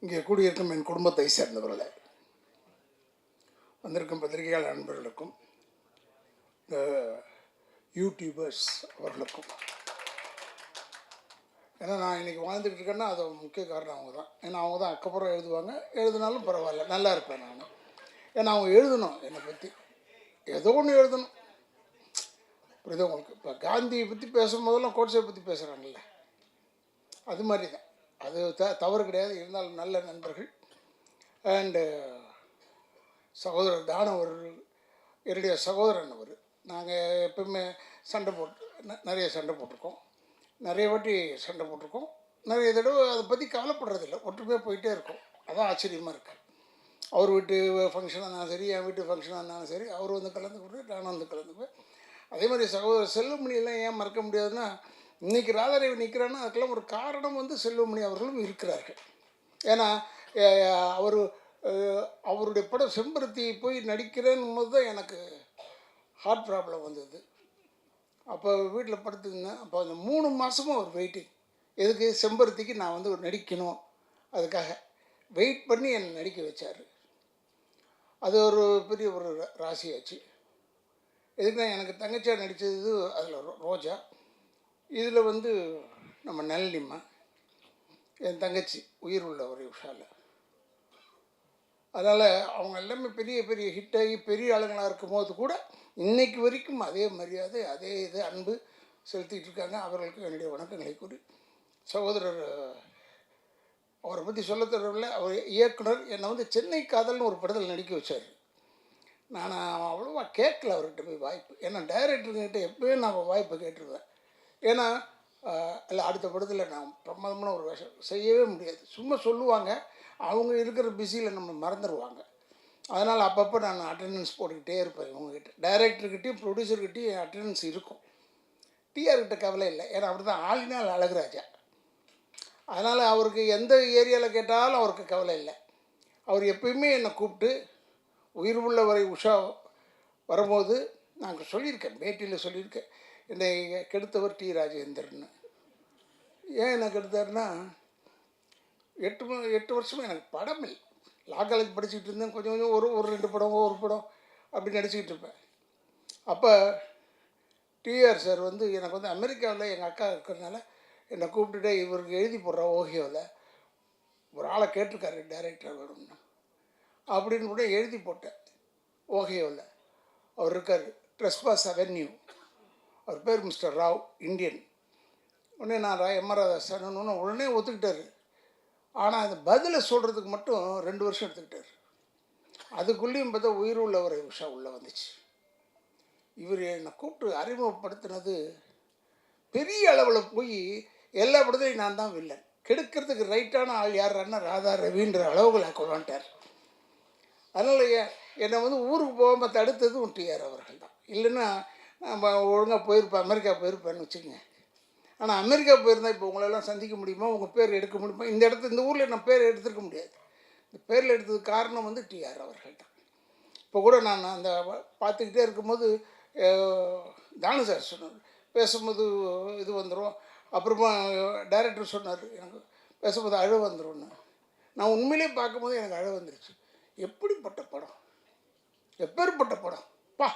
இங்கே கூடியிருக்கும் என் குடும்பத்தை சேர்ந்தவர்களே, வந்திருக்கும் பத்திரிகையாளர் நண்பர்களுக்கும் இந்த யூடியூபர்ஸ் அவர்களுக்கும், ஏன்னா நான் இன்றைக்கி வாழ்ந்துக்கிட்டு இருக்கேன்னா அது முக்கிய காரணம் அவங்க தான். ஏன்னா அவங்க தான் அக்கப்புறம் எழுதுவாங்க, எழுதினாலும் பரவாயில்ல, நல்லா இருப்பேன் நான். ஏன்னா அவங்க எழுதணும், என்னை பற்றி ஏதோ ஒன்று எழுதணும். புரியுது உங்களுக்கு? இப்போ காந்தியை பற்றி பேசும்போதெல்லாம் கோட்ஸை பற்றி பேசுகிறாங்கல்ல, அது மாதிரி தான். அது தவறு கிடையாது. இருந்தாலும் நல்ல நண்பர்கள். அண்டு சகோதரர் தான அவர்கள் என்னுடைய சகோதரன். அவர் நாங்கள் எப்பவுமே சண்டை நிறைய சண்டை போட்டிருக்கோம், நிறைய வாட்டி சண்டை போட்டிருக்கோம், நிறைய தடவை அதை பற்றி கவலைப்படுறதில்லை, ஒற்றுமையாக போயிட்டே இருக்கோம். அதான் ஆச்சரியமாக இருக்குது. அவர் வீட்டு ஃபங்க்ஷனாக இருந்தாலும் சரி, என் வீட்டு ஃபங்க்ஷனாக இருந்தாலும் சரி, அவர் வந்து கலந்துக்கிட்டு நானும் வந்து கலந்துக்குவேன். அதே மாதிரி சகோதரர் செல்வமணியெல்லாம் ஏன் மறக்க முடியாதுன்னா, இன்றைக்கி ராதாரவி நிற்கிறான்னா அதுக்கெல்லாம் ஒரு காரணம் வந்து செல்வமணி அவர்களும் இருக்கிறார்கள். ஏன்னா அவருடைய படம் செம்பருத்தி போய் நடிக்கிறேன்னு போது தான் எனக்கு ஹார்ட் ப்ராப்ளம் வந்தது. அப்போ வீட்டில் படுத்துருந்தேன். அப்போ அந்த 3 மாதமும் அவர் வெயிட்டிங். எதுக்கு? செம்பருத்திக்கு நான் வந்து ஒரு நடிக்கணும், அதுக்காக வெயிட் பண்ணி என்னை நடிக்க வச்சார். அது ஒரு பெரிய ஒரு ராசியாச்சு. எதுக்குன்னா எனக்கு தங்கச்சியாக நடித்தது அதில் ரோஜா, இதில் வந்து நம்ம நளினிமா, என் தங்கச்சி உயிர் உள்ள ஒரு விஷால. அதனால் அவங்க எல்லாமே பெரிய பெரிய ஹிட்டாகி பெரிய ஆளுங்களாக இருக்கும்போது கூட இன்றைக்கு வரைக்கும் அதே மரியாதை, அதே இது அன்பு செலுத்திகிட்டு இருக்காங்க. அவர்களுக்கு என்னுடைய வணக்கங்களை கூறி, சகோதரர் அவரை பற்றி சொல்ல தரவில்லை. அவர் இயக்குனர் என்னை வந்து சென்னை காதல்னு ஒரு படத்தில் நடிக்க வச்சார். நான் அவ்வளோவா கேட்கல அவர்கிட்ட போய் வாய்ப்பு. ஏன்னா டைரக்டர்கிட்ட எப்போயும் நான் வாய்ப்பு கேட்டுருவேன். ஏன்னா இல்லை, அடுத்த படத்தில் நான் பிரமாதமான ஒரு வேஷம் செய்யவே முடியாது. சும்மா சொல்லுவாங்க, அவங்க இருக்கிற பிஸியில் நம்ம மறந்துடுவாங்க. அதனால் அப்பப்போ நான் அட்டெண்டன்ஸ் போட்டுக்கிட்டே இருப்பேன். இவங்ககிட்ட டைரக்டர்கிட்டையும் ப்ரொடியூசர்கிட்டையும் என் அட்டெண்டன்ஸ் இருக்கும். டிஆர்கிட்ட கவலை இல்லை, ஏன்னா அவர் தான் ஆளினால் அழகுராஜா. அதனால் அவருக்கு எந்த ஏரியாவில் கேட்டாலும் அவருக்கு கவலை இல்லை. அவர் எப்பயுமே என்னை கூப்பிட்டு, உயிர் உள்ள வரை உஷா வரும்போது நாங்கள் சொல்லியிருக்கேன், பேட்டியில் சொல்லியிருக்கேன், என்னை கெடுத்தவர் டி ராஜேந்திரன். ஏன் என்னை கெடுத்தாருன்னா, 8 வருஷமாக எனக்கு படம் இல்லை. லா காலேஜ் படிச்சுக்கிட்டு இருந்தேன். கொஞ்சம் கொஞ்சம் ஒரு 2 படம் ஒரு படம் அப்படி நடிச்சுக்கிட்டு இருப்பேன். அப்போ டிஆர் சார் வந்து எனக்கு வந்து அமெரிக்காவில் எங்கள் அக்கா இருக்கிறதுனால என்னை கூப்பிட்டுட்டு, இவருக்கு எழுதி போடுற ஓஹியோவில் ஒரு ஆளை கேட்டிருக்காரு டைரக்டர் வேணும்னு அப்படின்னு கூட எழுதி போட்டேன். ஓஹியோவில் அவர் இருக்கார், ட்ரெஸ்பாஸ் அவென்யூ. அவர் பேர் மிஸ்டர் ராவ், இந்தியன். உடனே நான் எம்ஆர் ராதாசன்னு உடனே ஒத்துக்கிட்டார். ஆனால் அந்த பதிலை சொல்கிறதுக்கு மட்டும் 2 வருஷம் எடுத்துக்கிட்டார். அதுக்குள்ளேயும் பார்த்தா உயிர் உள்ளவர் உஷா உள்ளே வந்துச்சு. இவர் என்னை கூப்பிட்டு அறிமுகப்படுத்தினது பெரிய அளவில் போய் எல்லா படத்தையும் நான் தான் வில்லன். கெடுக்கிறதுக்கு ரைட்டான ஆள் யாருன்னா ராதா ரவின்ற அளவுகளை கொண்டாண்டார். அதனால் என்னை வந்து ஊருக்கு போகாமல் தடுத்ததும் டிஆர் அவர்கள் தான். இல்லைன்னா நம்ம ஒழுங்காக போயிருப்பேன், அமெரிக்கா போயிருப்பேன்னு வச்சுக்கோங்க. ஆனால் அமெரிக்கா போயிருந்தால் இப்போ உங்களெல்லாம் சந்திக்க முடியுமா, உங்கள் பேர் எடுக்க முடியுமா? இந்த ஊரில் நான் பேர் எடுத்துருக்க முடியாது. இந்த பேரில் எடுத்ததுக்கு காரணம் வந்து டிஆர் அவர்கள் தான். இப்போ கூட நான் அந்த பார்த்துக்கிட்டே இருக்கும்போது தானு சார் சொன்னார், பேசும்போது இது வந்துடும். அப்புறமா டைரக்டர் சொன்னார், எனக்கு பேசும்போது அழ வந்துடும்னு. நான் உண்மையிலே பார்க்கும்போது எனக்கு அழ வந்துருச்சு. எப்படிப்பட்ட படம், எப்பேற்பட்ட படம் பா!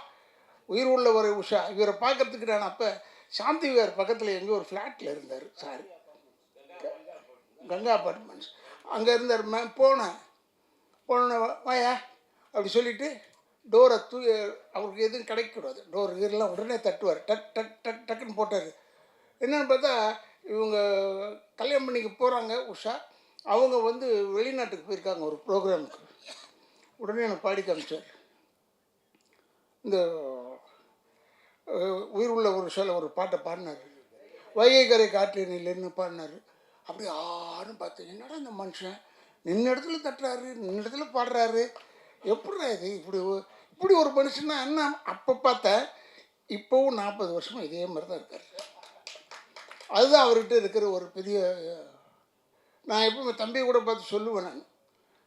உயிர் உள்ள வரை உஷா. இவரை பார்க்குறதுக்கு நான் அப்போ சாந்தி விகார் பக்கத்தில் எங்கேயோ ஒரு ஃப்ளாட்டில் இருந்தார். சாரி, கங்கா அப்பார்ட்மெண்ட்ஸ் அங்கே இருந்தார். போனேன் வாயா அப்படி சொல்லிவிட்டு டோரை அவருக்கு எதுவும் கிடைக்கூடாது, டோர் இதெல்லாம் உடனே தட்டுவார். டக் டக் டக் டக்குன்னு போட்டார். என்னென்னு பார்த்தா இவங்க கல்யாணம் பண்ணிக்க போகிறாங்க உஷா. அவங்க வந்து வெளிநாட்டுக்கு போயிருக்காங்க ஒரு ப்ரோக்ராமுக்கு. உடனே எனக்கு பாடி காமிச்சார். இந்த உயிர் உள்ள ஒரு ஷோவில் ஒரு பாட்டை பாடினார், வைகை கரை காற்றின் இல்லைன்னு பாடினார். அப்படி யாரும் பார்த்தேன், என்னடா இந்த மனுஷன் நின்ன இடத்துல தட்டுறாரு, நின்ன இடத்துல பாடுறாரு, எப்படிடா இது இப்படி ஒரு மனுஷன்னா என்ன? அப்போ பார்த்தேன். இப்போவும் 40 வருஷமாக இதே மாதிரி தான் இருக்கார். அதுதான் அவர்கிட்ட இருக்கிற ஒரு பெரிய. நான் எப்போ தம்பியை கூட பார்த்து சொல்லுவேன்,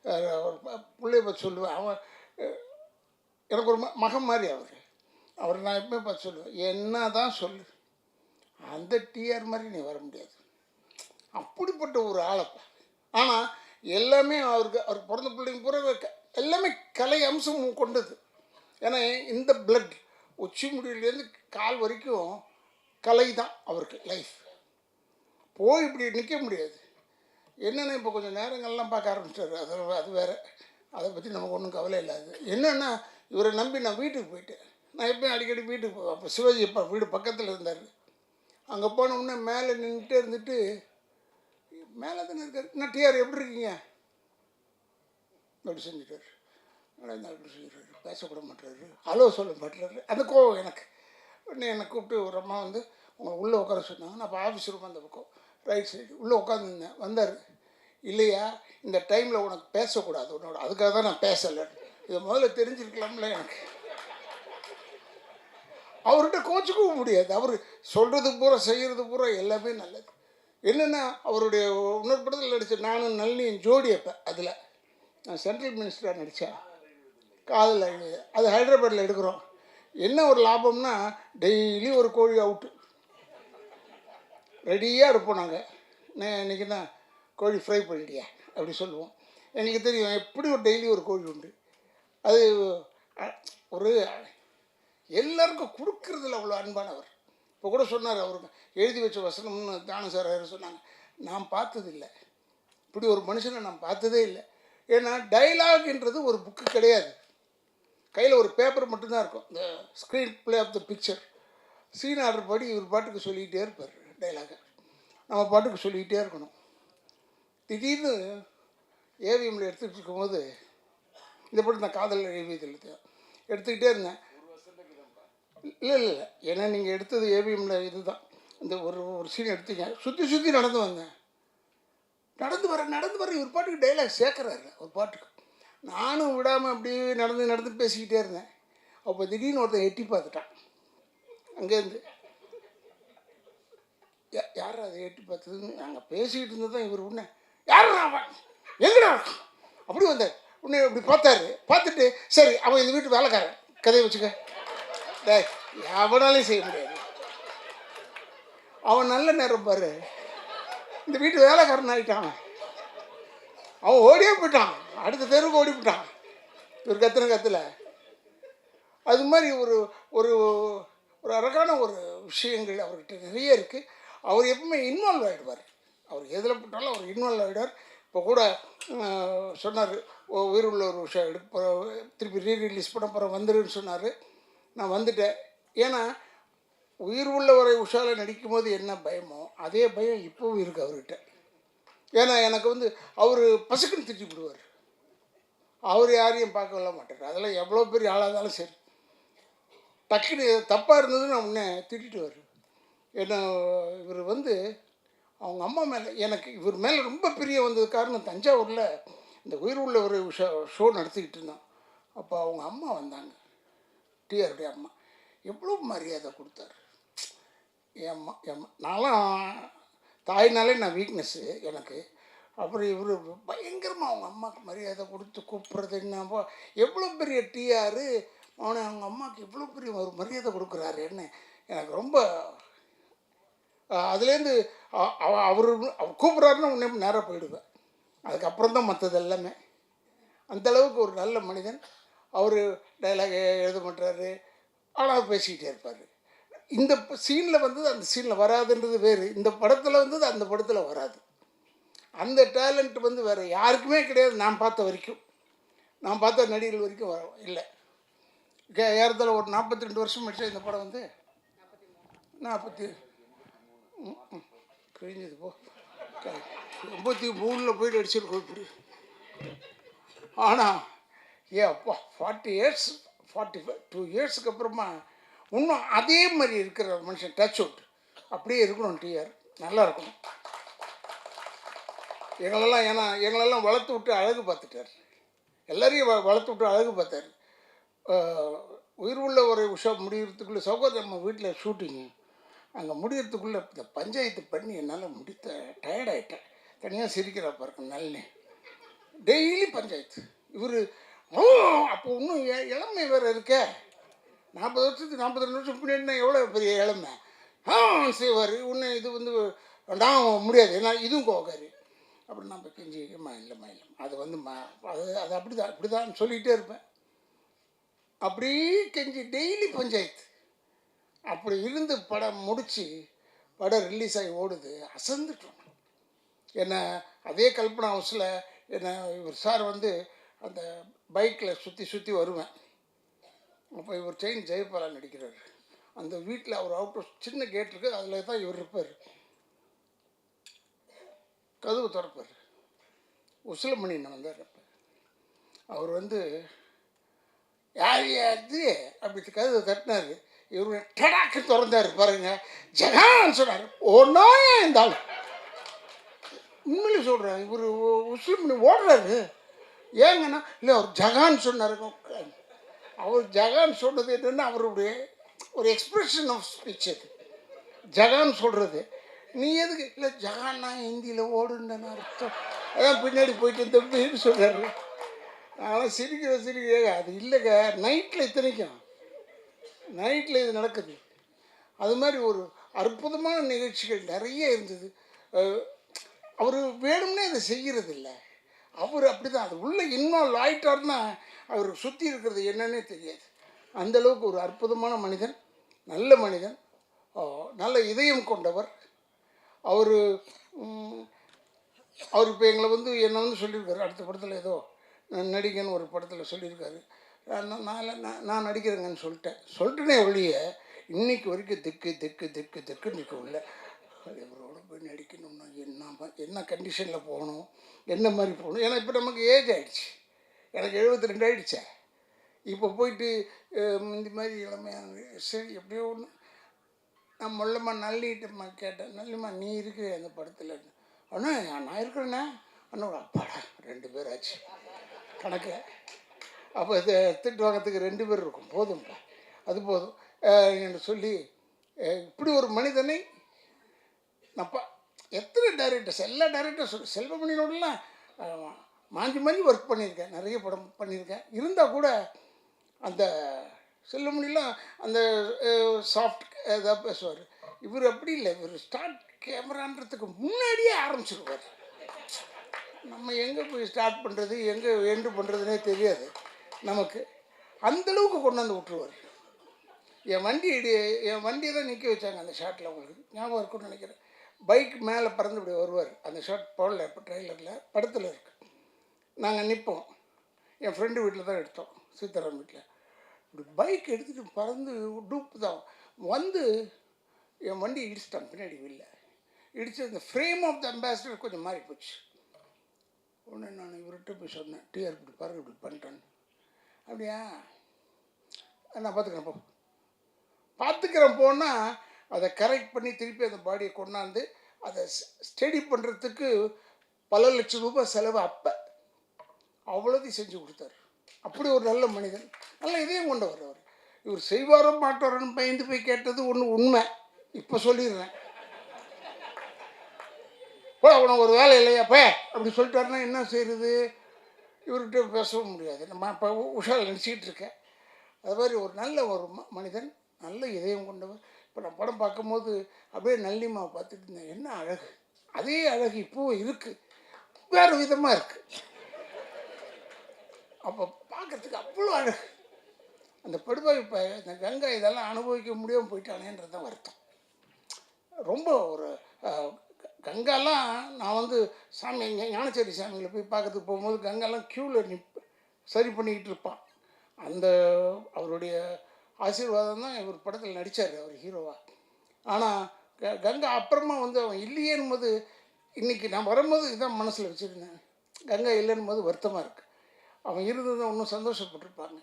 நான் அவர் பிள்ளைய பார்த்து சொல்லுவேன், அவன் எனக்கு ஒரு மகன் மாதிரி அவர் நான் எப்பவுமே பார்த்து சொல்லுவேன், என்ன தான் சொல்லு, அந்த டிஆர் மாதிரி நீ வர முடியாது, அப்படிப்பட்ட ஒரு ஆளப்பா. ஆனால் எல்லாமே அவருக்கு பிறந்த பிள்ளைங்க பூரா எல்லாமே கலை அம்சம் கொண்டது. ஏன்னா இந்த பிளட் உச்சி முடியிலேருந்து கால் வரைக்கும் கலை தான் அவருக்கு லைஃப். போய் இப்படி நிற்க முடியாது. என்னென்னா இப்போ கொஞ்சம் நேரங்கள்லாம் பார்க்க ஆரம்பிச்சிட்டாரு. அது வேறு, அதை பற்றி நமக்கு ஒன்றும் கவலை இல்லாது. என்னென்னா இவரை நம்பி நான் வீட்டுக்கு போயிட்டேன். நான் எப்பயும் அடிக்கடி வீட்டுக்கு போவேன். அப்போ சிவாஜி அப்பா வீடு பக்கத்தில் இருந்தார். அங்கே போனவுடனே மேலே நின்றுட்டே இருந்துட்டு, மேலே தானே இருக்கார், நான் டிஆர் எப்படி இருக்கீங்க அப்படி செஞ்சுட்டார். அப்படி செஞ்சுட்டாரு, பேசக்கூட மாட்டுறாரு, ஹலோ சொல்ல மாட்டுறாரு. அந்த கோவம் எனக்கு. உடனே என்னை கூப்பிட்டு ஒரு அம்மா வந்து உங்களை உள்ளே உட்கார சொன்னாங்க. நான் இப்போ ஆஃபீஸ் ரூம் அந்த பக்கம் ரைட் சைடு உள்ளே உட்காந்துருந்தேன். வந்தார். இல்லையா இந்த டைமில் உனக்கு பேசக்கூடாது உன்னோட, அதுக்காக தான் நான் பேசலை. இதை முதல்ல தெரிஞ்சிருக்கலாம்ல எனக்கு. அவர்கிட்ட கோச்சிக்கவும் முடியாது. அவர் சொல்கிறது பூரா செய்கிறது பூரா எல்லாமே நல்லது. என்னென்னா அவருடைய இன்னொரு படத்தில் நடித்த நானும் நளினியும் ஜோடி. அப்போ அதில் நான் சென்ட்ரல் மினிஸ்டராக நடித்தேன். காதல் அது ஹைதராபாத்தில் எடுக்கிறோம். என்ன ஒரு லாபம்னா டெய்லி ஒரு கோழி அவுட்டு ரெடியாக இருப்போம் நாங்கள். இன்றைக்கி தான் கோழி ஃப்ரை பண்ணிட்டியா அப்படி சொல்லுவோம். எனக்கு தெரியும் எப்படி ஒரு டெய்லி ஒரு கோழி உண்டு. அது ஒரு எல்லாருக்கும் கொடுக்கறதில்ல அவ்வளோ அன்பானவர். இப்போ கூட சொன்னார், அவருக்கு எழுதி வச்ச வசனம்னு தானு சார் சொன்னாங்க. நான் பார்த்ததில்லை இப்படி ஒரு மனுஷனை, நான் பார்த்ததே இல்லை. ஏன்னா டைலாக்ன்றது ஒரு புக்கு கிடையாது. கையில் ஒரு பேப்பர் மட்டும்தான் இருக்கும், இந்த screenplay of the picture. Scene order படி இவர் பாட்டுக்கு சொல்லிக்கிட்டே இருப்பார் டைலாகை. நம்ம பாட்டுக்கு சொல்லிக்கிட்டே இருக்கணும். திடீர்னு ஏவிஎம்மில் எடுத்துகிட்டு இருக்கும்போது இந்த படம் நான் காதல் ஏவியத்தில் எடுத்துக்கிட்டே இருந்தேன். இல்லை ஏன்னா நீங்கள் எடுத்தது ஏவிஎம்மில் இது தான். இந்த ஒரு சீன் எடுத்தீங்க, சுற்றி நடந்து வந்தேன். நடந்து வர இவர் பாட்டுக்கு டைலாக் சேர்க்குறாரு ஒரு பாட்டுக்கு. நானும் விடாமல் அப்படியே நடந்து பேசிக்கிட்டே இருந்தேன். அப்போ திடீர்னு ஒருத்தன் எட்டி பார்த்துட்டான் அங்கேருந்து. யார் அதை எட்டி பார்த்ததுன்னு நாங்கள் பேசிக்கிட்டு இருந்தது தான். இவர் உடனே யாரும் அவன் எங்கடா அப்படி வந்தார். உடனே இப்படி பார்த்தாரு. பார்த்துட்டு சரி அவன் இந்த வீட்டு வேலைக்காரன், கதையை வச்சுக்க. டே எவனாலையும் செய்ய முடியாது. அவன் நல்ல நேரம் பாரு, இந்த வீட்டு வேலைக்காரன் ஆகிட்டான். அவன் ஓடியே போயிட்டான், அடுத்த தெருவுக்கு ஓடி போயிட்டான். ஒரு கத்துல அது மாதிரி ஒரு ஒரு ஒரு அழகான ஒரு விஷயங்கள் அவர்கிட்ட நிறைய இருக்குது. அவர் எப்பவுமே இன்வால்வ் ஆகிடுவார். அவர் எதில் போட்டாலும் அவர் இன்வால்வ் ஆகிடுவார். இப்போ கூட சொன்னார், உயிர் உள்ள ஒரு விஷயம் எடுக்க திருப்பி ரீரிலீஸ் பண்ண போகிறோம் வந்துருன்னு சொன்னார். நான் வந்துட்டேன். ஏன்னா உயிர் உள்ளவரை உஷாவில் நடிக்கும்போது என்ன பயமோ அதே பயம் இப்போவும் இருக்குது அவர்கிட்ட. ஏன்னா எனக்கு வந்து அவர் பசுக்குன்னு திட்டி விடுவார். அவர் யாரையும் பார்க்கல மாட்டார். அதெல்லாம் எவ்வளோ பெரிய ஆளாக இருந்தாலும் சரி, டக்குன்னு தப்பாக இருந்ததுன்னு நான் உடனே திட்டிட்டு வர்றேன். ஏன்னா இவர் வந்து அவங்க அம்மா மேலே எனக்கு இவர் மேலே ரொம்ப பிரிய வந்தது காரணம், தஞ்சாவூரில் இந்த உயிர் உள்ள ஒரு ஷோ நடத்திக்கிட்டு இருந்தோம். அப்போ அவங்க அம்மா வந்தாங்க, டிஆருடைய அம்மா. எவ்வளோ மரியாதை கொடுத்தாரு என் அம்மா. நான்லாம் தாய்னாலே நான் வீக்னஸ்ஸு எனக்கு. அப்புறம் இவர் பயங்கரமாக அவங்க அம்மாவுக்கு மரியாதை கொடுத்து கூப்பிட்றது என்ன, எவ்வளோ பெரிய டிஆர் அவனை அவங்க அம்மாவுக்கு இவ்வளோ பெரிய ஒரு மரியாதை கொடுக்குறாருன்னு எனக்கு ரொம்ப. அதுலேருந்து அவர் கூப்பிட்றாருன்னு உடனே நேராக போயிடுவேன். அதுக்கப்புறம் தான் மற்றது எல்லாமே. அந்தளவுக்கு ஒரு நல்ல மனிதன். அவர் டைலாக் எழுத மாட்டார், ஆனால் பேசிக்கிட்டே இருப்பார். இந்த சீனில் வந்தது அந்த சீனில் வராதுன்றது வேறு, இந்த படத்தில் வந்தது அந்த படத்தில் வராது. அந்த டேலண்ட் வந்து வேறு யாருக்குமே கிடையாது. நான் பார்த்த வரைக்கும், நான் பார்த்த நடிகர்கள் வரைக்கும் இல்லை. ஏறத்தாழ ஒரு 42 வருஷம் முடிச்சா இந்த படம் வந்து 40 கழிஞ்சது போ 83 போயிட்டு அடிச்சிருக்கோம் இப்படி. ஆனால் அப்பா 40 இயர்ஸ் 2 இயர்ஸுக்கு அப்புறமா இன்னும் அதே மாதிரி இருக்கிற ஒரு மனுஷன் டச் அவுட் அப்படியே இருக்கணும். டிஆர் நல்லா இருக்கணும். எங்களெல்லாம் வளர்த்து விட்டு அழகு பார்த்துட்டார். எல்லாரையும் வளர்த்து விட்டு அழகு பார்த்தார். உயிர் உள்ள ஒரு உஷா முடிகிறதுக்குள்ளே சௌகர் நம்ம வீட்டில் ஷூட்டிங்கு அங்கே முடிகிறதுக்குள்ளே இந்த பஞ்சாயத்து பண்ணி என்னால் முடித்த டயர்டாயிட்டேன். தனியாக சிரிக்கிறா பாருங்க நல்ல டெய்லி பஞ்சாயத்து. இவர் அப்போ இன்னும் இளமை வேறு இருக்க. 40 வருஷத்துக்கு 42 வருஷம் பின்னாடினா எவ்வளோ பெரிய இளமை செய்வார். இன்னும் இது வந்து நான் முடியாது, ஏன்னா இதுவும் கோக்காரு. அப்புறம் நம்ம கெஞ்சி இல்லைம்மா அது வந்து அது அது அப்படி தான் சொல்லிகிட்டே இருப்பேன். அப்படி கெஞ்சி டெய்லி பஞ்சாயத்து. அப்படி இருந்து படம் முடித்து படம் ரிலீஸ் ஆகி ஓடுது. அசந்துட்டோம். என்னை அதே கல்பனா ஹவுஸில் என்னை இவர் சார் வந்து அந்த பைக்கில் சுற்றி வருவேன். அப்போ இவர் செயின் ஜெயபாலா நடிக்கிறார். அந்த வீட்டில் அவர் அவுட் சின்ன கேட் இருக்குது, அதில் தான் இவர் இருப்பார். கதவு திறப்பார். உசிலமணின்னு வந்தார். அப்போ அவர் வந்து யார் அது அப்படி கதவு தட்டினார். இவர் டடாக்கு திறந்தார். பாருங்க, ஜகான் சொன்னார். ஒன்றா இருந்தாலும் உண்மையிலே சொல்கிறேன், இவர் உசிலமணி ஓடுறாரு. ஏங்கன்னா இல்லை அவர் ஜகான் சொன்னார். அவர் ஜகான் சொன்னது என்னென்னா அவருடைய ஒரு எக்ஸ்பிரஷன் ஆஃப் ஸ்பீச். அது ஜகான் சொல்கிறது. நீ எதுக்கு இல்லை ஜகான்னா ஹிந்தியில் ஓடுன்னு அர்த்தம். அதான் பின்னாடி போயிட்டு தம்பின்னு சொல்கிறாரு. அதனால் சிரிக்க அது இல்லைங்க. நைட்டில் இத்தனைக்கும் நைட்டில் இது நடக்குது. அது மாதிரி ஒரு அற்புதமான நிகழ்ச்சிகள் நிறைய இருந்தது. அவர் வேணும்னே அதை செய்கிறது இல்லை. அவர் அப்படி தான் அது உள்ளே இன்வால்வ் ஆகிட்டார்னா அவருக்கு சுற்றி இருக்கிறது என்னன்னே தெரியாது. அந்தளவுக்கு ஒரு அற்புதமான மனிதன், நல்ல மனிதன், நல்ல இதயம் கொண்டவர். அவர் இப்போ எங்களை வந்து என்னை வந்து சொல்லியிருக்காரு. அடுத்த படத்தில் ஏதோ நடிகன்னு ஒரு படத்தில் சொல்லியிருக்காரு. நான் நடிக்கிறேங்கன்னு சொல்லிட்டேனே ஒழிய இன்னைக்கு வரைக்கும் திக்குன்னு இருக்கவில்லை. இவரோட போய் நடிக்கணும்னா என்ன கண்டிஷனில் போகணும், என்ன மாதிரி போகணும். ஏன்னா இப்போ நமக்கு ஏஜ் ஆகிடுச்சு. எனக்கு 72 ஆகிடுச்சே. இப்போ போயிட்டு இந்த மாதிரி இளமையாக சரி எப்படியோ ஒன்று நான் மொல்லம்மா நல்லிட்டம்மா கேட்டேன். நல்லிம்மா நீ இருக்கிற அந்த படத்தில் அண்ணா நான் இருக்கிறேண்ணே அண்ணா. அப்பாடா 2 பேர் ஆச்சு கணக்கில். அப்போ இதை எடுத்துகிட்டு வாங்கிறதுக்கு 2 பேர் இருக்கும், போதும்ப்பா அது போதும் என்று சொல்லி இப்படி ஒரு மனிதனை நப்பா எத்தனை டைரக்டர்ஸ், எல்லா டைரக்டர்ஸ் செல்வமணியோடலாம் மாஞ்சி ஒர்க் பண்ணியிருக்கேன், நிறைய படம் பண்ணியிருக்கேன். இருந்தால் கூட அந்த செல்வமணிலாம் அந்த சாஃப்ட் இதாக பேசுவார். இவர் அப்படி இல்லை. இவர் ஸ்டார்ட் கேமரான்றதுக்கு முன்னாடியே ஆரம்பிச்சிருவார். நம்ம எங்கே போய் ஸ்டார்ட் பண்ணுறது எங்கே எண்டு பண்ணுறதுனே தெரியாது நமக்கு. அந்தளவுக்கு கொண்டு வந்து விட்டுருவார். என் வண்டியை தான் நிற்க வச்சாங்க அந்த ஷாட்டில். உங்களுக்கு ஞாபகம் இருக்குன்னு நினைக்கிறேன். பைக் மேலே பறந்து இப்படி வருவார். அந்த ஷாட் போடல இப்போ ட்ரெய்லரில், படத்தில் இருக்குது. நாங்கள் நிற்போம். என் ஃப்ரெண்டு வீட்டில் தான் எடுத்தோம், சீத்தாராம் வீட்டில். இப்படி பைக் எடுத்துகிட்டு பறந்து டூப்பு தான் வந்து என் வண்டி இடிச்சிட்டான் பின்னாடி வீட்டில். இடித்து அந்த ஃப்ரேம் ஆஃப் த அம்பாசிடர் கொஞ்சம் மாறி போச்சு. உடனே நான் இவர்கிட்ட போய் சொன்னேன், டிஆர் இப்படி பாருங்க இப்படி பண்ணிட்டேன்னு. அப்படியா நான் பார்த்துக்கிறேன் போனால் அதை கரெக்ட் பண்ணி திருப்பி அந்த பாடியை கொண்டாந்து அதை ஸ்டடி பண்ணுறதுக்கு பல லட்சம் ரூபாய் செலவு. அப்போ அவ்வளோதையும் செஞ்சு கொடுத்தாரு. அப்படி ஒரு நல்ல மனிதன், நல்ல இதயம் கொண்டவர் அவர். இவர் செய்வாரோ மாட்டாரோன்னு பயந்து போய் கேட்டது ஒன்று உண்மை. இப்போ சொல்லிடுறேன், உனக்கு ஒரு வேலை இல்லையாப்ப அப்படி சொல்லிட்டாருன்னா என்ன செய்கிறது? இவர்கிட்ட பேசவும் முடியாது. நம்ம இப்போ உஷால் நினச்சிக்கிட்டு இருக்கேன். அது மாதிரி ஒரு நல்ல ஒரு மனிதன், நல்ல இதயம் கொண்டவர். இப்போ நான் படம் பார்க்கும்போது அப்படியே நல்லிம்மாவை பார்த்துட்டு இருந்தேன். என்ன அழகு! அதே அழகு இப்போவும் இருக்குது, வேறு விதமாக இருக்குது. அப்போ பார்க்குறதுக்கு அவ்வளோ அழகு. அந்த படுபாய் இப்போ இந்த கங்கா இதெல்லாம் அனுபவிக்க முடியாமல் போயிட்டானேன்றது தான் வருத்தம். ரொம்ப ஒரு கங்காலாம் நான் வந்து சாமி ஞானச்சேரி சாமியில் போய் பார்க்கறதுக்கு போகும்போது கங்காலாம் க்யூவில் சரி பண்ணிக்கிட்டு இருப்பான். அந்த அவருடைய ஆசீர்வாதம் தான் இவர் படத்தில் நடித்தார், அவர் ஹீரோவாக. ஆனால் கங்கா அப்புறமா வந்து அவன் இல்லையேன்னு போது இன்றைக்கி நான் வரும்போது இதுதான் மனசில் வச்சுருந்தேன். கங்கா இல்லைன்னு போது வருத்தமாக இருக்குது. அவன் இருந்ததை இன்னும் சந்தோஷப்பட்டிருப்பாங்க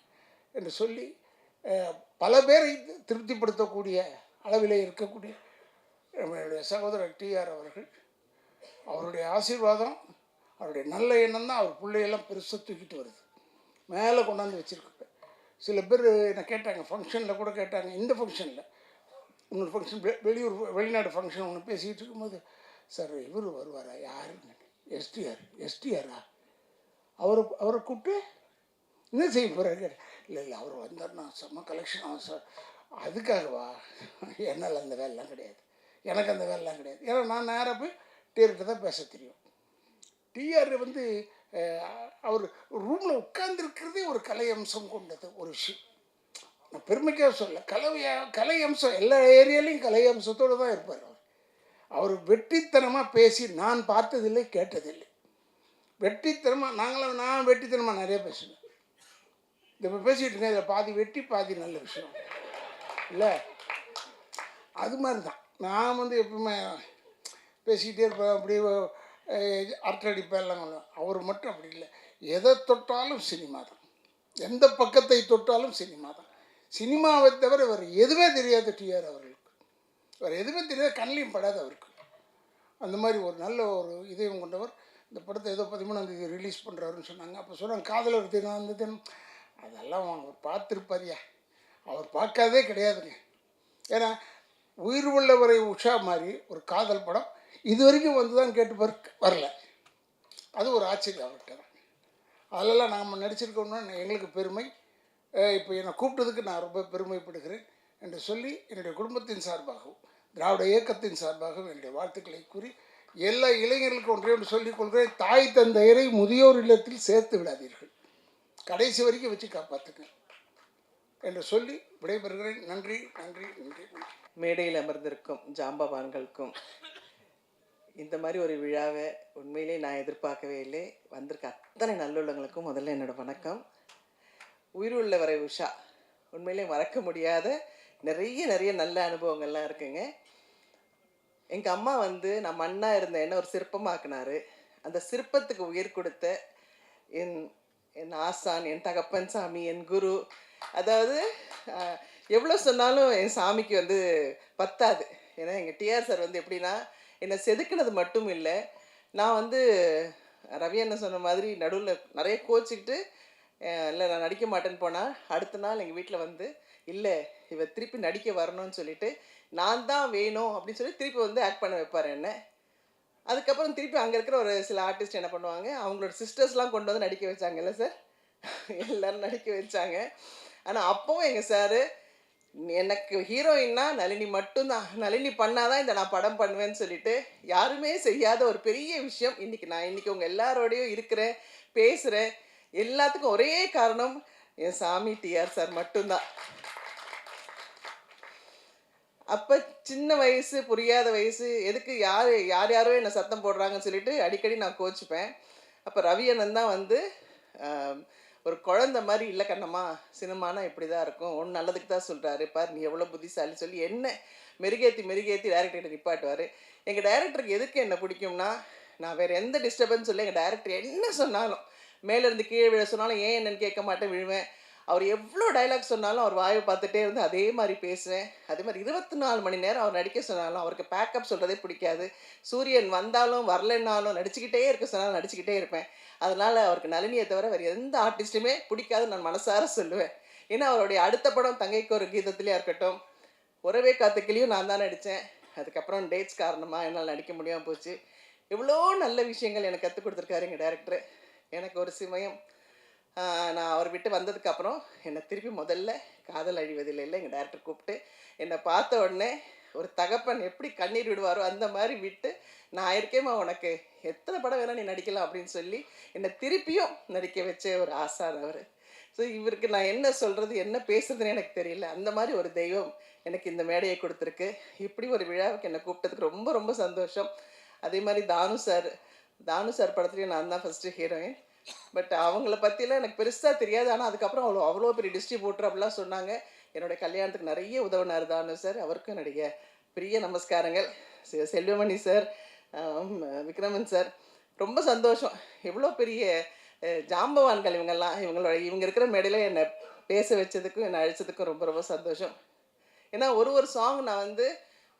என்று சொல்லி பல பேரை திருப்திப்படுத்தக்கூடிய அளவிலே இருக்கக்கூடிய நம்மளுடைய சகோதரர் டிஆர் அவர்கள், அவருடைய ஆசீர்வாதம், அவருடைய நல்ல எண்ணம் தான் அவர் பிள்ளையெல்லாம் பெருசாக தூக்கிட்டு வருது, மேலே கொண்டாந்து வச்சுருக்கு. சில பேர் என்னை கேட்டாங்க, ஃபங்க்ஷனில் கூட கேட்டாங்க. இந்த ஃபங்க்ஷனில் இன்னொரு ஃபங்க்ஷன், வெளிநாடு ஃபங்க்ஷன் ஒன்று பேசிக்கிட்டு இருக்கும்போது, சார் இவர் வருவாரா? யாருன்னு. எஸ்டிஆரா? அவரை கூப்பிட்டு என்ன செய்ய போகிறாரு? இல்லை அவர் வந்தார்னா செம்ம கலெக்ஷன் ஆகும் சார். அதுக்காகவா? என்னால் அந்த வேலைலாம் கிடையாது, எனக்கு அந்த வேலைலாம் கிடையாது. ஏன்னா நான் நேராக போய் டேரக்டர் தான் பேச தெரியும். டிஆர் வந்து அவர் ரூமில் உட்கார்ந்துருக்கிறதே ஒரு கலை அம்சம் கொண்டது ஒரு விஷயம். நான் பெருமைக்காக சொல்ல, கலை அம்சம் எல்லா ஏரியாலையும் கலை அம்சத்தோடு தான் இருப்பார் அவர். அவர் வெற்றித்தனமாக பேசி நான் பார்த்ததில்லை, கேட்டதில்லை. வெற்றித்தனமாக நான் வெற்றித்தனமாக நிறைய பேசுவேன். இப்போ பேசிகிட்டு இருக்கேன், இதில் பாதி வெட்டி பாதி நல்ல விஷயம் இல்லை, அது மாதிரி தான். நான் வந்து எப்பவுமே பேசிக்கிட்டே இருப்பேன், அப்படியே அரட்டடிப்பேன் எல்லாம் பண்ணுவேன். அவர் மட்டும் அப்படி இல்லை, எதை தொட்டாலும் சினிமா தான், எந்த பக்கத்தை தொட்டாலும் சினிமா தான். சினிமாவை தவிர வேறு எதுவுமே தெரியாது டிஆர் அவர்களுக்கு, வேறு எதுவுமே தெரியாது, கண்ணிலையும் படாது அவருக்கு. அந்த மாதிரி ஒரு நல்ல ஒரு இதயம் கொண்டவர். இந்த படத்தை ஏதோ 13ஆம் தேதி ரிலீஸ் பண்ணுறாருன்னு சொன்னாங்க. அப்போ சொன்னாங்க காதலர் தினம் அந்த தினம், அதெல்லாம் அவர் பார்த்துருப்பாரியா, அவர் பார்க்காதே கிடையாதுங்க. ஏன்னா உயிர் உள்ளவரை உஷா மாதிரி ஒரு காதல் படம் இது வரைக்கும் வந்து தான் கேட்டு வரல. அது ஒரு ஆச்சரியம் அவர்கிட்ட தான். அதிலெல்லாம் நாம் நடிச்சிருக்கோம்னா எங்களுக்கு பெருமை. இப்போ என்னை கூப்பிட்டதுக்கு நான் ரொம்ப பெருமைப்படுகிறேன் என்று சொல்லி என்னுடைய குடும்பத்தின் சார்பாகவும் திராவிட இயக்கத்தின் சார்பாகவும் என்னுடைய வாழ்த்துக்களை கூறி எல்லா இளைஞர்களுக்கும் ஒன்றே ஒன்று சொல்லிக் கொள்கிறேன், தாய் தந்தையரை முதியோர் இல்லத்தில் சேர்த்து விடாதீர்கள், கடைசி வரைக்கும் வச்சு காப்பாற்றுங்க என்று சொல்லி விடைபெறுகிறேன். நன்றி நன்றி நன்றி. மேடையில் அமர்ந்திருக்கும் ஜாம்பவான்களுக்கும் இந்த மாதிரி ஒரு விழாவை உண்மையிலே நான் எதிர்பார்க்கவே இல்லை. வந்திருக்க அத்தனை நல்லுள்ளங்களுக்கும் முதல்ல என்னோடய வணக்கம். உயிர் உள்ளவரை உஷா உண்மையிலே மறக்க முடியாத நிறைய நல்ல அனுபவங்கள்லாம் இருக்குங்க. எங்கள் அம்மா வந்து நான் மண்ணாக இருந்தேன்னு ஒரு சிற்பமாக்குனார். அந்த சிற்பத்துக்கு உயிர் கொடுத்த என் ஆசான், என் தகப்பன் சாமி, என் குரு. அதாவது எவ்வளோ சொன்னாலும் என் சாமிக்கு வந்து பத்தாது. ஏன்னா எங்கள் டிஆர் சார் வந்து எப்படின்னா என்னை செதுக்கினது மட்டும் இல்லை, நான் வந்து ரவி அண்ணன் சொன்ன மாதிரி நடுவில் நிறைய கோச்சிக்கிட்டு இல்லை நான் நடிக்க மாட்டேன்னு போனால் அடுத்த நாள் எங்கள் வீட்டில் வந்து இல்லை இவ திருப்பி நடிக்க வரணும்னு சொல்லிட்டு நான் தான் வேணும் அப்படின்னு சொல்லி திருப்பி வந்து ஆக்ட் பண்ண வைப்பார் என்ன. அதுக்கப்புறம் திருப்பி அங்கே இருக்கிற ஒரு சில ஆர்டிஸ்ட் என்ன பண்ணுவாங்க, அவங்களோட சிஸ்டர்ஸ்லாம் கொண்டு வந்து நடிக்க வச்சாங்கல்ல சார், எல்லோரும் நடிக்க வச்சாங்க. ஆனால் அப்போவும் எங்கள் சார் எனக்கு ஹீரோயின்னா நளினி மட்டும்தான், நளினி பண்ணாதான் இந்த நான் படம் பண்ணுவேன்னு சொல்லிட்டு யாருமே செய்யாத ஒரு பெரிய விஷயம். இன்றைக்கி உங்கள் எல்லாரோடையும் இருக்கிறேன், பேசுகிறேன். எல்லாத்துக்கும் ஒரே காரணம் என் சாமி டிஆர் சார் மட்டும்தான். அப்போ சின்ன வயசு, புரியாத வயசு, எதுக்கு யாரோ என்னை சத்தம் போடுறாங்கன்னு சொல்லிட்டு அடிக்கடி நான் கோச்சிப்பேன். அப்போ ரவி அண்ணன் தான் வந்து ஒரு குழந்த மாதிரி, இல்லை கண்ணம்மா சினிமானா இப்படி தான் இருக்கும், ஒன்று நல்லதுக்கு தான் சொல்கிறாரு பார், நீ எவ்வளோ புத்திசாலி சொல்லி என்ன மெருகேற்றி டைரக்டர்கிட்ட நிப்பாட்டுவார். எங்கள் டைரக்டருக்கு எதுக்கு என்ன பிடிக்கும்னா, நான் வேறு எந்த டிஸ்டர்பன்ஸ் இல்லை, எங்கள் டைரக்டர் என்ன சொன்னாலும் மேலேருந்து கீழே விழ சொன்னாலும் ஏன் என்னன்னு கேட்க மாட்டேன், விழுவேன். அவர் எவ்வளோ டைலாக் சொன்னாலும் அவர் வாயை பார்த்துட்டே இருந்து அதே மாதிரி பேசுவேன். அதே மாதிரி 24 மணி நேரம் அவர் நடிக்க சொன்னாலும் அவருக்கு பேக்கப் சொல்கிறதே பிடிக்காது. சூரியன் வந்தாலும் வரலன்னாலும் நடிச்சுக்கிட்டே இருக்க சொன்னாலும் நடிச்சுக்கிட்டே இருப்பேன். அதனால் அவருக்கு நளினியை தவிர வேறு எந்த ஆர்டிஸ்ட்டுமே பிடிக்காதுன்னு நான் மனசார சொல்லுவேன். ஏன்னா அவருடைய அடுத்த படம் தங்கைக்கு ஒரு கீதத்துலேயே இருக்கட்டும், உறவே காத்துக்கிலையும் நான் தான் நடித்தேன். அதுக்கப்புறம் டேட்ஸ் காரணமாக என்னால் நடிக்க முடியாமல் போச்சு. எவ்வளோ நல்ல விஷயங்கள் எனக்கு கற்றுக் கொடுத்துருக்காரு எங்கள் டைரக்டரு. எனக்கு ஒரு சமயம் நான் அவர் விட்டு வந்ததுக்கப்புறம் என்னை திருப்பி முதல்ல காதல் அழிவதில்லை எங்கள் டைரக்டர் கூப்பிட்டு என்னை பார்த்த உடனே ஒரு தகப்பன் எப்படி கண்ணீர் விடுவாரோ அந்த மாதிரி விட்டு, நான் இருக்கேம்மா உனக்கு எத்தனை படம் வேணால் நீ நடிக்கலாம் அப்படின்னு சொல்லி என்னை திருப்பியும் நடிக்க வச்ச ஒரு ஆசான் அவர். ஸோ இவருக்கு நான் என்ன சொல்கிறது என்ன பேசுறதுன்னு எனக்கு தெரியல. அந்த மாதிரி ஒரு தெய்வம் எனக்கு இந்த மேடையை கொடுத்துருக்கு. இப்படி ஒரு விழாவுக்கு என்னை கூப்பிட்டதுக்கு ரொம்ப ரொம்ப சந்தோஷம். அதே மாதிரி தானு சார் படத்துலேயும் நான் தான் ஃபஸ்ட்டு ஹீரோயின். பட் அவங்கள பற்றிலாம் எனக்கு பெருசாக தெரியாது. ஆனால் அதுக்கப்புறம் அவ்வளோ பெரிய டிஸ்ட்ரிபியூட்டர் அப்படிலாம் சொன்னாங்க. என்னுடைய கல்யாணத்துக்கு நிறைய உதவினார் தானு சார், அவருக்கும் என்னுடைய பெரிய நமஸ்காரங்கள். செல்வமணி சார், விக்ரமன் சார், ரொம்ப சந்தோஷம். எவ்வளோ பெரிய ஜாம்பவான்கள் இவங்கெல்லாம். இவங்க இருக்கிற மேடையில் என்னை பேச வச்சதுக்கும் என்னை அழைச்சதுக்கும் ரொம்ப ரொம்ப சந்தோஷம். ஏன்னா ஒரு சாங் நான் வந்து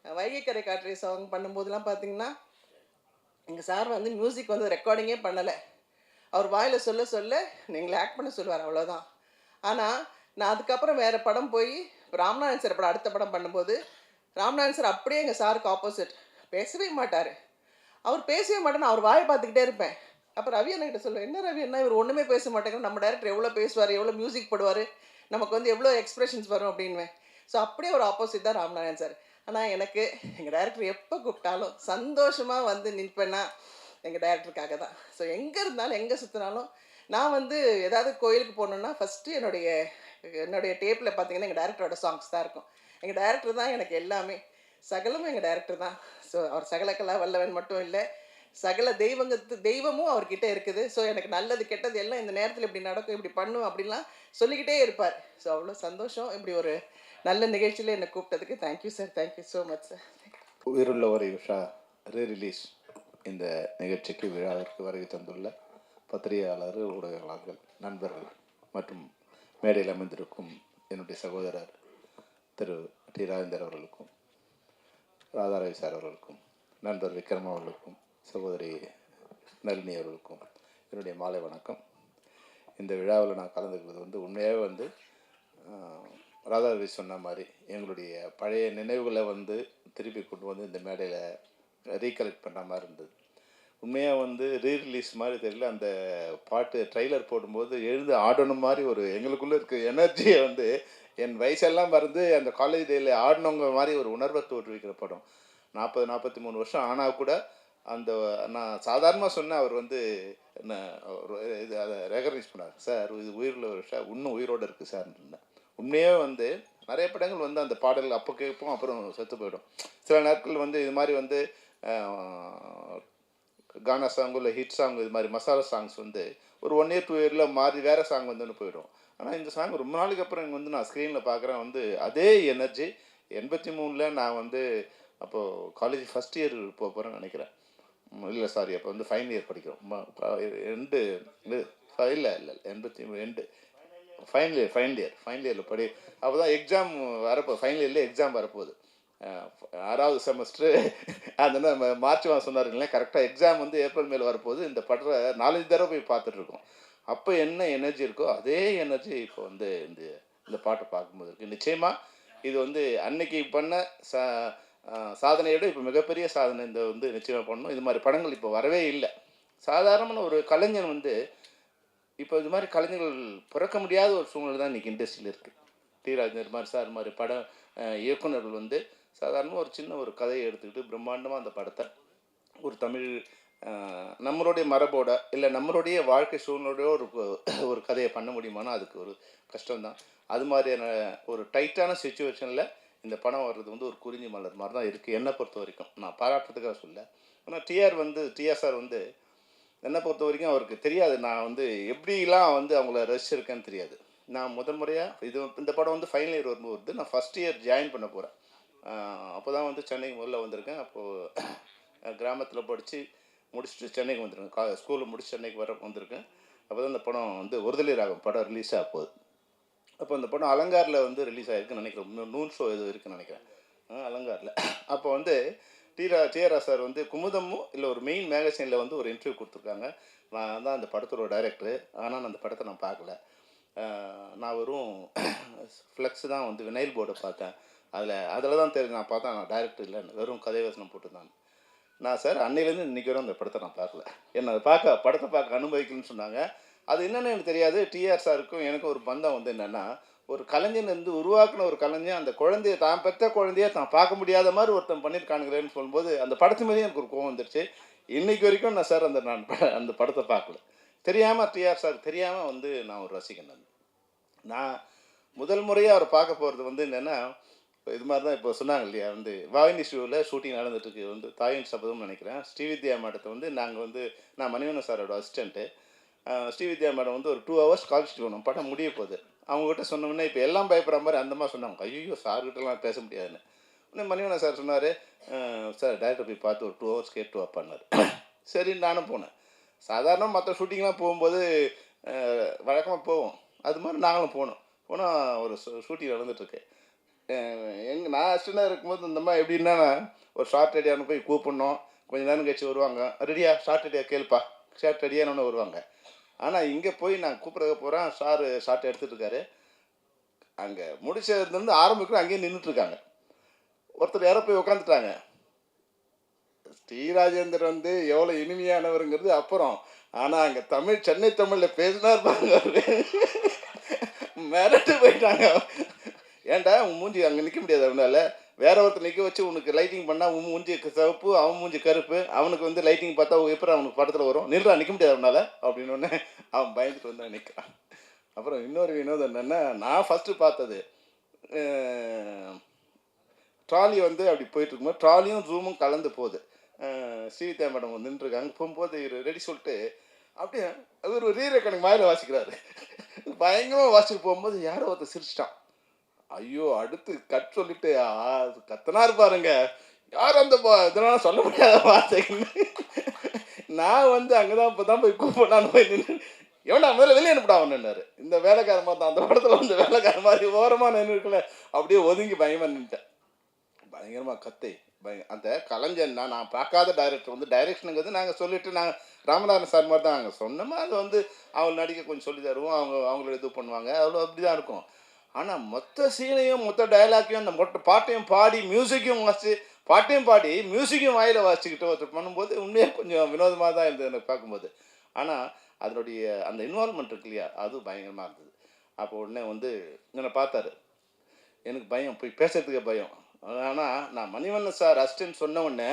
வைகைக்கரை காற்றை சாங் பண்ணும்போதெல்லாம் பார்த்தீங்கன்னா எங்கள் சார் வந்து மியூசிக் வந்து ரெக்கார்டிங்கே பண்ணலை. அவர் வாயில் சொல்ல நீங்களை ஆக்ட் பண்ண சொல்லுவார், அவ்வளோதான். ஆனால் நான் அதுக்கப்புறம் வேறு படம் போய் ராம்நாதன் சார் படம் அடுத்த படம் பண்ணும்போது ராம்நாதன் சார் அப்படியே எங்கள் சாருக்கு ஆப்போசிட், பேசவே மாட்டார். அவர் பேசவே மாட்டேன்னு அவர் வாயை பார்த்துக்கிட்டே இருப்பேன். அப்போ ரவி அண்ணகிட்ட சொல்லுவேன், என்ன ரவி அண்ணா இவர் ஒன்றுமே பேச மாட்டேங்கிற, நம்ம டைரக்டர் எவ்வளோ பேசுவார், எவ்வளோ மியூசிக் போடுவார், நமக்கு வந்து எவ்வளோ எக்ஸ்ப்ரெஷன்ஸ் வரும் அப்படின்வேன். ஸோ அப்படியே ஒரு ஆப்போசிட் தான் ராம்நாதன் சார். ஆனால் எனக்கு எங்கள் டைரக்டர் எப்போ கூப்பிட்டாலும் சந்தோஷமாக வந்து நிற்பேன்னா, எங்கள் டைரக்டருக்காக தான். ஸோ எங்கே இருந்தாலும் எங்கே சுற்றினாலும் நான் வந்து ஏதாவது கோயிலுக்கு போகணுன்னா ஃபஸ்ட்டு என்னுடைய டேப்பில் பார்த்தீங்கன்னா எங்கள் டைரக்டரோட சாங்ஸ் தான் இருக்கும். எங்கள் டைரக்டர் தான் எனக்கு எல்லாமே. சகலமும் எங்கள் டைரக்டர் தான். ஸோ அவர் சகலகலா வல்லவன் மட்டும் இல்லை, சகல தெய்வமும் அவர்கிட்ட இருக்குது. ஸோ எனக்கு நல்லது கெட்டது எல்லாம் இந்த நேரத்தில் இப்படி நடக்கும், இப்படி பண்ணும் அப்படின்லாம் சொல்லிக்கிட்டே இருப்பார். ஸோ அவ்வளோ சந்தோஷம். இப்படி ஒரு நல்ல நிகழ்ச்சியில் என்னை கூப்பிட்டதுக்கு thank you sir. Thank you so much sir. உயிருள்ள ஒரு உஷா ரீ-ரிலீஸ் இந்த நிகழ்ச்சிக்கு விழாவிற்கு வருகை தந்துள்ள பத்திரிகையாளர், ஊடகங்கள், நண்பர்கள் மற்றும் மேடையில் அமைந்திருக்கும் என்னுடைய சகோதரர் திரு டி ராஜேந்தர் அவர்களுக்கும், ராதாரவி சார் அவர்களுக்கும், நண்பர் விக்ரம் அவர்களுக்கும், சகோதரி நளினி அவர்களுக்கும் என்னுடைய மாலை வணக்கம். இந்த விழாவில் நான் கலந்துக்கிறது வந்து உண்மையாகவே வந்து ராதாரவி சொன்ன மாதிரி எங்களுடைய பழைய நினைவுகளை வந்து திருப்பி கொண்டு வந்து இந்த மேடையில் ரீகலெக்ட் பண்ணுற மாதிரி இருந்தது. உண்மையாக வந்து ரீ-ரிலீஸ் மாதிரி தெரியல. அந்த பாட்டு ட்ரைலர் போடும்போது எழுந்து ஆடணும் மாதிரி ஒரு எங்களுக்குள்ளே இருக்க எனர்ஜியை வந்து என் வயசெல்லாம் மறந்து அந்த காலேஜ் டேயில் ஆடினவங்க மாதிரி ஒரு உணர்வை தோற்றுவிக்கிற படம். 43 வருஷம் ஆனால் கூட அந்த நான் சாதாரணமாக சொன்னேன். அவர் வந்து என்ன இது அதை ரெகக்னைஸ் பண்ணார். சார் இது உயிருள்ள ஒரு விஷயம், இன்னும் உயிரோடு இருக்குது சார்ன்னு. உண்மையாக வந்து நிறைய படங்கள் வந்து அந்த பாடல் அப்போ கேட்போம், அப்புறம் செத்து போயிடும். சில நாட்கள் வந்து இது மாதிரி வந்து கானா சாங் இல்லை ஹிட் சாங், இது மாதிரி மசாலா சாங்ஸ் வந்து ஒரு 1 year 2 yearல மாறி வேறு சாங் வந்து போயிடும். ஆனால் இந்த சாங் ரொம்ப நாளைக்கு அப்புறம் இங்கே வந்து நான் ஸ்க்ரீனில் பார்க்குறேன். வந்து அதே எனர்ஜி 83 நான் வந்து அப்போது காலேஜ் ஃபஸ்ட் இயர் போகிறேன்னு நினைக்கிறேன். இல்லை சாரி, அப்போ வந்து ஃபைனல் இயர் படிக்கிறோம். இல்லை 83 ஃபைனல் இயரில் படி. அப்போ தான் எக்ஸாம் வரப்போ, ஃபைனல் இயரில் எக்ஸாம் வரப்போகுது. 6வது செமஸ்டரு. அந்த மார்ச் மாதம் சொன்னார் இல்லைங்களா, கரெக்டாக எக்ஸாம் வந்து ஏப்ரல் மேலே வரப்போகுது. இந்த படத்தை 4 தடவை போய் பார்த்துட்ருக்கோம். அப்போ என்ன எனர்ஜி இருக்கோ அதே எனர்ஜி இப்போ வந்து இந்த பாட்டை பார்க்கும்போது இருக்குது. நிச்சயமாக இது வந்து அன்னைக்கு பண்ண சாதனையோட இப்போ மிகப்பெரிய சாதனை இந்த வந்து நிச்சயமாக பண்ணணும். இது மாதிரி படங்கள் இப்போ வரவே இல்லை. சாதாரணமான ஒரு கலைஞன் வந்து இப்போ இது மாதிரி கலைஞர்கள் பிறக்க முடியாத ஒரு சூழ்நிலை தான் இன்றைக்கி இண்டஸ்ட்ரியில் இருக்குது. டி ராஜேந்தர் மாதிரி சார் மாதிரி இயக்குநர்கள் வந்து சாதாரணமாக ஒரு சின்ன ஒரு கதையை எடுத்துக்கிட்டு பிரம்மாண்டமாக அந்த படத்தை ஒரு தமிழ் நம்மளுடைய மரபோட இல்லை நம்மளுடைய வாழ்க்கை சூழ்நிலையோட ஒரு கதையை பண்ண முடியுமானா அதுக்கு ஒரு கஷ்டம்தான். அது மாதிரியான ஒரு டைட்டான சுச்சுவேஷனில் இந்த படம் வர்றது வந்து ஒரு குறிஞ்சி மலர் மாதிரி தான் இருக்குது என்னை பொறுத்த வரைக்கும். நான் பாராட்டுறதுக்காக சொல்ல. ஆனால் டிஆர் சார் வந்து என்னை பொறுத்த வரைக்கும் அவருக்கு தெரியாது நான் வந்து எப்படிலாம் வந்து அவங்கள ரசிச்சிருக்கேன்னு தெரியாது. நான் முதல் முறையாக இந்த படம் வந்து ஃபைனல் இயர் வரும்போது நான் ஃபஸ்ட் இயர் ஜாயின் பண்ண போகிறேன். அப்போ தான் வந்து சென்னைக்கு முதல்ல வந்திருக்கேன். அப்போது கிராமத்தில் படித்து முடிச்சுட்டு சென்னைக்கு வந்திருக்கேன். ஸ்கூலில் முடிச்சு சென்னைக்கு வந்திருக்கேன். அப்போ தான் இந்த படம் வந்து ஒருதலை ராகம் படம் ரிலீஸ் ஆக போகுது. அப்போ இந்த படம் அலங்காரில் வந்து ரிலீஸ் ஆகிருக்குன்னு நினைக்கிறேன். நூல் ஷோ எதுவும் இருக்குன்னு நினைக்கிறேன் அலங்காரில். அப்போ வந்து டிஆர் சார் வந்து குமுதமும் இல்லை ஒரு மெயின் மேகசினில் வந்து ஒரு இன்டர்வியூ கொடுத்துருக்காங்க. நான் தான் அந்த படத்தோட டைரக்டரு. ஆனால் நான் அந்த படத்தை நான் பார்க்கல. நான் வெறும் ஃப்ளெக்ஸ் தான் வந்து வினைல் போர்டை பார்த்தேன். அதில் தான் தெரியும் நான் பார்த்தேன் நான் டைரக்டர் இல்லைன்னு, வெறும் கதை வசனம் போட்டுருந்தாங்க. நான் சார் அன்னையிலேருந்து இன்றைக்கி வரும் அந்த படத்தை நான் பார்க்கல. என்னை படத்தை பார்க்க அனுபவிக்கணும்னு சொன்னாங்க. அது என்னென்னு எனக்கு தெரியாது. டிஆர் சாருக்கும் எனக்கும் ஒரு பந்தம் வந்து என்னென்னா, ஒரு கலைஞன் வந்து உருவாக்கின ஒரு கலைஞன் அந்த குழந்தைய தான் பெற்ற குழந்தைய தான் பார்க்க முடியாத மாதிரி ஒருத்தன் பண்ணியிருக்கானுங்கிறேன்னு சொல்லும்போது அந்த படத்து மீதே எனக்கு ஒரு கோவம் வந்துருச்சு. இன்றைக்கி வரைக்கும் நான் சார் அந்த படத்தை பார்க்கல. தெரியாமல் டிஆர் சார் தெரியாமல் வந்து நான் ஒரு ரசிகன். நான் முதல் முறையாக அவரை பார்க்க போகிறது வந்து என்னென்னா, இது மாதிரி தான் இப்போ சொன்னாங்க இல்லையா, வந்து வாகினி ஷூவில் ஷூட்டிங் நடந்துட்டுருக்கு வந்து தாயின் சபதம்னு நினைக்கிறேன். ஸ்ரீவித்யா மேடத்தை வந்து நாங்கள் வந்து நான் மணிவண்ணன் சாரோட அசிஸ்டண்ட்டு. ஸ்ரீவித்யா மேடம் வந்து ஒரு 2 hours காலேஜ் போகணும், படம் முடிய போகுது. அவங்ககிட்ட சொன்னோம்னா இப்போ எல்லாம் பயப்படுற மாதிரி அந்த மாதிரி சொன்னாங்க. ஐயோ சார்கிட்டலாம் பேச முடியாதுன்னு. உடனே மணிவண்ணன் சார் சொன்னார், சார் டேரக்டர் போய் பார்த்து ஒரு 2 hours கேட்டு வாப்பான்னார். சரின்னு நானும் போனேன். சாதாரண மற்ற ஷூட்டிங்லாம் போகும்போது வழக்கமாக போவோம், அது மாதிரி நாங்களும் போனால் ஒரு ஷூட்டிங் நடந்துகிட்ருக்கு. நான் அசிஸ்டண்டாக இருக்கும்போது இந்த மாதிரி எப்படின்னா ஒரு ஷார்ட் ரெடியானு போய் கூப்பிடணும், கொஞ்சம் நேரம் கழிச்சு வருவாங்க, ரெடியா ஷார்ட் ரெடியாக கேளுப்பா, ஷார்ட் ரெடியானு வருவாங்க. ஆனால் இங்கே போய் நான் கூப்பிட்றதுக்கு போகிறேன், சார் ஷார்ட் எடுத்துகிட்டு இருக்காரு. அங்கே முடிச்சதுலேருந்து ஆரம்பிக்கிறோம், அங்கேயே நின்றுட்டுருக்காங்க. ஒருத்தர் யாரோ போய் உட்காந்துட்டாங்க. டி ராஜேந்தர் வந்து எவ்வளோ இனிமையானவருங்கிறது அப்புறம். ஆனால் அங்கே சென்னை தமிழில் பேசினா இருப்பாங்க, மிரட்டு போயிட்டாங்க. ஏன்டா உன் மூஞ்சி அங்கே நிற்க முடியாது, அவனால வேற ஒருத்தர் நிற்க வச்சு உனக்கு லைட்டிங் பண்ணால் உன் மூஞ்சி சிவப்பு அவன் மூஞ்சி கருப்பு, அவனுக்கு வந்து லைட்டிங் பார்த்தா எப்படி அவனுக்கு படத்தில் வரும், நில்றா நிற்க முடியாது அவனால் அப்படின்னு ஒன்று அவன் பயந்துட்டு வந்து நிற்கிறான். அப்புறம் இன்னொரு வினோதம் என்னென்னா, நான் ஃபஸ்ட்டு பார்த்தது ட்ராலி வந்து அப்படி போயிட்டு இருக்கும்போது ட்ராலியும் ஜூமும் கலந்து போகுது. ஸ்ரீவித்யா மேடம் வந்து நின்றுருக்காங்க. போகும்போது இவர் ரெடி சொல்லிட்டு அப்படியே அவர் ரீ ரெக்கார்டிங் மாதிரி வாசிக்கிறாரு. பயங்கரமாக வாசிட்டு போகும்போது யாரோ ஒருத்தர் சிரிச்சிட்டான். ஐயோ, அடுத்து கட் சொல்லிட்டு கத்தனார் பாருங்க, யார் அந்த இதெல்லாம் சொல்ல முடியாத வார்த்தைன்னு. நான் வந்து அங்கே தான் இப்போ தான் போய் கூப்பிடலான்னு போய் நின்று, எவனா முதல்ல வெளியே அனுப்பிடா அவனுன்னாரு. இந்த வேலைக்கார மாதிரி தான் அந்த படத்தில் வந்து வேலைக்கார மாதிரி ஓரமாக நின்று இருக்கல, அப்படியே ஒதுங்கி பயமாக நின்ட்டேன். பயங்கரமாக கத்தை அந்த கலைஞன்னா நான் பார்க்காத டைரக்டர் வந்து டைரக்ஷனுங்கிறது நாங்கள் சொல்லிவிட்டு நாங்கள் ராமநாதன் சார் மாதிரி தான் நாங்கள் சொன்னோமா, அது வந்து அவங்க நடிக்க கொஞ்சம் சொல்லி தருவோம், அவங்கள இது பண்ணுவாங்க, அவ்வளோ அப்படி தான் இருக்கும். ஆனால் மொத்த சீனையும் மொத்த டைலாக்கையும் அந்த மொத்த பாட்டையும் பாடி மியூசிக்கையும் வாசித்து பாட்டையும் பாடி மியூசிக்கையும் வாயில் வாசிச்சுக்கிட்டு ஒருத்தர் பண்ணும்போது உண்மையாக கொஞ்சம் வினோதமாக தான் இருந்தது எனக்கு பார்க்கும்போது. ஆனால் அதனுடைய அந்த இன்வால்மெண்ட் இருக்கு இல்லையா, அது பயங்கரமாக இருந்தது. அப்போ உடனே வந்து என்னை பார்த்தாரு, எனக்கு பயம், போய் பேசுறதுக்கே பயம். ஆனால் நான் மணிவண்ணன் சார் அசிஸ்டன்ட் சொன்ன உடனே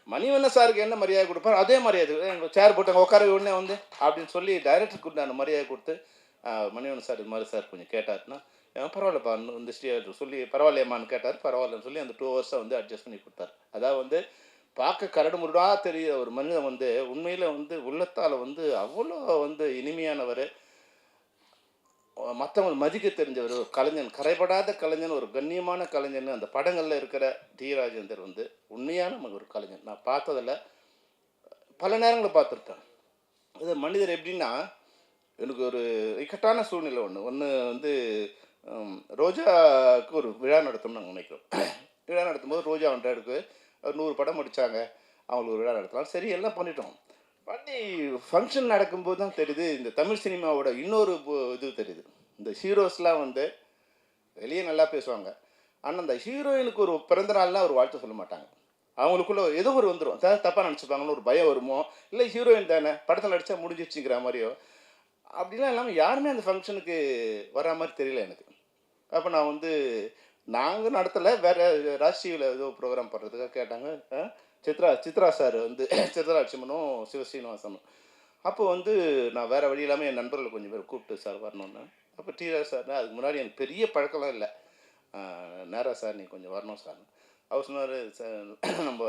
மணிவண்ணன் சாருக்கு என்ன மரியாதை கொடுப்பார் அதே மரியாதை, எங்கள் சேர் போட்டாங்க உட்கார உடனே வந்து அப்படின்னு சொல்லி டைரக்டருக்கு நான் மரியாதை கொடுத்து, மணிவண்ணன் சார் இது மாதிரி சார் கொஞ்சம் கேட்டாருன்னா, பரவாயில்லப்பா இந்த சொல்லி பரவாயில்லையம்மான்னு கேட்டார். பரவாயில்லன்னு சொல்லி அந்த 2 ஹவர்ஸை வந்து அட்ஜஸ்ட் பண்ணி கொடுத்தாரு. அதாவது வந்து பார்க்க கரடு முருடாக தெரிய ஒரு மனிதன் வந்து உண்மையில் வந்து உள்ளத்தால் வந்து அவ்வளோ வந்து இனிமையானவர், மற்றவங்க மதிக்க தெரிஞ்சவர், ஒரு கலைஞன், கரைபடாத கலைஞன், ஒரு கண்ணியமான கலைஞன். அந்த படங்களில் இருக்கிற டி ராஜேந்தர் வந்து உண்மையான ஒரு கலைஞன். நான் பார்த்ததில் பல நேரங்களில் பார்த்துருக்கேன். அது மனிதர் எப்படின்னா, எனக்கு ஒரு இக்கட்டான சூழ்நிலை ஒன்று வந்து ரோஜாவுக்கு ஒரு விழா நடத்தணும்னு நாங்கள் நினைக்கிறோம். விழா நடத்தும்போது ரோஜா வந்துட்டு 100 படம் முடித்தாங்க, அவங்களுக்கு ஒரு விழா நடத்தலாம், சரி எல்லாம் பண்ணிட்டோம். பண்ணி ஃபங்க்ஷன் நடக்கும்போது தான் தெரியுது இந்த தமிழ் சினிமாவோட இன்னொரு இது தெரியுது. இந்த ஹீரோஸ்லாம் வந்து வெளியே நல்லா பேசுவாங்க, ஆனால் அந்த ஹீரோயினுக்கு ஒரு பிறந்த நாள்லாம் ஒரு வாழ்த்து சொல்ல மாட்டாங்க. அவங்களுக்குள்ள ஏதோ ஒரு வந்துடும், அதாவது தப்பாக நினச்சிப்பாங்கன்னு ஒரு பயம் வருமோ, இல்லை ஹீரோயின் தானே படத்தில் நடித்தா முடிஞ்சிடுச்சுங்கிற மாதிரியோ அப்படிலாம் இல்லாமல் யாருமே அந்த ஃபங்க்ஷனுக்கு வரா மாதிரி தெரியல எனக்கு. அப்போ நான் வந்து நாங்கள் நடத்தலை, வேறு ராஷ்டிரியில் ஏதோ ப்ரோக்ராம் பண்ணுறதுக்காக கேட்டாங்க. சித்ரா சார் வந்து சித்ரா லட்சுமணும் சிவஸ்ரீனிவாசனும். அப்போ வந்து நான் வேறு வழி இல்லாமல் என் நண்பர்களை கொஞ்சம் பேர் கூப்பிட்டு சார் வரணுன்னு. அப்போ டிஆர் சார்னா அதுக்கு முன்னாடி எனக்கு பெரிய பழக்கம்லாம் இல்லை, நேரா சார் நீ கொஞ்சம் வரணும் சார். அவர் சொன்னார், சார் நம்ம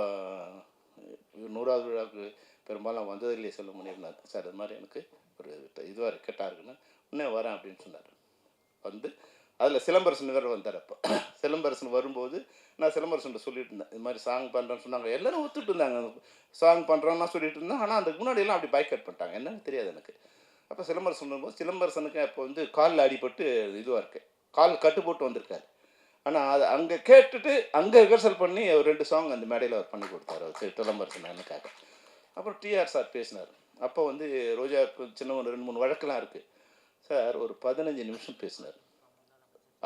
100வது விழாவுக்கு பெரும்பாலும் வந்ததில்லையே சொல்ல முடியும்னார். சார் இது மாதிரி எனக்கு ஒரு இதுவாக கெட்டாக இருக்குன்னு உடனே வரேன் அப்படின்னு சொன்னார். வந்து அதில் சிலம்பரசன் வேறு வந்தார். அப்போ சிலம்பரசன் வரும்போது நான் சிலம்பரசன் சொல்லிட்டு இருந்தேன், இது மாதிரி சாங் பண்ணுறேன்னு சொன்னாங்க. எல்லோரும் ஒத்துட்டு இருந்தாங்க, சாங் பண்ணுறோன்னா சொல்லிட்டு இருந்தேன். ஆனால் அதுக்கு முன்னாடியெல்லாம் அப்படி பைக்கட் பண்ணிட்டாங்க, என்னன்னு தெரியாது எனக்கு. அப்போ சிலம்பரசன் வரும்போது சிலம்பரசனுக்கு அப்போ வந்து காலில் அடிபட்டு இதுவாக இருக்குது, கால் கட்டு போட்டு வந்திருக்காரு. ஆனால் அது அங்கே கேட்டுட்டு அங்கே ரிஹர்சல் பண்ணி ஒரு 2 சாங் அந்த மேடையில் அவர் பண்ணி கொடுத்தாரு, அவர் சிலம்பரசன் எனக்காக. அப்புறம் டிஆர் சார் பேசினார். அப்போ வந்து ரோஜாவுக்கு சின்ன ஒரு 2-3 வழக்கெல்லாம் இருக்குது. சார் ஒரு 15 நிமிஷம் பேசினார்,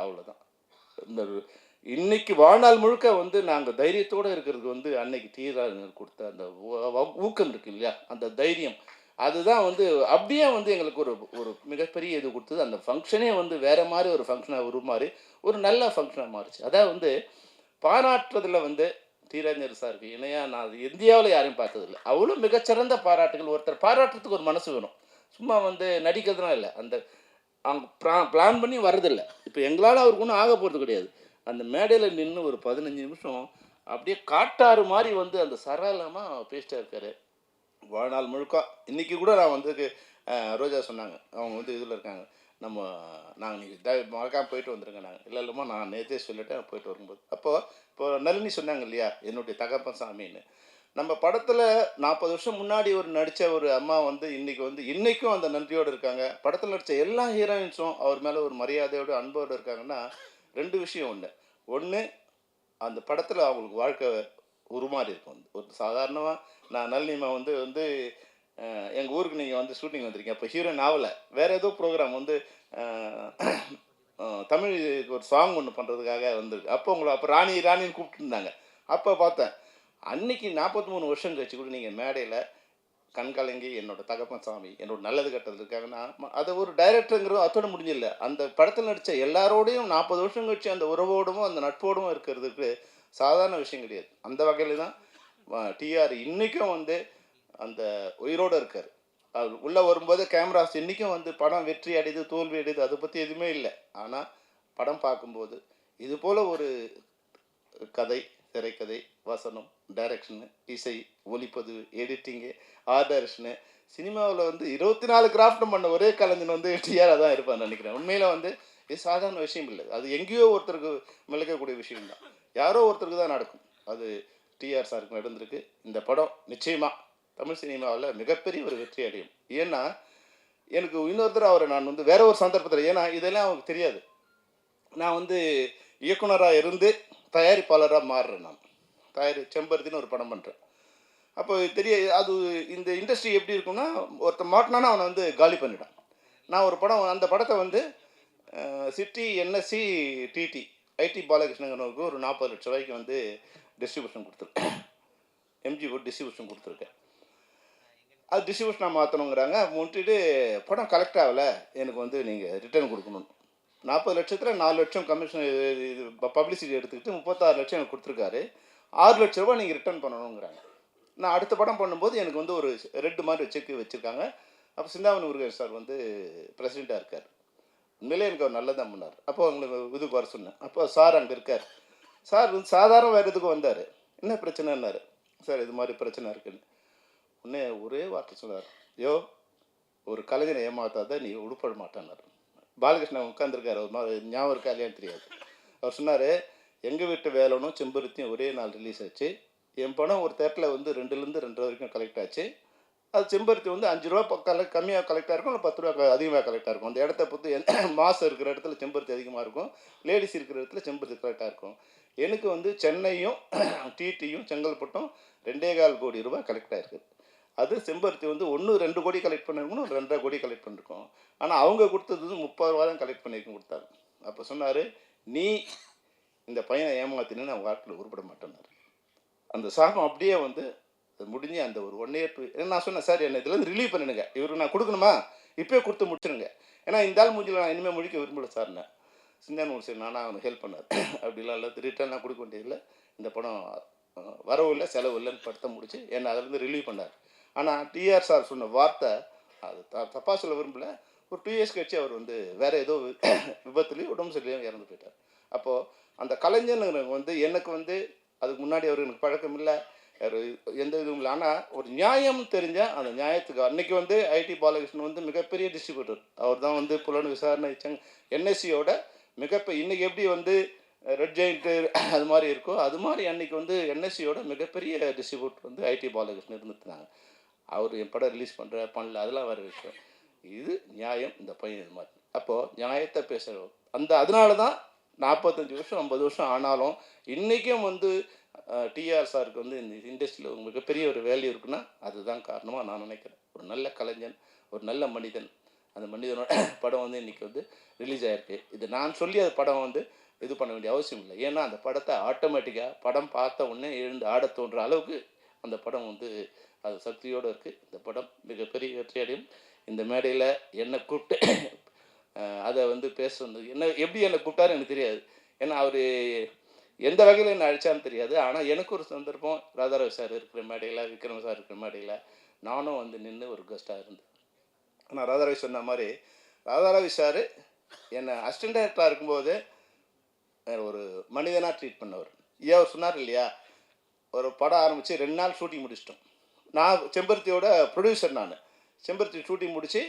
அவ்வளோதான். இந்த இன்னைக்கு வாழ்நாள் முழுக்க வந்து நாங்கள் தைரியத்தோடு இருக்கிறது வந்து அன்னைக்கு டிஆர் கொடுத்த அந்த ஊக்கம் இருக்கு இல்லையா, அந்த தைரியம், அதுதான் வந்து அப்படியே வந்து எங்களுக்கு ஒரு மிகப்பெரிய இது கொடுத்தது. அந்த ஃபங்க்ஷனே வந்து வேறு மாதிரி ஒரு ஃபங்க்ஷனாக உருமாறி ஒரு நல்ல ஃபங்க்ஷனாக மாறிச்சு. அதாவது வந்து பாராட்டுறதுல வந்து டிராஜேந்தர் சாருக்கு இணையாக நான் இந்தியாவில் யாரையும் பார்த்ததில்லை. அவ்வளோ மிகச்சிறந்த பாராட்டுகள். ஒருத்தர் பாராட்டுறதுக்கு ஒரு மனசு வேணும், சும்மா வந்து நடிக்கிறதுலாம் இல்லை. அந்த அவங்க பிளான் பண்ணி வர்றதில்லை. இப்போ எங்களால் அவருக்கு ஒன்றும் ஆக போகிறது கிடையாது. அந்த மேடையில் நின்று ஒரு 15 நிமிஷம் அப்படியே காட்டாறு மாதிரி வந்து அந்த சரளமாக பேசிட்டா இருக்காரு வாழ்நாள் முழுக்க. இன்றைக்கி கூட நான் வந்து ரோஜா சொன்னாங்க, அவங்க வந்து இதில் இருக்காங்க, நாங்கள் நீங்கள் மறக்காமல் போயிட்டு வந்துருங்க. நாங்கள் இல்லைம்மா நான் நேற்றே சொல்லிவிட்டேன் போயிட்டு வரும்போது. இப்போ நளினி சொன்னாங்க இல்லையா, என்னுடைய தகப்பன் சாமின்னு. நம்ம படத்தில் 40 வருஷம் முன்னாடி ஒரு நடித்த ஒரு அம்மா வந்து இன்றைக்கும் அந்த நன்றியோடு இருக்காங்க. படத்தில் நடித்த எல்லா ஹீரோயின்ஸும் அவர் மேலே ஒரு மரியாதையோடு அன்போடு இருக்காங்கன்னா 2 விஷயம். ஒன்று அந்த படத்தில் அவங்களுக்கு வாழ்க்கை உருமாறி இருக்கும். ஒரு சாதாரணமாக நான் நளினிமா வந்து எங்கள் ஊருக்கு நீங்கள் வந்து ஷூட்டிங் வந்திருக்கீங்க, அப்போ ஹீரோயின் ஆகலை, வேறு ஏதோ ப்ரோக்ராம் வந்து தமிழுக்கு ஒரு சாங் ஒன்று பண்ணுறதுக்காக வந்திருக்கு. அப்போ ராணின்னு கூப்பிட்டுருந்தாங்க. அப்போ பார்த்தேன், அன்றைக்கி 43 வருஷம் கழிச்சு கூட நீங்கள் மேடையில் கண்கலங்கி என்னோட தகப்பன் சாமி என்னோட நல்லது கட்டது இருக்காங்கன்னா, அதை ஒரு டைரக்டருங்கிறதும் அத்தோடு முடிஞ்சில்லை, அந்த படத்தில் நடித்த எல்லாரோடையும் 40 வருஷம் கழிச்சு அந்த உறவோடும் அந்த நட்போடும் இருக்கிறதுக்கு சாதாரண விஷயம் கிடையாது. அந்த வகையில் தான் டிஆர் இன்றைக்கும் வந்து அந்த உயிரோடு இருக்கார். அவர் உள்ளே வரும்போது கேமராஸ் இன்றைக்கும் வந்து படம் வெற்றி அடையுது தோல்வி அடையுது அதை பற்றி எதுவுமே இல்லை. ஆனால் படம் பார்க்கும்போது இது போல் ஒரு கதை, திரைக்கதை, வசனம், டைரக்ஷனு, இசை, ஒளிப்பதிவு, எடிட்டிங்கு, ஆர்ட் டைரக்ஷனு, சினிமாவில் வந்து 24 கிராஃப்ட்டும் பண்ண ஒரே கலைஞன் வந்து டிஆராக தான் இருப்பான்னு நினைக்கிறேன். உண்மையில் வந்து இது சாதாரண விஷயம் இல்லை. அது எங்கேயோ ஒருத்தருக்கு மிளக்கக்கூடிய விஷயம்தான். யாரோ ஒருத்தருக்கு தான் நடக்கும். அது டிஆர் சாருக்கு நடந்திருக்கு. இந்த படம் நிச்சயமாக தமிழ் சினிமாவில் மிகப்பெரிய ஒரு வெற்றி அடையும். ஏன்னா எனக்கு இன்னொருத்தர் அவரை நான் வந்து வேற ஒரு சந்தர்ப்பத்தில், ஏன்னா இதெல்லாம் அவருக்கு தெரியாது, நான் வந்து இயக்குனராக இருந்து தயாரிப்பாளராக மாறுறேன். நான் செம்பருத்தின்னு ஒரு படம் பண்ணுறேன். அப்போ அது இந்த இண்டஸ்ட்ரி எப்படி இருக்குன்னா, ஒருத்தர் மாட்டினானா அவனை வந்து காலி பண்ணிட்டான். நான் ஒரு படம், அந்த படத்தை வந்து சிட்டி என்எஸ்சி டிடி ஐடி பாலகிருஷ்ணங்கிறவருக்கு ஒரு 40 லட்ச ரூபாய்க்கு வந்து டிஸ்ட்ரிபியூஷன் கொடுத்துருக்கேன். எம்ஜி போட்டு டிஸ்ட்ரிபியூஷன் கொடுத்துருக்கேன். அது டிஸ்ட்ரிபியூஷனாக மாற்றணுங்கிறாங்க. முன்னிட்டு படம் கலெக்ட் ஆகலை, எனக்கு வந்து நீங்கள் ரிட்டர்ன் கொடுக்கணும். 40 லட்சத்தில் 4 லட்சம் கமிஷன் இது பப்ளிசிட்டி எடுத்துக்கிட்டு 36 லட்சம் எனக்கு கொடுத்துருக்காரு. 6 லட்ச ரூபா நீங்கள் ரிட்டர்ன் பண்ணணுங்கிறாங்க. நான் அடுத்த படம் பண்ணும்போது எனக்கு வந்து ஒரு ரெட்டு மாதிரி செக் வச்சுருக்காங்க. அப்போ சிந்தாமணி முருகன் சார் வந்து பிரசிடெண்ட்டாக இருக்கார். உண்மையிலே எனக்கு அவர் நல்லதான் பண்ணார். அப்போ அவங்களுக்கு இதுக்கு வர சொன்னேன். அப்போ சார் அங்கே இருக்கார். சார் வந்து சாதாரண வேறு இதுக்கு வந்தார். என்ன பிரச்சனைன்னாரு. சார் இது மாதிரி பிரச்சனை இருக்குன்னு உடனே ஒரே வார்த்தை சொன்னார், ஒரு கலைஞனை ஏமாத்தாத நீ உடுப்பட மாட்டான்னார். பாலகிருஷ்ணன் உட்காந்துருக்காரு, ஒரு மாதிரி ஞாபகம் இருக்கா இல்லையான்னு தெரியாது. அவர் சொன்னார், எங்கள் வீட்டு வேலனும் செம்பருத்தியும் ஒரே நாள் ரிலீஸ் ஆச்சு. என் படம் ஒரு தேட்டரில் வந்து 2லேருந்து 2.5 வரைக்கும் கலெக்ட் ஆச்சு. அது செம்பருத்தி வந்து 5 ரூபா கம்மியாக கலெக்டாக இருக்கும், இல்லை 10 ரூபா அதிகமாக கலெக்டாக இருக்கும். அந்த இடத்த பொறுத்து மாதம் இருக்கிற இடத்துல செம்பருத்தி அதிகமாக இருக்கும், லேடிஸ் இருக்கிற இடத்துல செம்பருத்தி கரெக்டாக இருக்கும். எனக்கு வந்து சென்னையும் டிடியும் செங்கல்பட்டும் 2.25 கோடி ரூபாய் கலெக்ட் ஆகிருக்கு. அது செம்பருத்தி வந்து 2 கோடி கலெக்ட் பண்ணிருக்கணும், 2.5 கோடி கலெக்ட் பண்ணிருக்கோம். ஆனால் அவங்க கொடுத்தது வந்து 30 ரூபா தான் கலெக்ட் பண்ணியிருக்கோம் கொடுத்தாரு. அப்போ சொன்னார், நீ இந்த பையனை ஏமாத்தினு நான் வாழ்க்கையில் உருப்பட மாட்டேன்னாரு. அந்த சாகம் அப்படியே வந்து முடிஞ்சு அந்த ஒரு 1 year 2 year நான் சொன்னேன், சார் என்னை இதுலேருந்து ரிலீவ் பண்ணிடுங்க, இவருக்கு நான் கொடுக்கணுமா இப்போயே கொடுத்து முடிச்சிடுங்க, ஏன்னா இந்த ஆள் மூஞ்சில் நான் இனிமேல் முடிக்க விரும்பல சார்னு. சிந்தாமணி ஒரு சரி நானும் அவனுக்கு ஹெல்ப் பண்ணார். அப்படிலாம் இல்லை, ரிட்டர்ன்லாம் கொடுக்க வேண்டியதில்லை, இந்த படம் வரவு இல்லை செலவு இல்லைன்னு படத்தை முடிச்சு என்னை அதிலேருந்து ரிலீவ் பண்ணார். ஆனால் டிஆர் சார் சொன்ன வார்த்தை அது தப்பாக சொல்ல விரும்பல. ஒரு 2 years கழிச்சு அவர் வந்து வேறு ஏதோ விபத்துலேயும் உடம்பு சரியில்லையும் இறந்து போயிட்டார். அப்போது அந்த கலைஞனுங்க வந்து எனக்கு வந்து அதுக்கு முன்னாடி அவர் எனக்கு பழக்கம் இல்லை, எந்த இதுவும் இல்லை. ஆனால் ஒரு நியாயம் தெரிஞ்ச அந்த நியாயத்துக்கு அன்றைக்கி வந்து ஐடி பாலகிருஷ்ணன் வந்து மிகப்பெரிய டிஸ்ட்ரிபியூட்டர். அவர் தான் வந்து புலன் விசாரணை என்எஸ்சியோட மிகப்பெரிய, இன்றைக்கி எப்படி வந்து ரெட் ஜெயிண்ட்டு அது மாதிரி இருக்கோ அது மாதிரி அன்றைக்கி வந்து என்எஸ்சியோட மிகப்பெரிய டிஸ்ட்ரிபியூட்டர் வந்து ஐடி பாலகிருஷ்ணன் இருந்துட்டுருந்தாங்க. அவர் என் படம் ரிலீஸ் பண்ணல அதெல்லாம் வேறு விஷயம். இது நியாயம், இந்த பையன் இது மாதிரி. அப்போது நியாயத்தை பேசுகிறோம். அதனால தான் 45 வருஷம் 50 வருஷம் ஆனாலும் இன்றைக்கும் வந்து டிஆர் சாருக்கு வந்து இந்த இண்டஸ்ட்ரியில் மிகப்பெரிய ஒரு வேல்யூ இருக்குன்னா அதுதான் காரணமாக நான் நினைக்கிறேன். ஒரு நல்ல கலைஞன், ஒரு நல்ல மனிதன். அந்த மனிதனோட படம் வந்து இன்றைக்கி வந்து ரிலீஸ் ஆகிருக்கு. இது நான் சொல்லி அது படம் வந்து இது பண்ண வேண்டிய அவசியம் இல்லை. ஏன்னா அந்த படத்தை ஆட்டோமேட்டிக்காக படம் பார்த்த உடனே எழுந்து ஆட தோன்ற அளவுக்கு அந்த படம் வந்து அது சக்தியோடு இருக்குது. இந்த படம் மிகப்பெரிய வெற்றி அடையும். இந்த மேடையில் என்னை கூப்பிட்டு அதை வந்து பேச வந்தது, எப்படி என்னை கூப்பிட்டாரு எனக்கு தெரியாது. ஏன்னா அவர் எந்த வகையில் என்னை அழைச்சான்னு தெரியாது. ஆனால் எனக்கு ஒரு சந்தர்ப்பம், ராதாரவி சார் இருக்கிற மேடையில், விக்ரம் சார் இருக்கிற மேடையில் நானும் வந்து நின்று ஒரு கெஸ்ட்டாக இருந்தேன். ஆனால் ராதாரவி சொன்ன மாதிரி ராதாரவி சார் என்னை அசிஸ்டன்ட் டைரக்டராக இருக்கும்போது ஒரு மனிதனாக ட்ரீட் பண்ணவர். அவர் சொன்னார் இல்லையா, ஒரு படம் ஆரம்பித்து 2 நாள் ஷூட்டிங் முடிச்சிட்டோம். நான் செம்பருத்தியோட ப்ரொடியூசர், நான் செம்பருத்தி ஷூட்டிங் முடித்து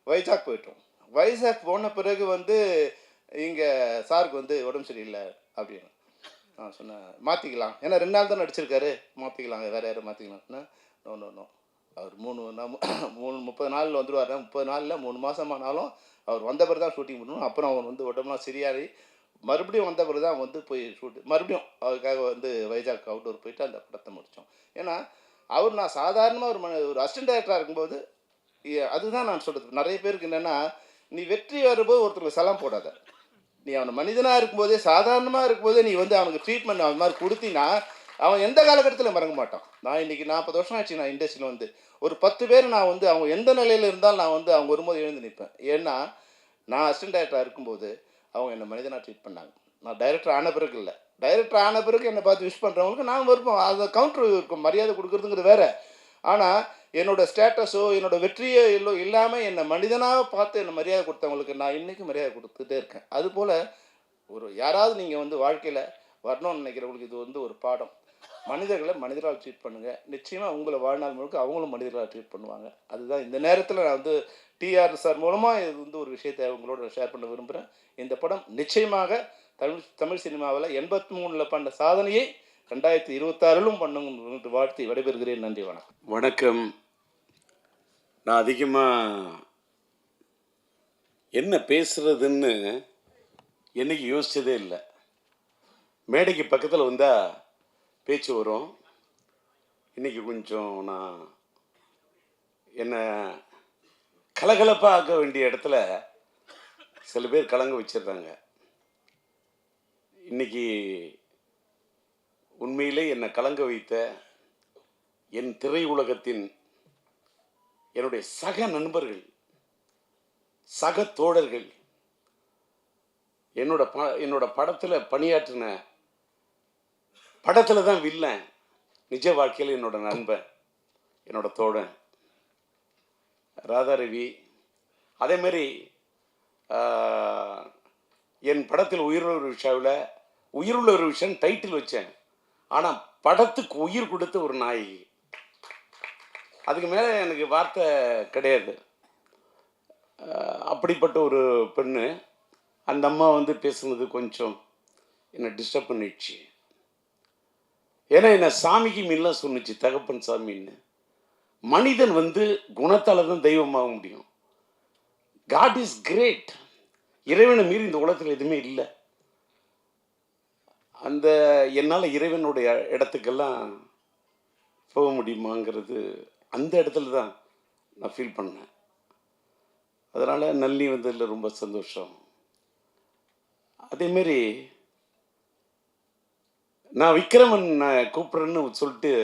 வைஜாக் போயிட்டோம். வைஜாக் போன பிறகு வந்து இங்கே சாருக்கு வந்து உடம்பு சரியில்லை அப்படின்னு நான் சொன்னேன், மாற்றிக்கலாம், ஏன்னா 2 நாள் தான் நடிச்சிருக்காரு, மாற்றிக்கலாம், வேறு யாரும் மாற்றிக்கலாம்னா நோ அவர் 30 நாளில் வந்துடுவார். 30 நாளில் 3 மாதம் ஆனாலும் அவர் வந்த பிறகு தான் ஷூட்டிங் பண்ணணும். அப்புறம் அவர் வந்து உடம்புலாம் சரியாகி மறுபடியும் வந்த பிறகு தான் வந்து போய் மறுபடியும் அவருக்காக வந்து வைஜாக் அவுட்டோர் போயிட்டு அந்த படத்தை முடித்தோம். ஏன்னா அவர் நான் சாதாரணமாக ஒரு அசிஸ்டன்ட் டைரக்டராக இருக்கும்போது அதுதான் நான் சொல்கிறது. நிறைய பேருக்கு என்னென்னா, நீ வெற்றி வரும்போது ஒருத்தருக்கு சலாம் போடாத, நீ அவனை மனிதனாக இருக்கும்போதே சாதாரணமாக இருக்கும்போதே நீ வந்து அவனுக்கு ட்ரீட்மெண்ட் அவன் மாதிரி கொடுத்தீங்கன்னா அவன் எந்த காலகட்டத்தில் மறக்க மாட்டான். நான் இன்றைக்கி 40 வருஷம் ஆச்சு நான் இண்டஸ்ட்ரியில் வந்து ஒரு 10 பேர் நான் வந்து அவங்க எந்த நிலையில் இருந்தாலும் நான் வந்து அவங்க வரும்போது எழுந்து நிற்பேன். ஏன்னா நான் அசிஸ்டன்ட் டைரக்டராக இருக்கும்போது அவங்க என்னை மனிதனாக ட்ரீட் பண்ணாங்க. நான் டைரக்டர் ஆன பிறகு இல்லை, டைரக்டர் ஆன பிறகு என்னை பார்த்து விஷ் பண்ணுறவங்களுக்கு நான் விருப்பம், அதை கவுண்டர் இருக்கும், மரியாதை கொடுக்குறதுங்கிறது வேறு. ஆனால் என்னோடய ஸ்டேட்டஸோ என்னோடய வெற்றியோ இல்லாமல் என்னை மனிதனாக பார்த்து என்னை மரியாதை கொடுத்தவங்களுக்கு நான் இன்றைக்கும் மரியாதை கொடுத்துட்டே இருக்கேன். அதுபோல் யாராவது நீங்கள் வந்து வாழ்க்கையில் வரணும்னு நினைக்கிறவங்களுக்கு இது வந்து ஒரு பாடம். மனிதர்களை மனிதரால் ட்ரீட் பண்ணுங்கள், நிச்சயமாக உங்களை வாழ்நாள் முழுக்க அவங்களும் மனிதர்களாக ட்ரீட் பண்ணுவாங்க. அதுதான் இந்த நேரத்தில் நான் வந்து டிஆர் சார் மூலமாக இது வந்து ஒரு விஷயத்தை உங்களோட ஷேர் பண்ண விரும்புகிறேன். இந்த படம் நிச்சயமாக தமிழ் சினிமாவில் 83 பண்ண சாதனையை 2026 பண்ணுங்க வாழ்த்தி விடைபெறுகிறேன். நன்றி, வணக்கம். வணக்கம். நான் அதிகமாக என்ன பேசுகிறதுன்னு என்றைக்கு யோசித்ததே இல்லை. மேடைக்கு பக்கத்தில் வந்தால் பேச்சு வரும். இன்றைக்கி கொஞ்சம் நான் என்னை கலகலப்பாக ஆக்க வேண்டிய இடத்துல சில பேர் கலங்க வச்சிடுறாங்க. இன்றைக்கி உண்மையிலே என்னை கலங்க வைத்த என் திரையுலகத்தின் என்னுடைய சக நண்பர்கள், சக தோழர்கள், என்னோட படத்தில் பணியாற்றின, படத்தில் தான் வில்லன், நிஜ வாழ்க்கையில் என்னோட நண்பன், என்னோட தோழன் ராதாரவி. அதேமாரி என் படத்தில் உயிருள்ள ஒரு விஷாவில் உயிருள்ள ஒரு விஷயம் டைட்டில் வச்சேன். ஆனால் படத்துக்கு உயிர் கொடுத்த ஒரு நாயகி. அதுக்கு மேலே எனக்கு வார்த்தை கிடையாது. அப்படிப்பட்ட ஒரு பெண்ணு. அந்த அம்மா வந்து பேசுனது கொஞ்சம் என்னை டிஸ்டர்ப் பண்ணிடுச்சு. ஏன்னா என்னை சாமிக்கு மீன்லாம் சொன்னிச்சு, தகப்பன் சாமின்னு. மனிதன் வந்து குணத்தால் தான் தெய்வமாக முடியும். God is great. இறைவனை மீறி இந்த உலகத்தில் எதுவுமே இல்லை. அந்த என்னால் இறைவனுடைய இடத்துக்கெல்லாம் போக முடியுமாங்கிறது அந்த இடத்துல தான் நான் ஃபீல் பண்ணேன். அதனால் நல்லி வந்ததில் ரொம்ப சந்தோஷம். அதேமாரி நான் விக்ரமன் நான் கூப்பிட்றேன்னு சொல்லிட்டு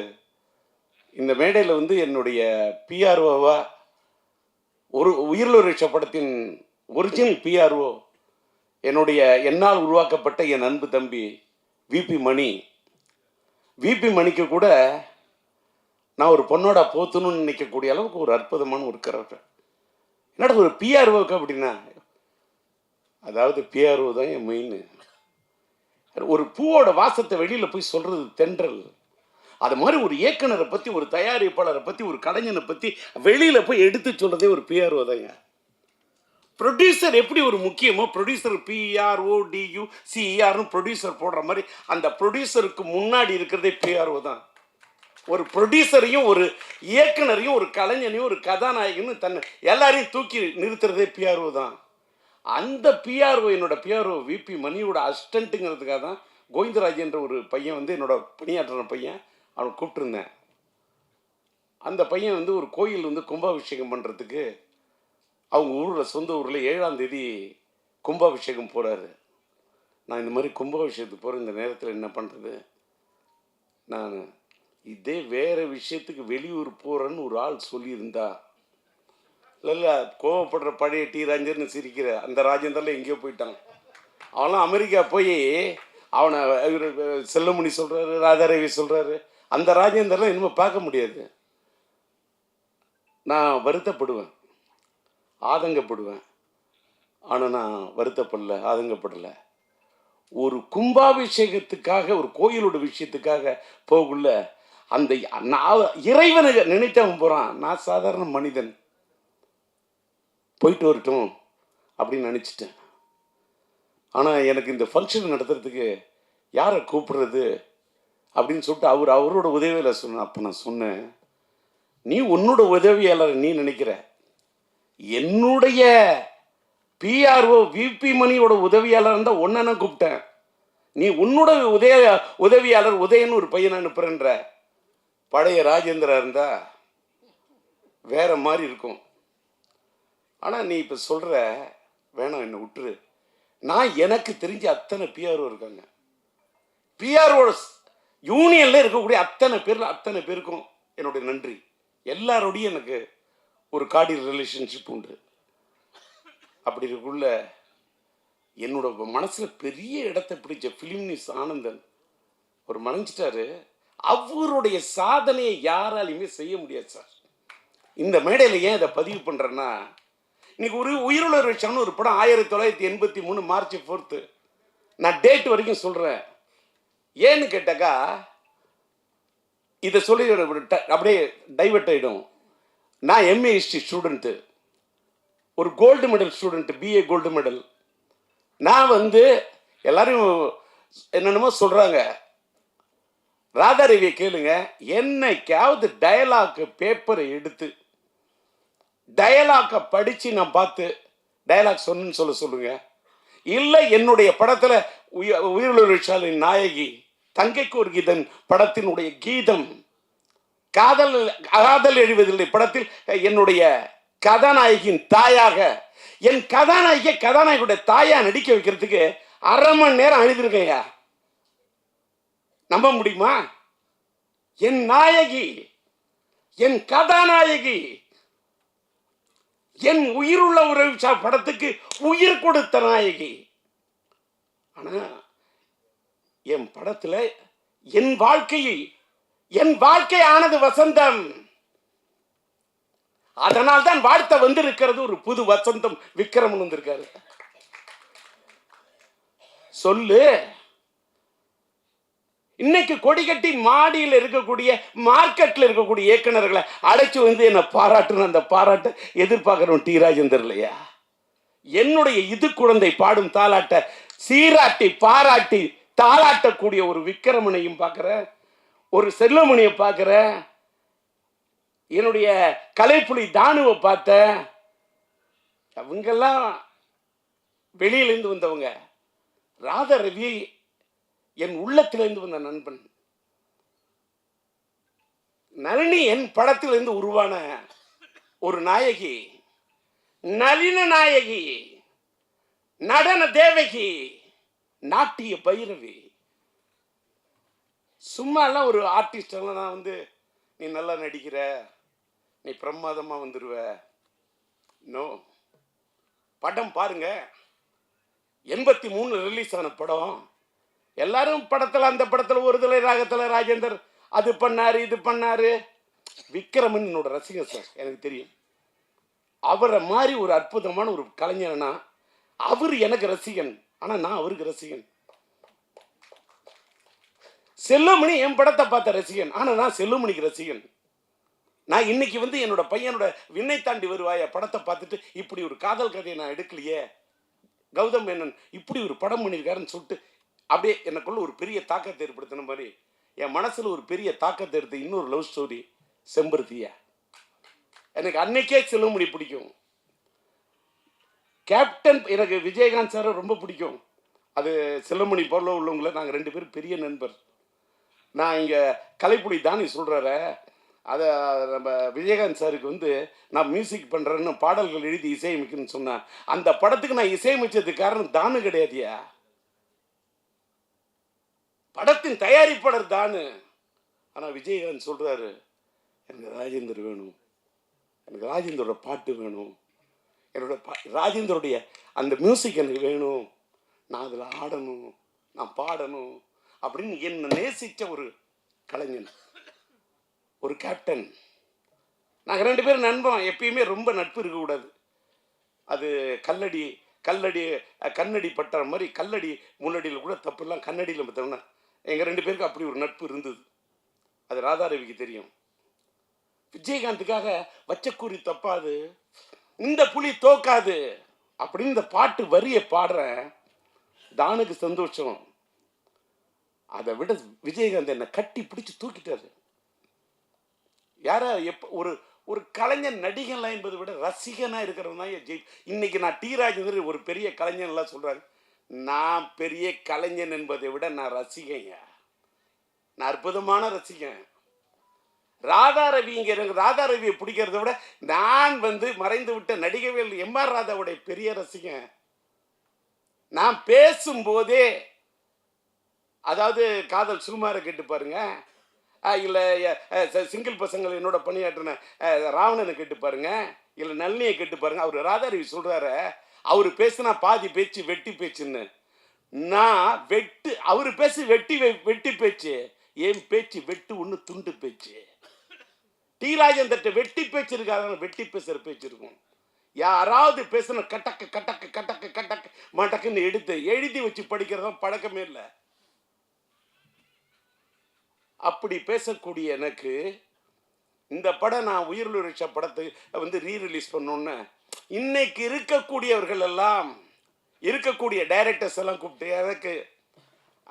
இந்த மேடையில் வந்து என்னுடைய பிஆர்ஓவா ஒரு உயிருள்ள ரிஷ படத்தின் ஒரிஜினல் பிஆர்ஓ என்னுடைய என்னால் உருவாக்கப்பட்ட என் அன்பு தம்பி விபி மணி. விபி மணிக்கு கூட நான் ஒரு பொண்ணோட போத்தணும்னு நினைக்கக்கூடிய அளவுக்கு ஒரு அற்புதமான ஒரு கேரக்டர். என்னடா ஒரு பிஆர்ஓக்கு அப்படின்னா, அதாவது பிஆர்ஓ தான் என் மெயின். ஒரு பூவோட வாசத்தை வெளியில் போய் சொல்கிறது தென்றல். அது மாதிரி ஒரு இயக்குனரை பற்றி, ஒரு தயாரிப்பாளரை பற்றி, ஒரு கலைஞனை பற்றி வெளியில் போய் எடுத்து சொல்கிறதே ஒரு பிஆர்ஓ தாங்க. ப்ரொடியூசர் எப்படி ஒரு முக்கியமோ, ப்ரொடியூசர் பிஆர்ஓடியூ சிஆர்னு ப்ரொடியூசர் போடுற மாதிரி அந்த ப்ரொடியூசருக்கு முன்னாடி இருக்கிறதே பிஆர்ஓ தான். ஒரு ப்ரொடியூசரையும் ஒரு இயக்குனரையும் ஒரு கலைஞனையும் ஒரு கதாநாயகனும் தன்னை எல்லாரையும் தூக்கி நிறுத்துறதே பிஆர்ஓ தான். அந்த பிஆர்ஓ என்னோட பிஆர்ஓ விபி மணியோட அசிஸ்டண்ட்டுங்கிறதுக்காக தான் கோவிந்தராஜ் என்ற ஒரு பையன் வந்து என்னோட பணியாற்றுற பையன், அவனை கூப்பிட்டுருந்தேன். அந்த பையன் வந்து ஒரு கோயில் வந்து கும்பாபிஷேகம் பண்ணுறதுக்கு அவங்க ஊரில், சொந்த ஊரில் 7ஆம் தேதி கும்பாபிஷேகம் போகிறாரு. நான் இந்த மாதிரி கும்பாபிஷேகத்துக்கு போகிற இந்த நேரத்தில் என்ன பண்ணுறது, நான் இதே வேறு விஷயத்துக்கு வெளியூர் போகிறேன்னு ஒரு ஆள் சொல்லியிருந்தா, இல்லை கோவப்படுற பழைய டி ராஜேந்திரன் சிரிக்கிற அந்த ராஜேந்திரன் எங்கேயோ போயிட்டான். அவன்லாம் அமெரிக்கா போய் அவனை இவர் செல்லமுனி சொல்கிறாரு, ராதாரவி சொல்கிறாரு. அந்த ராஜேந்திரலாம் இனிமேல் பார்க்க முடியாது. நான் வருத்தப்படுவேன், ஆதங்கப்படுவேன். ஆனால் நான் வருத்தப்படலை, ஆதங்கப்படலை. ஒரு கும்பாபிஷேகத்துக்காக, ஒரு கோயிலோட விஷயத்துக்காக போகக்குள்ள அந்த நான் இறைவனை நினைத்தவன் போகிறான். நான் சாதாரண மனிதன், போயிட்டு வரட்டும் அப்படின்னு நினச்சிட்டேன். ஆனால் எனக்கு இந்த ஃபங்க்ஷன் நடத்துறதுக்கு யாரை கூப்பிடுறது அப்படின்னு சொல்லிட்டு அவரோட உதவியில் சொன்னேன். அப்போ நான் சொன்னேன், நீ உன்னோட உதவியாளர் நீ நினைக்கிற, என்னுடைய பிஆர்ஓ விபி மணியோட உதவியாளர் இருந்தால் ஒன்றை நான் கூப்பிட்டேன். நீ உன்னோட உதவியாளர் உதயன்னு ஒரு பையனை அனுப்புறன்ற. பழைய ராஜேந்திரா இருந்தால் வேற மாதிரி இருக்கும். ஆனால் நீ இப்போ சொல்கிற, வேணாம் என்னை விட்டுரு. நான் எனக்கு தெரிஞ்ச அத்தனை பிஆர்ஓ இருக்காங்க. பிஆர்ஓ யூனியனில் இருக்கக்கூடிய அத்தனை பேருக்கும் என்னுடைய நன்றி. எல்லாரோடையும் எனக்கு ஒரு கார்டியல் ரிலேஷன்ஷிப் உண்டு. அப்படி இருக்குள்ள என்னோட மனசில் பெரிய இடத்தை பிடிச்ச ஃபிலிம்னிஸ் ஆனந்தன் ஒரு மறைஞ்சிட்டாரு. அவருடைய சாதனையை யாராலையுமே செய்ய முடியாது சார். இந்த மேடையில் ஏன் இதை பதிவு பண்ணுறேன்னா, இன்னைக்கு ஒரு உயிருள்ள விஷயம்னு ஒரு படம் 1983 மார்ச் 4 நான் டேட் வரைக்கும் சொல்கிறேன். ஏன்னு கேட்டாக்கா, இதை சொல்லி அப்படியே டைவர்ட் ஆகிடும். நான் எம்ஏ ஹிஸ்ட்ரி ஸ்டூடெண்ட்டு, ஒரு gold medal student, BA gold medal. நான் எல்லாரும் என்னென்னமோ சொல்கிறாங்க. ராதாரவியை கேளுங்க, என்னைக்காவது டயலாக் பேப்பரை எடுத்து டயலாக்கை படித்து நான் பார்த்து டயலாக் சொன்னு சொல்லுங்க. இல்லை என்னுடைய படத்தில் உயிருள்ள நாயகி தங்கைக்கு ஒரு கீதம் படத்தினுடைய கீதம், காதல் எழுவதில்லை படத்தில் என்னுடைய கதாநாயகியின் தாயாக, என் கதாநாயகியுடைய தாயா நடிக்க வைக்கிறதுக்கு 1/2 மணி நேரம் எழுதிருக்கையா, நம்ப முடியுமா? என் நாயகி, என் கதாநாயகி, என் உயிருள்ள உறவு படத்துக்கு உயிர் கொடுத்த நாயகி. ஆனா என் படத்துல என் வாழ்க்கை ஆனது வசந்தம். அதனால் தான் வாழ்த்த வந்திருக்கிறது ஒரு புது வசந்தம். விக்ரமன் வந்திருக்காரு. சொல்லு, இன்னைக்கு கொடிகட்டி மாடியில் இருக்கக்கூடிய மார்க்கெட்ல இருக்கக்கூடிய இயக்குநர்களை அழைச்சு என்ன பாராட்டுன்னு அந்த பாராட்ட எதிர்பார்க்கிறோம் டி ராஜேந்தர் இல்லையா? என்னுடைய இது குழந்தை பாடும் தாலாட்ட சீராட்டி பாராட்டி தாளாட்டக்கூடிய ஒரு விக்ரமனையும் பார்க்கிற, ஒரு செல்வமணியை பார்க்கிற, என்னுடைய கலைப்புலி தானுவை பார்த்த. அவங்கெல்லாம் வெளியிலிருந்து வந்தவங்க. ராதா ரவி என் உள்ளத்திலிருந்து வந்த நண்பன். நளினி என் படத்திலிருந்து உருவான ஒரு நாயகி, நளின நாயகி, நடன தேவகி, நாட்டிய பைரவி. சும்மா எல்லாம் ஒரு ஆர்டிஸ்ட் எல்லாம் நான் நீ நல்லா நடிக்கிற, நீ பிரமாதமா வந்துருவ. நோ, படம் பாருங்க. 83 ரிலீஸ் ஆன படம். எல்லாரும் படத்தில் அந்த படத்தில் ஒரு தலை ராகத்தில் ராஜேந்தர் அது பண்ணாரு இது பண்ணாரு. விக்ரமன் என்னோட ரசிகர் சார், எனக்கு தெரியும். அவரை மாதிரி ஒரு அற்புதமான ஒரு கலைஞர்னா அவர் எனக்கு ரசிகன், ஆனால் நான் அவருக்கு ரசிகன். செல்வமணி என் படத்தை பார்த்த ரசிகன், ஆனால் நான் செல்வமணிக்கு ரசிகன். நான் இன்னைக்கு என்னோட பையனோட விண்ணை தாண்டி வருவாய படத்தை பார்த்துட்டு இப்படி ஒரு காதல் கதையை நான் எடுக்கலையே, கௌதம் மேனன் இப்படி ஒரு படம் பண்ணியிருக்காருன்னு சொல்லிட்டு அப்படியே எனக்குள்ள ஒரு பெரிய தாக்கத்தை ஏற்படுத்தின மாதிரி என் மனசில் ஒரு பெரிய தாக்கத்தை எடுத்து இன்னொரு லவ் ஸ்டோரி செம்பருத்தியா. எனக்கு அன்னைக்கே செல்வமணி பிடிக்கும். கேப்டன் எனக்கு விஜயகாந்த் சாரை ரொம்ப பிடிக்கும். அது செல்வமணி போல உள்ளவங்கள நாங்கள் 2 பேரும் பெரிய நண்பர். நான் இங்கே கலைப்புலி தானி சொல்கிறார, அதை நம்ம விஜயகாந்த் சாருக்கு நான் மியூசிக் பண்ணுறேன்னு பாடல்கள் எழுதி இசையமைக்குன்னு சொன்னேன். அந்த படத்துக்கு நான் இசையமைச்சதுக்கு காரணம் தானு கிடையாதியா, படத்தின் தயாரிப்பாளர் தானு. ஆனால் விஜயகாந்த் சொல்கிறாரு, எனக்கு ராஜேந்தர் வேணும், எனக்கு ராஜேந்தரோட பாட்டு வேணும், என்னோட ராஜேந்தருடைய அந்த மியூசிக் எனக்கு வேணும், நான் அதில் ஆடணும், நான் பாடணும் அப்படின்னு என்னை நேசித்த ஒரு கலைஞன், ஒரு கேப்டன். நாங்கள் 2 பேரும் நண்பன். எப்பயுமே ரொம்ப நட்பு இருக்கக்கூடாது. அது கண்ணடி பட்டுற மாதிரி கல்லடி முன்னடியில் கூட தப்பு இல்லாம், கண்ணடியில் பார்த்தோம்னா எங்கள் 2 பேருக்கு அப்படி ஒரு நட்பு இருந்தது. அது ராதாரவிக்கு தெரியும். விஜயகாந்துக்காக வச்சக்கூறி தப்பாது, இந்த புலி தோக்காது அப்படின்னு இந்த பாட்டு வரியை பாடுறேன். தானுக்கு சந்தோஷம். அதை விட விஜயகாந்த் என்னை கட்டி பிடிச்சி தூக்கிட்டாரு. ஒரு கலைஞன் நடிகன்லாம் என்பதை விட ரசிகனாக இருக்கிறவன் தான் ஜெய். இன்னைக்கு நான் டி ராஜேந்தர் ஒரு பெரிய கலைஞன் எல்லாம் சொல்கிறாங்க. நான் பெரிய கலைஞன் என்பதை விட நான் ரசிகங்க, நான் அற்புதமான ரசிகன். ராதாரவியை பிடிக்கிறத விட நான் மறைந்து விட்ட நடிகவேல் எம்ஆர் ராதாவுடைய பெரிய ரசிகன். நான் பேசும்போதே, அதாவது காதல் சுகுமாரை கேட்டு பாருங்க, இல்லை சிங்கிள் பசங்கள் என்னோட பணியாற்றின ராவணனை கேட்டு பாருங்க, இல்லை நளினியை கேட்டு பாருங்க. அவர் ராதாரவி சொல்றாரு, அவர் பேசுனா பாதி பேச்சு வெட்டி பேச்சுன்னு. நான் அவர் பேசு வெட்டி பேச்சு, என் பேச்சு வெட்டு ஒன்று துண்டு பேச்சு. டி ராஜேந்தர்கிட்ட வெட்டி பேச்சு இருக்காது, வெட்டி பேசுற பேச்சு இருக்கும். யாராவது பேசுன கட்டக்கு கட்டக்கு கட்டக்கு கட்டக்கு மட்டக்குன்னு எடுத்து எழுதி வச்சு படிக்கிறதும் பழக்கமே இல்லை. அப்படி பேசக்கூடிய எனக்கு இந்த படம், நான் உயிருள்ள ரிஷா படத்தை ரீரிலீஸ் பண்ணோன்னு இன்னைக்கு இருக்கக்கூடியவர்கள் எல்லாம், இருக்கக்கூடிய டைரக்டர்ஸ் எல்லாம் கூப்பிட்டு எனக்கு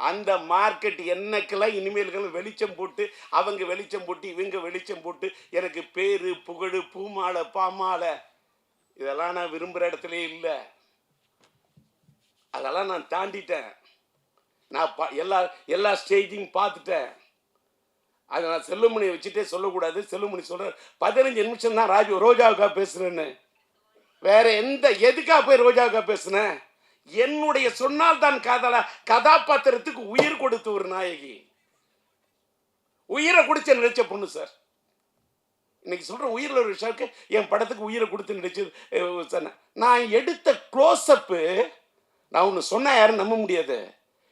அந்த மார்க்கெட் என்னக்கெல்லாம் இனிமேல்கள் வெளிச்சம் போட்டு, அவங்க வெளிச்சம் போட்டு இவங்க வெளிச்சம் போட்டு எனக்கு பேரு புகழ் பூமாலை பாமாலை இதெல்லாம் நான் விரும்புகிற இடத்துலே இல்லை. அதெல்லாம் நான் தாண்டிட்டேன். நான் எல்லா ஸ்டேஜையும் பார்த்துட்டேன். அதை நான் செல்லுமணியை வச்சுட்டே சொல்லக்கூடாது. செல்லுமணி சொல்ற 15 நிமிஷம் தான் ரோஜாவுக்காக பேசுறேன்னு. வேற எதுக்காக போய் ரோஜாவுக்காக பேசுனேன்? என்னுடைய சொன்னால் தான் கதாபாத்திரத்துக்கு உயிர் கொடுத்த ஒரு நாயகி, உயிரை குடிச்ச நினைச்ச பொண்ணு சார். இன்னைக்கு சொல்ற உயிரில் ஒரு விஷயத்துக்கு என் படத்துக்கு உயிரை கொடுத்து நினைச்சது. நான் எடுத்த க்ளோஸ்அப்பு, நான் ஒன்று சொன்னா யாரும் நம்ப முடியாது.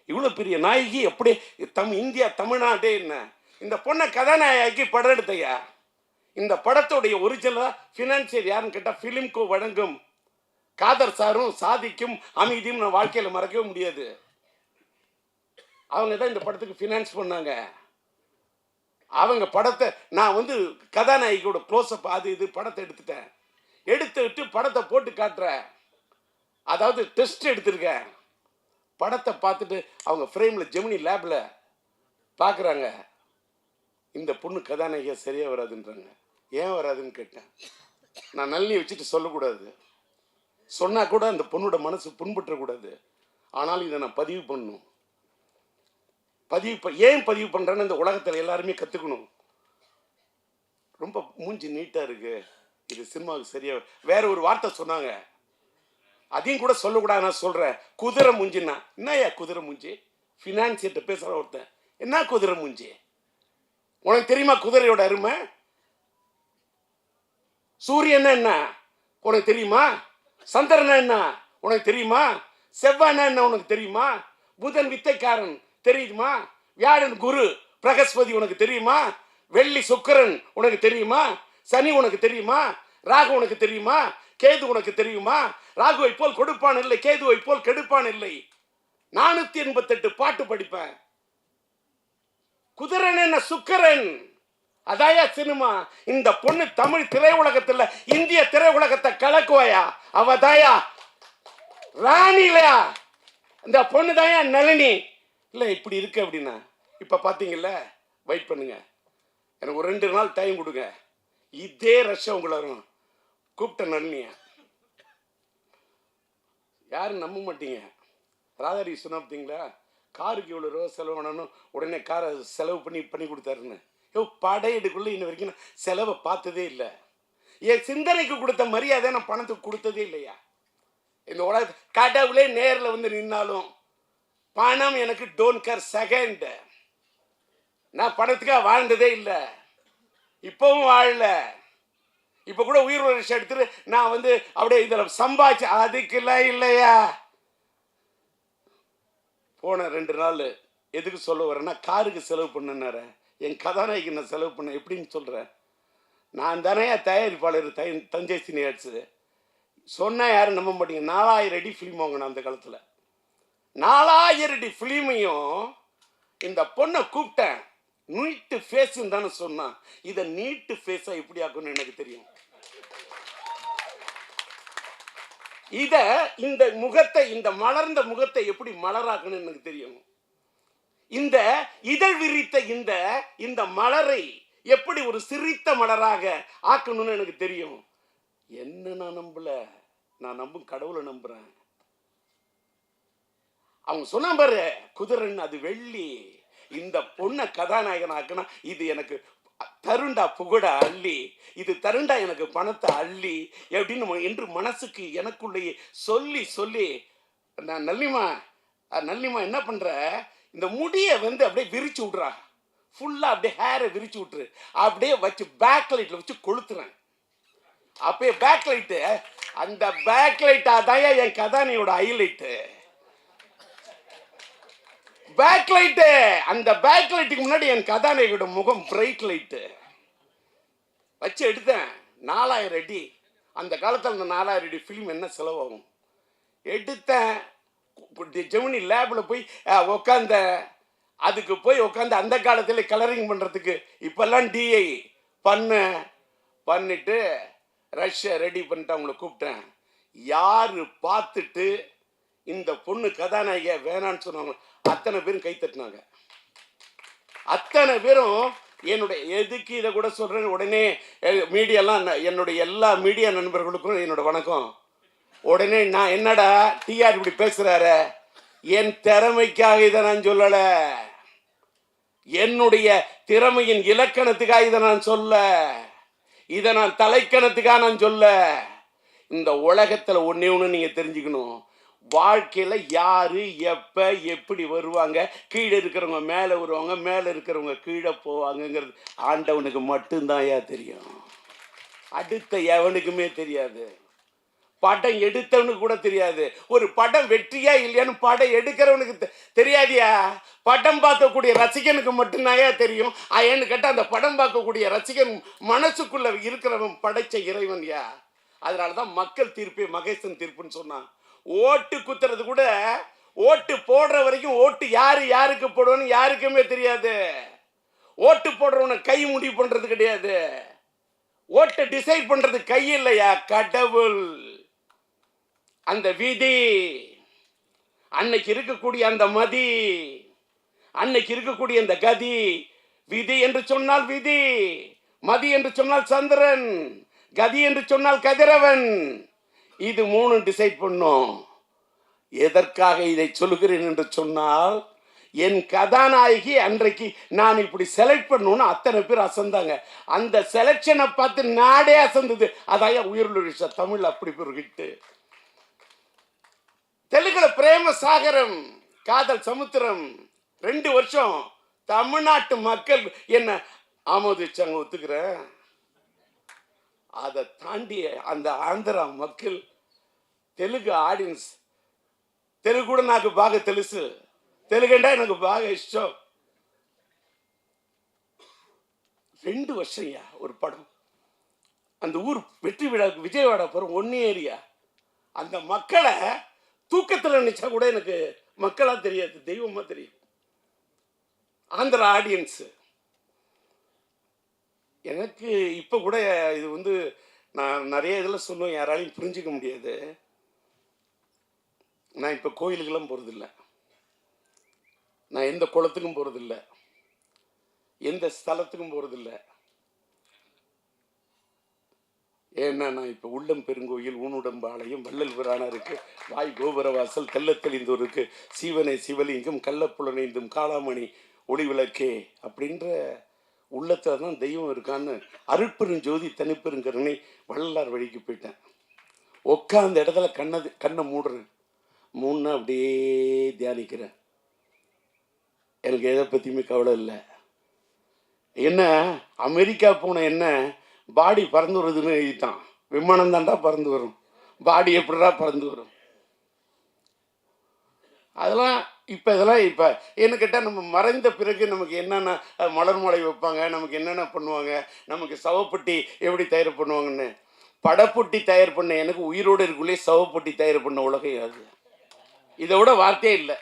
இவ்வளோ பெரிய நாயகி எப்படி இந்தியா தமிழ்நாட்டே என்ன இந்த பொண்ணை கதாநாயகி படம் எடுத்தையா. இந்த படத்துடைய ஒரிஜினலா ஃபினான்சியர் யாருன்னு கேட்டால் ஃபிலிம்கோ வழங்கும் காதர் சாரும் சாதிக்கும் அமைதியும் நான் வாழ்க்கையில் மறக்கவே முடியாது. அவங்க தான் இந்த படத்துக்கு ஃபினான்ஸ் பண்ணாங்க. அவங்க படத்தை நான் கதாநாயகியோட க்ளோஸ்அப் அது இது படத்தை எடுத்துட்டு படத்தை போட்டு காட்டுறேன். அதாவது டெஸ்ட் எடுத்திருக்கேன். படத்தை பார்த்துட்டு அவங்க ஃப்ரேமில் ஜெமினி லேபில் பார்க்குறாங்க, இந்த பொண்ணு கதாநாயகியாக சரியாக வராதுன்றாங்க. ஏன் வராதுன்னு கேட்டேன். நான் நல்லி வச்சுட்டு சொல்லக்கூடாது, சொன்னால் கூட அந்த பொண்ணோட மனசு புண்பற்றக்கூடாது. ஆனால் இதை நான் பதிவு பண்ணணும். ஏன் பதிவு பண்ணுறேன்னு இந்த உலகத்தில் எல்லாருமே கற்றுக்கணும். ரொம்ப மூஞ்சி நீட்டாக இருக்கு, இது சினிமாவுக்கு சரியாக. வேற ஒரு வார்த்தை சொன்னாங்க, அதையும் கூட சொல்லக்கூடாது. நான் சொல்கிறேன், குதிரை மூஞ்சின்னா என்னையா குதிரை மூஞ்சி? ஃபினான்சியர்கிட்ட பேசுகிற ஒருத்தன், என்ன குதிரை மூஞ்சி? உனக்கு தெரியுமா குதிரையோட அருமை? சூரியன் என்ன உனக்கு தெரியுமா? சந்திரன் என்ன உனக்கு தெரியுமா? செவ்வாய் என்ன உனக்கு தெரியுமா? புதன் வித்தைக்காரன் தெரியுமா? வியாழன் குரு பிரகஸ்பதி உனக்கு தெரியுமா? வெள்ளி சுக்கிரன் உனக்கு தெரியுமா? சனி உனக்கு தெரியுமா? ராகு உனக்கு தெரியுமா? கேது உனக்கு தெரியுமா? ராகுவை போல் கொடுப்பான் இல்லை, கேதுவை போல் கெடுப்பான் இல்லை. 488 பாட்டு படிப்பேன். குதிரன் என்ன சுக்கிரன்? அதாயா சினிமா. இந்த பொண்ணு தமிழ் திரையுலகத்தில் இந்திய திரையுலகத்தை கலக்குவாயா? அவதாயா ராணிலையா? இந்த பொண்ணு தாயா நளினி. இல்லை இப்படி இருக்கு அப்படின்னா இப்போ பார்த்தீங்கல்ல, வெயிட் பண்ணுங்க, எனக்கு ஒரு 2 நாள் டைம் கொடுங்க, இதே ரஷ்யா உங்களை வரும். கூப்பிட்ட நளினியா யாரும் நம்ப மாட்டீங்க. ராதாரி சொன்னா பார்த்தீங்களா, காருக்கு இவ்வளோ ரூபா செலவு பண்ணணும், உடனே காரை செலவு பண்ணி கொடுத்தாருன்னு. படையெடுக்குள்ள இன்ன வரைக்கும் நான் செலவை பார்த்ததே இல்லை. என் சிந்தனைக்கு கொடுத்த மரியாதை நான் பணத்துக்கு கொடுத்ததே இல்லையா. இந்த உலக கடவுளே நேரில் நின்னாலும் பணம் எனக்கு டோன்ட் கேர் செகண்ட். நான் பணத்துக்காக வாழ்ந்ததே இல்லை, இப்பவும் வாழல. இப்போ கூட உயிர் வருஷம் எடுத்துட்டு நான் அப்படியே இதில் சம்பாதிச்சு அதுக்கெல்லாம் இல்லையா. போன 2 நாள் எதுக்கு சொல்ல வரேன்னா, காருக்கு செலவு பண்ணனார என் கதாநாயகி நான் செலவு பண்ண எப்படின்னு சொல்கிறேன். நான் தானே தயாரிப்பாளர் தஞ்சை சினியாட்ஸு சொன்னால் யாரும் நம்ப மாட்டீங்க. 4000 அடி ஃபிலிம் வாங்கினேன் அந்த காலத்தில். 4000 அடி ஃபிலிமையும் இந்த பொண்ணை கூப்பிட்டேன். நீட்டு ஃபேஸுன்னு தானே சொன்னான். இதை நீட்டு ஃபேஸாக எப்படி ஆக்கணும்னு எனக்கு தெரியும். இந்த முகத்தை, இந்த மலர்ந்த முகத்தை எப்படி மலராக்கணும்னு எனக்கு தெரியும். இந்த இதழ் விரித்த இந்த மலரை எப்படி ஒரு சிரித்த மலராக ஆக்கணும்னு எனக்கு தெரியும். என்ன நான் நம்பல, நான் நம்பும் கடவுளை நம்புறேன். அவங்க சொன்ன பாரு, குதிரன் அது வெள்ளி. இந்த பொண்ணை கதாநாயகன் ஆக்குனா இது எனக்கு தருண்டா புகழ அள்ளி, இது தருண்டா எனக்கு பணத்தை அள்ளி எப்படின்னு என்று மனசுக்கு எனக்குள்ளேயே சொல்லி சொல்லி, நான் நல்லிமா என்ன பண்ற, இந்த முடியை அப்படியே விரிச்சு விட்றா, ஃபுல்லாக அப்படியே ஹேரை விரிச்சு விட்டுரு, அப்படியே வச்சு பேக் லைட்டில் வச்சு கொளுத்துறேன். அப்பயே பேக் லைட்டு, அந்த பேக் லைட் அதான் என் கதானியோட ஹைலைட்டு. பேக் லைட்டு, அந்த பேக் லைட்டுக்கு முன்னாடி என் கதாநாயகியோட முகம் பிரைட் லைட்டு வச்சு எடுத்தேன். 4000 அடி. அந்த காலத்தில் அந்த 4000 அடி ஃபிலிம் என்ன செலவாகும் எடுத்தேன். ஜெமினி லேபில் போய் உட்காந்த, அதுக்கு போய் உட்காந்து அந்த காலத்தில் கலரிங் பண்ணுறதுக்கு இப்போல்லாம் டிஐ பண்ணிட்டு ரஷ்யா ரெடி பண்ணிட்டு அவங்கள கூப்பிட்டேன். யார் பார்த்துட்டு இந்த பொண்ணு கதாநாயகியா வேணான்னு சொன்னாங்க அத்தனை பேரும் கை தட்டினாங்க. அத்தனை பேரும் என்னுடைய எதுக்கு இதை கூட சொல்கிறேன். உடனே மீடியாலாம் என்னுடைய எல்லா மீடியா நண்பர்களுக்கும் என்னோட வணக்கம். உடனே நான் என்னடா டிஆர் இப்படி பேசுகிறாரு, என் திறமைக்காக இதை நான் சொல்லலை, என்னுடைய திறமையின் இலக்கணத்துக்காக இதை நான் சொல்ல, இதை நான் தலைக்கணத்துக்காக நான் சொல்ல. இந்த உலகத்தில் ஒன்றே ஒன்று நீங்கள் தெரிஞ்சுக்கணும், வாழ்க்கையில் யார் எப்போ எப்படி வருவாங்க, கீழே இருக்கிறவங்க மேலே வருவாங்க, மேலே இருக்கிறவங்க கீழே போவாங்கங்கிறது ஆண்டவனுக்கு மட்டும்தான் தெரியும். அடுத்த எவனுக்குமே தெரியாது. படம் எடுத்தவனுக்கு கூட தெரியாது. ஒரு படம் வெற்றியா இல்லையான்னு படம் எடுக்கிறவனுக்கு தெரியாதியா. படம் பார்க்கக்கூடிய ரசிகனுக்கு மட்டும்தான் தெரியும். ஏன்னு கேட்டால் அந்த படம் பார்க்கக்கூடிய ரசிகன் மனசுக்குள்ள இருக்கிறவன் படைச்ச இறைவன் யா. அதனால தான் மக்கள் தீர்ப்பே மகேசன் தீர்ப்புன்னு சொன்னான். ஓட்டு குத்துறது கூட, ஓட்டு போடுற வரைக்கும் ஓட்டு யாருக்கு போடுவோன்னு யாருக்குமே தெரியாது. ஓட்டு போடுறவனை கை முடிவு பண்றது கிடையாது. ஓட்டை டிசைட் பண்றது கை இல்லையா, கடவுள். அந்த விதி, அன்னைக்கு இருக்கக்கூடிய அந்த மதி, அன்னைக்கு இருக்கக்கூடிய அந்த கதி. விதி என்று சொன்னால் விதி, மதி என்று சொன்னால் சந்திரன், கதி என்று சொன்னால் கதிரவன். இது 3 டிசைட் பண்ணும். எதற்காக இதை சொல்லுகிறேன் என்று சொன்னால், என் கதாநாயகி அன்றைக்கு நான் இப்படி செலக்ட் பண்ணணும்னு அத்தனை பேர் அசந்தாங்க. அந்த செலக்ஷனை பார்த்து நாடே அசந்தது. அதான் உயிருள்ள தமிழ் அப்படி ஒரு ஹிட்டு. தெலுங்குல பிரேம சாகரம், காதல் சமுத்திரம் 2 வருஷம் தமிழ்நாட்டு மக்கள் என்ன ஆமோதிச்சாங்க, ஒத்துக்கிறேன். அதை தாண்டி அந்த ஆந்திரா மக்கள், தெலுங்கு ஆடியன்ஸ், தெலுங்கு கூட నాకు బాగా తెలుసు, తెలుగంటే నాకు బాగా ఇష్టం. 2 வருஷம் ஒரு படம். அந்த ஊர் வெற்றி விழாவுக்கு விஜயவாடா போகிற 1 ஏரியா. அந்த மக்களை தூக்கத்தில் நினைச்சா கூட எனக்கு மக்களாக தெரியாது, தெய்வமாக தெரியும். ஆந்திரா ஆடியன்ஸு எனக்கு இப்போ கூட இது நான் நிறைய இதில் சொல்லுவேன், யாராலையும் புரிஞ்சிக்க முடியாது. நான் இப்போ கோயிலுக்கெல்லாம் போகிறதில்ல, நான் எந்த குளத்துக்கும் போகிறதில்ல, எந்த ஸ்தலத்துக்கும் போகிறதில்ல. ஏன்னா நான் இப்போ உள்ளம் பெருங்கோயில், ஊனுடம்பாளையம், வள்ளல் பிரானாருக்கு, வாய் கோபுரவாசல், தெல்ல தெளிந்தோருக்கு, சீவனை சிவலிங்கம், கள்ளப்புலனைந்தும் காளாமணி ஒளி விளக்கே அப்படின்ற உள்ளத்தில் தான் தெய்வம் இருக்கான்னு அருட்பெருஞ்சோதி தனிப்பெருங்கருணை வள்ளலார் வழிக்கு போயிட்டேன். உட்காந்த இடத்துல கண்ணை மூடுறேன், மூணுன்னா அப்படியே தியானிக்கிறேன். எனக்கு எதை பற்றியுமே கவலை இல்லை. என்ன அமெரிக்கா போன என்ன பாடி பறந்து வருதுன்னு எழுதிட்டான். விமானம் தாண்டா பறந்து வரும், பாடி எப்படிடா பறந்து வரும்? அதெல்லாம் இதெல்லாம் இப்போ என்ன கேட்டால், நம்ம மறைந்த பிறகு நமக்கு என்னென்ன மலர் மாலை வைப்பாங்க, நமக்கு என்னென்ன பண்ணுவாங்க, நமக்கு சவப்பொட்டி எப்படி தயார் பண்ணுவாங்கன்னு. படப்பொட்டி தயார் பண்ண எனக்கு உயிரோடு இருக்குள்ளே சவப்பொட்டி தயார் பண்ண உலகம் அது. இதை விட வார்த்தையே இல்லை.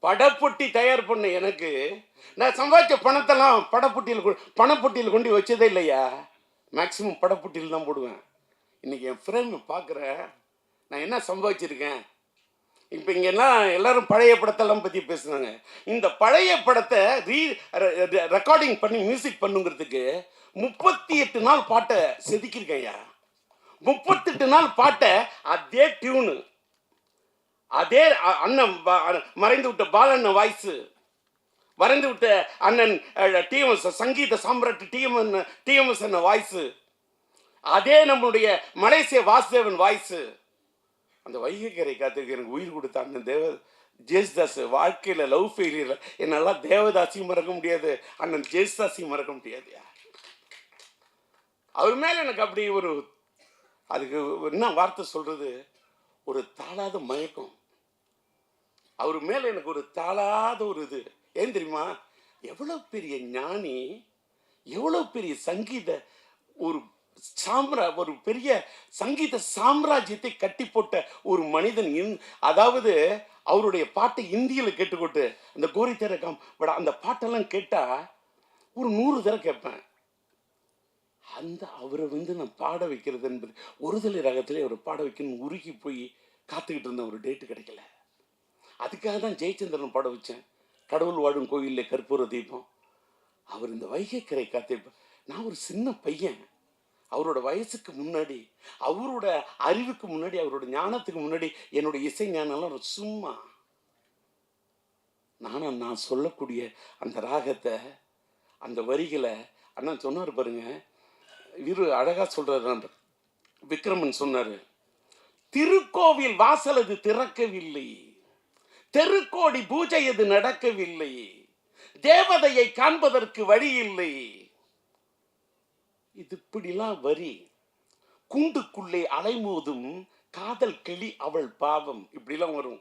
படப்பொட்டி தயார் பண்ண எனக்கு, நான் சம்பாதிச்ச பணத்தெல்லாம் பணப்பொட்டியில் கொண்டு வச்சதே இல்லையா. மேக்சிமம் படப்பொட்டியில் தான் போடுவேன். இன்றைக்கி என் ஃப்ரெண்ட் பார்க்குறேன், நான் என்ன சம்பாதிச்சிருக்கேன். இப்போ இங்கே எல்லாரும் பழைய படத்தெல்லாம் பற்றி பேசுனாங்க. இந்த பழைய படத்தை ரெக்கார்டிங் பண்ணி மியூசிக் பண்ணுங்கிறதுக்கு 38 நாள் பாட்டை செதுக்கியிருக்கேன்யா. 38 நாள் பாட்டை அதே டியூனு, அதே அண்ணன் மறைந்து விட்ட பாலண்ணன் வாய்ஸு, மறைந்து விட்ட அண்ணன் டிஎம்எஸ் சங்கீத சாம்ராட் டிஎம்எஸ் அண்ணன் வாய்ஸு, அதே நம்மளுடைய மலேசிய வாசுதேவன் வாய்ஸு. அந்த வைகைக்கரை காத்திருக்க எனக்கு உயிர் கொடுத்த அண்ணன் ஜேசுதாஸ். வாழ்க்கையில் லவ் ஃபெயிலியர் என்னால் தேவதாசியும் மறக்க முடியாது, அண்ணன் ஜேசுதாஸையும் மறக்க முடியாது. அவர் மேலே எனக்கு அப்படி ஒரு, அதுக்கு என்ன வார்த்தை சொல்கிறது, ஒரு தாளாத மயக்கம். அவர் மேலே எனக்கு ஒரு தாளாத ஒரு இது. ஏன் தெரியுமா, எவ்வளோ பெரிய ஞானி, எவ்வளோ பெரிய சங்கீத ஒரு ஒரு பெரிய சங்கீத சாம்ராஜ்யத்தை கட்டி போட்ட ஒரு மனிதன். அதாவது அவருடைய பாட்டை இந்தியில் கேட்டுக்கொண்டு அந்த கோரி திறக்கம் அந்த பாட்டெல்லாம் கேட்டால் ஒரு 100 தடவை கேட்பேன். அந்த அவரை நான் பாட வைக்கிறது என்பது ஒருதலை ராகத்திலே அவரை பாட வைக்கணும்னு உருகி போய் காத்துக்கிட்டு இருந்த ஒரு டேட்டு கிடைக்கல. அதுக்காக தான் ஜெயச்சந்திரன் பாட வச்சேன். கடவுள் வாழும் கோயிலில் கற்பூர தீபம். அவர் இந்த வைகைக்கரை காத்தை, நான் ஒரு சின்ன பையன், அவரோட வயசுக்கு முன்னாடி, அவரோட அறிவுக்கு முன்னாடி, அவரோட ஞானத்துக்கு முன்னாடி என்னோட இசை ஞானம்லாம் சும்மா. நான் சொல்லக்கூடிய அந்த ராகத்தை, அந்த வரிகளை அண்ணா சொன்னார் பாருங்க, இவரு அழகா சொல்றாரு. விக்ரமன் சொன்னாரு, திருக்கோவில் வாசல் அது திறக்கவில்லை, தெருக்கோடி பூஜை அது நடக்கவில்லை, தேவதையை காண்பதற்கு வழி இல்லை. இது இப்படிலாம் வரி. கூண்டுக்குள்ளே அலைமோதும் காதல் கிளி அவள் பாவம், இப்படிலாம் வரும்.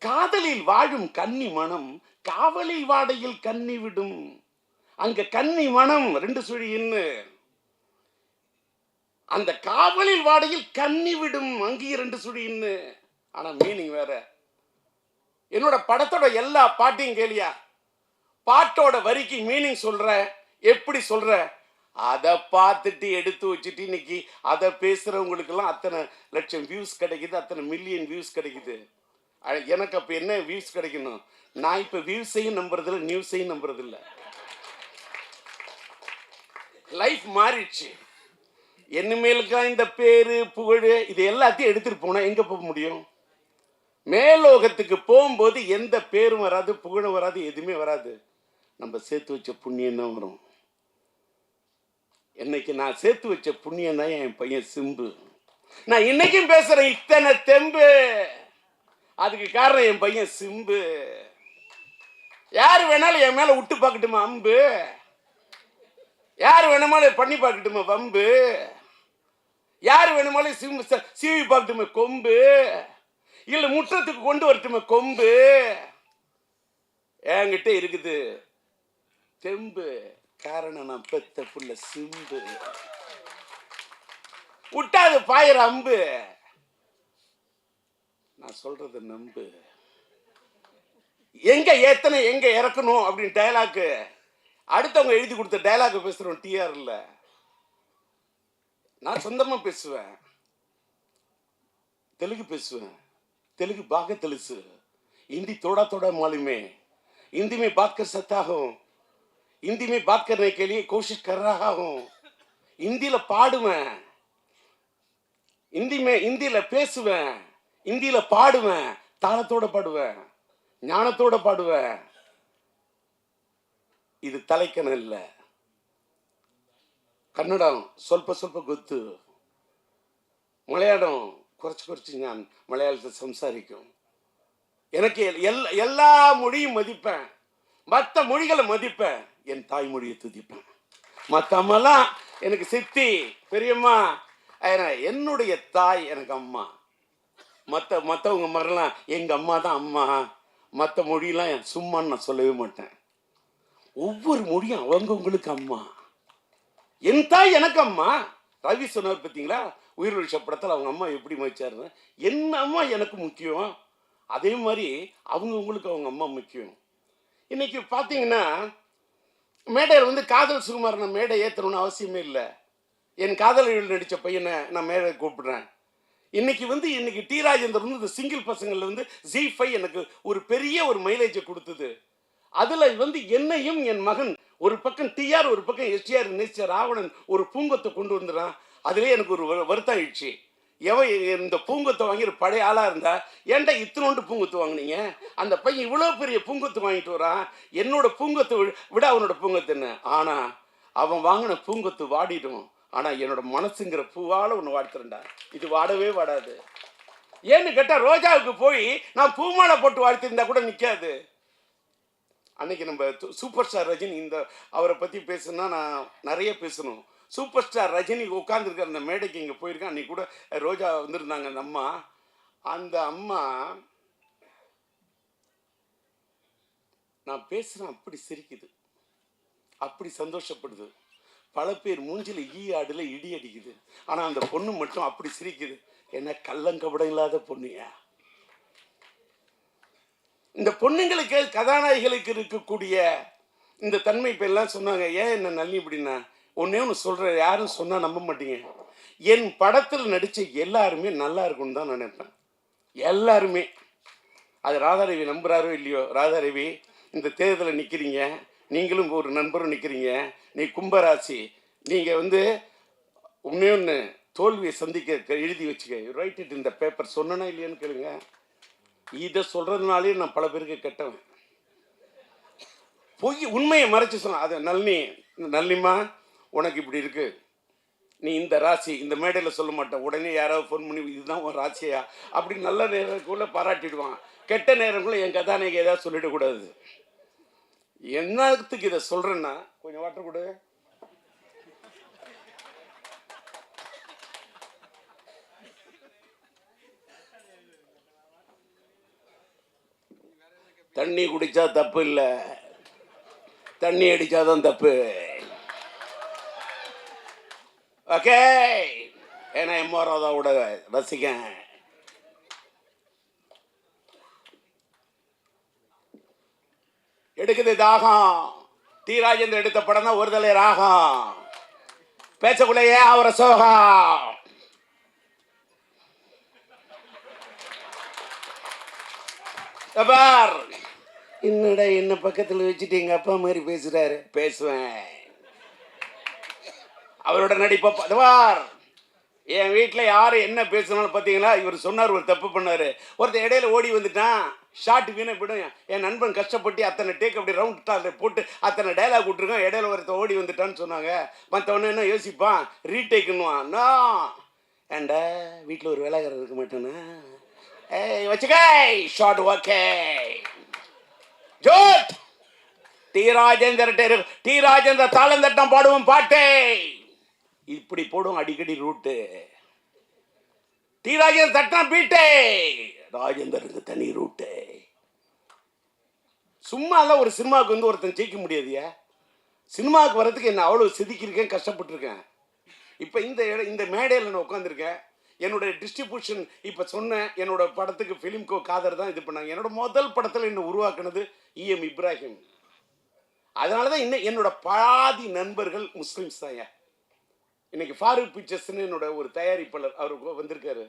காதலில் வாழும் கன்னி மனம் காவலில் வாடையில் கன்னி விடும். அங்க கன்னி மனம் 2 சுழி இன்னு, அந்த காவலில் வாடையில் கன்னி விடும் அங்கேயும் 2 சுழி இன்னு. ஆனா மீனிங் வேற. என்னோட படத்தோட எல்லா பாட்டையும் கேளியா, பாட்டோட வரிக்கு மீனிங் சொல்ற, எப்படி சொல்ற, அதை பார்த்துட்டு எடுத்து வச்சுட்டு இன்னைக்கு அதை பேசுறவங்களுக்கெல்லாம் அத்தனை லட்சம் வியூஸ் கிடைக்குது, அத்தனை மில்லியன் வியூஸ் கிடைக்குது. எனக்கு அப்போ என்ன வியூஸ் கிடைக்கணும்? நான் இப்போ வியூஸையும் நம்புறதில்ல, நியூஸையும் நம்புறதில்ல. லைஃப் மாறிடுச்சு. என்னமேலுக்கா இந்த பேரு புகழ் இது எல்லாத்தையும் எடுத்துட்டு போனா எங்க போக முடியும்? மேலோகத்துக்கு போகும்போது எந்த பேரும் வராது, புகழும் வராது, எதுவுமே வராது. நம்ம சேர்த்து வச்ச புண்ணியம் தான் வரும். இன்னைக்கு நான் சேர்த்து வச்ச புண்ணியம் தான் என் பையன் சிம்பு. நான் இன்னைக்கும் பேசுறேன் இத்தனை தெம்பு, அதுக்கு காரணம் என் பையன் சிம்பு. யாரு வேணாலும் என் மேல விட்டு பார்க்கட்டுமா அம்பு, யாரு வேணுமாலும் பண்ணி பார்க்கட்டுமா வம்பு, யாரு வேணுமாலும் சீவி பார்க்கட்டுமா கொம்பு, இல்ல முற்றத்துக்கு கொண்டு வரட்டுமா கொம்பு. என்கிட்ட இருக்குது தெம்பு, காரணம் நான் பெத்த புள்ள சிம்பு. விட்டாது பாயிர அம்பு. நான் சொல்றது நம்பு. எங்க ஏத்தனை எங்க இறக்கணும் அப்படின்னு டயலாக்கு அடுத்தவங்க எழுதி கொடுத்த டயலாக் பேசுறோம். டிஆர் இல்ல, நான் சொந்தமா பேசுவேன். தெலுங்கு பேசுவேன், तेलुगु बाग तेलुसु, हिंदी थोड़ा थोड़ा मालूम है, हिंदी में बात कर सकता हूँ, हिंदी में बात करने के लिए कोशिश कर रहा हूँ, हिंदी ला पाडुवें, हिंदी ला पेसुवें, हिंदी ला पाडुवें, तालतोड़ पाडुवें, ஞானத்தோட பாடுவேன். இது தலைக்கணம் இல்ல. கன்னடம் ಸ್ವಲ್ಪ ಸ್ವಲ್ಪ ಗೊತ್ತು, மலையாளம் குறைச்சு நான் மலையாளத்தை சம்சாரிக்கும். எனக்கு எல்லா மொழியும் மதிப்பேன், மற்ற மொழிகளை மதிப்பேன், என் தாய்மொழியை துதிப்பேன். மற்றமெல்லாம் எனக்கு சித்தி பெரியம்மா, என்னுடைய தாய் எனக்கு அம்மா. மற்றவங்க மாதிரிலாம் எங்க அம்மா தான் அம்மா. மற்ற மொழியெல்லாம் சும்மான்னு நான் சொல்லவே மாட்டேன். ஒவ்வொரு மொழியும் அவங்கவுங்களுக்கு அம்மா. என் தாய் எனக்கு அம்மா. ரவி சொன்னார் பார்த்தீங்களா, உயிர் படத்தில் அவங்க அம்மா எப்படி மதிச்சாருன்னு. என் அம்மா எனக்கு முக்கியம், அதே மாதிரி அவங்கவுங்களுக்கு அவங்க அம்மா முக்கியம். இன்னைக்கு பார்த்தீங்கன்னா மேடையில் காதல் சுகுமார் நான் மேடை ஏற்றணும்னு அவசியமே இல்லை. என் காதலிகள் நடித்த பையனை நான் மேடை கூப்பிடுறேன். இன்னைக்கு டி ராஜேந்தர் இந்த சிங்கிள் பசங்களில் Z5 எனக்கு ஒரு பெரிய ஒரு மைலேஜை கொடுத்தது. அதில் என்னையும் என் மகன் ஒரு பக்கம் டிஆர் ஒரு பக்கம் எஸ்டிஆர் நேச்சர் ராவணன் ஒரு பூங்கொத்தை கொண்டு வந்துடுறான். அதுலேயே எனக்கு ஒரு வருத்தம் ஆயிடுச்சு. இந்த பூங்கொத்தை வாங்கி பழைய ஆளாக இருந்தா ஏன்டா இத்தனோண்டு பூங்கொத்து வாங்கினீங்க, அந்த பையன் இவ்வளோ பெரிய பூங்கொத்து வாங்கிட்டு வரான், என்னோட பூங்கொத்தை விட அவனோட பூங்கொத்துன்னு. ஆனால் அவன் வாங்கின பூங்கொத்து வாடிடும், ஆனால் என்னோட மனசுங்கிற பூவால் ஒன்று வாடுத்துறேன்டா. இது வாடவே வாடாது. ஏன்னு கேட்டால் ரோஜாவுக்கு போய் நான் பூமாலை போட்டு வாழ்த்திருந்தா கூட நிற்காது. அன்னைக்கு நம்ம சூப்பர் ஸ்டார் ரஜினி அவரை பற்றி பேசணும்னா நான் நிறைய பேசணும். சூப்பர் ஸ்டார் ரஜினி உட்காந்துருக்க அந்த மேடைக்கு இங்கே போயிருக்கேன். அன்றைக்கி கூட ரோஜா வந்திருந்தாங்க அந்த அம்மா. அந்த அம்மா நான் பேசுகிறேன் அப்படி சிரிக்குது, அப்படி சந்தோஷப்படுது. பல பேர் மூஞ்சில் ஆடுல இடி அடிக்குது. ஆனால் அந்த பொண்ணு மட்டும் அப்படி சிரிக்குது. என்ன கள்ளங்கபடம் இல்லாத பொண்ணுயா. இந்த பொண்ணுங்களுக்கு கதாநாயகிகளுக்கு இருக்கக்கூடிய இந்த தன்மை இப்போ எல்லாம் சொன்னாங்க. ஏன் என்ன நல்லி இப்படின்னா ஒன்றே ஒன்று சொல்கிறேன், யாரும் சொன்னால் நம்ப மாட்டீங்க. என் படத்தில் நடித்த எல்லாருமே நல்லா இருக்கும்னு தான் நினைப்பேன். எல்லாருமே. அது ராதாரவி நம்புகிறாரோ இல்லையோ, ராதாரவி இந்த தேர்தலில் நிற்கிறீங்க, நீங்களும் ஒரு நண்பரும் நிற்கிறீங்க. நீ கும்பராசி, நீங்கள் ஒன்றே ஒன்று தோல்வியை சந்திக்க எழுதி வச்சுக்க. ரைட் இட் இந்த பேப்பர். சொன்னா இல்லையான்னு கேளுங்க. இதை சொல்கிறதுனாலே நான் பல பேருக்கு கெட்டவன். பொய் உண்மையை மறைச்சு சொன்ன அது நல்லிம்மா உனக்கு இப்படி இருக்கு, நீ இந்த ராசி, இந்த மேடையில் சொல்ல மாட்டேன். உடனே யாராவது ஃபோன் பண்ணி இதுதான் உன் ராசியா அப்படி நல்ல நேரத்துக்குள்ளே பாராட்டிடுவான். கெட்ட நேரங்குள்ளே என் கதாநாயகி ஏதாவது சொல்லிடக்கூடாது. என்னத்துக்கு இதை சொல்கிறேன்னா, கொஞ்சம் வாட்டர் கொடு. தண்ணி குடிச்சா தப்பு இல்லை, தண்ணி அடிச்சாதான் தப்பு. ஓகே, ஏன்னா எம்ஆர் ராதாவோட ரசிகன். எடுக்குது தாகம். டி ராஜேந்தர் எடுத்த படம் தான் ஒரு தலை ராகம். பேசக்குள்ளேயே அவரை சோகம். என்னடா என்ன பக்கத்தில் வச்சுட்டு எங்க அப்பா மாதிரி பேசுறாரு. பேசுவேன். அவரோட நடிப்பார். என் வீட்டில் யார் என்ன பேசுனாலும் பார்த்தீங்களா, இவர் சொன்னார் ஒரு தப்பு பண்ணார். ஒருத்தர் இடையில ஓடி வந்துட்டான், ஷார்ட் வீணை போய்டும். என் நண்பன் கஷ்டப்பட்டு அத்தனை டேக் அப்படி ரவுண்ட் டால் போட்டு அத்தனை டைலாக் விட்டுருக்கோம், இடையில ஒருத்தர் ஓடி வந்துட்டான்னு சொன்னாங்க. மற்றவொன்னு என்ன யோசிப்பான், ரீடேக்குன்னுவான். நான் ஏண்டா வீட்டில் ஒரு வேலைக்காரர் இருக்க மாட்டேன்னா, ஏய் வச்சுக்க ஷார்ட் ஓகே ஜோட். டி ராஜேந்தர் தாளந்தட்டம் பாடுவோம் பாட்டே இப்படி போடும் அடிக்கடி ரூட்டு. டி ராஜேந்தர் தட்டா பீட்டே, ராஜேந்தருக்கு தனி ரூட்டு. சும்மா எல்லாம் ஒரு சினிமாவுக்கு ஒருத்தன் ஜெயிக்க முடியாதுயா. சினிமாவுக்கு வர்றதுக்கு என்ன அவ்வளோ செதுக்கியிருக்கேன், கஷ்டப்பட்டுருக்கேன். இப்போ இந்த மேடையில் நான் உட்காந்துருக்கேன். என்னோட டிஸ்ட்ரிபியூஷன் இப்போ சொன்னேன், என்னோட படத்துக்கு ஃபிலிம்கோ காதர் தான் இது பண்ணாங்க. என்னோட முதல் படத்தில் என்னை உருவாக்குனது இஎம் இப்ராஹிம். அதனால தான் இன்னும் என்னோட பாதி நண்பர்கள் முஸ்லிம்ஸ் தான். இன்னைக்கு ஃபாரூக் பிக்சர்ஸ்னு என்னோட ஒரு தயாரிப்பாளர் அவர் வந்திருக்காரு.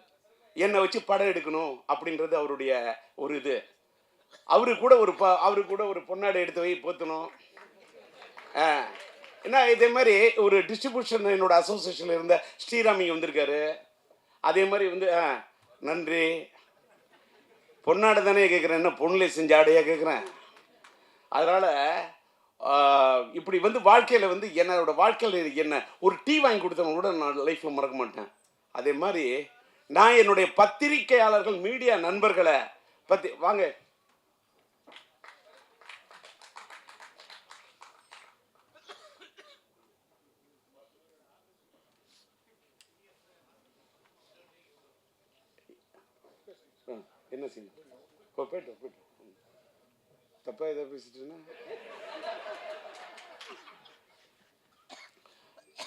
என்னை வச்சு படம் எடுக்கணும் அப்படின்றது அவருடைய ஒரு இது. அவரு கூட ஒரு பொன்னாடை எடுத்து வை போத்தணும். என்ன இதே மாதிரி ஒரு டிஸ்ட்ரிபியூஷன் என்னோட அசோசியேஷனில் இருந்த ஸ்ரீராமி வந்திருக்காரு. அதே மாதிரி நன்றி. பொன்னாடை தானே கேட்குறேன், என்ன பொண்ணுலே செஞ்ச ஆடையாக கேட்குறேன். அதனால் இப்படி வாழ்க்கையில் என்னோட வாழ்க்கையில் என்ன ஒரு டீ வாங்கி கொடுத்தவங்க கூட நான் லைஃப்பில் மறக்க மாட்டேன். அதே மாதிரி நான் என்னுடைய பத்திரிகையாளர்கள் மீடியா நண்பர்களை பற்றி வாங்க என்ன செய்யணும் போயிட்டு தப்பா ஏதாவது பேசிட்டுன்னா,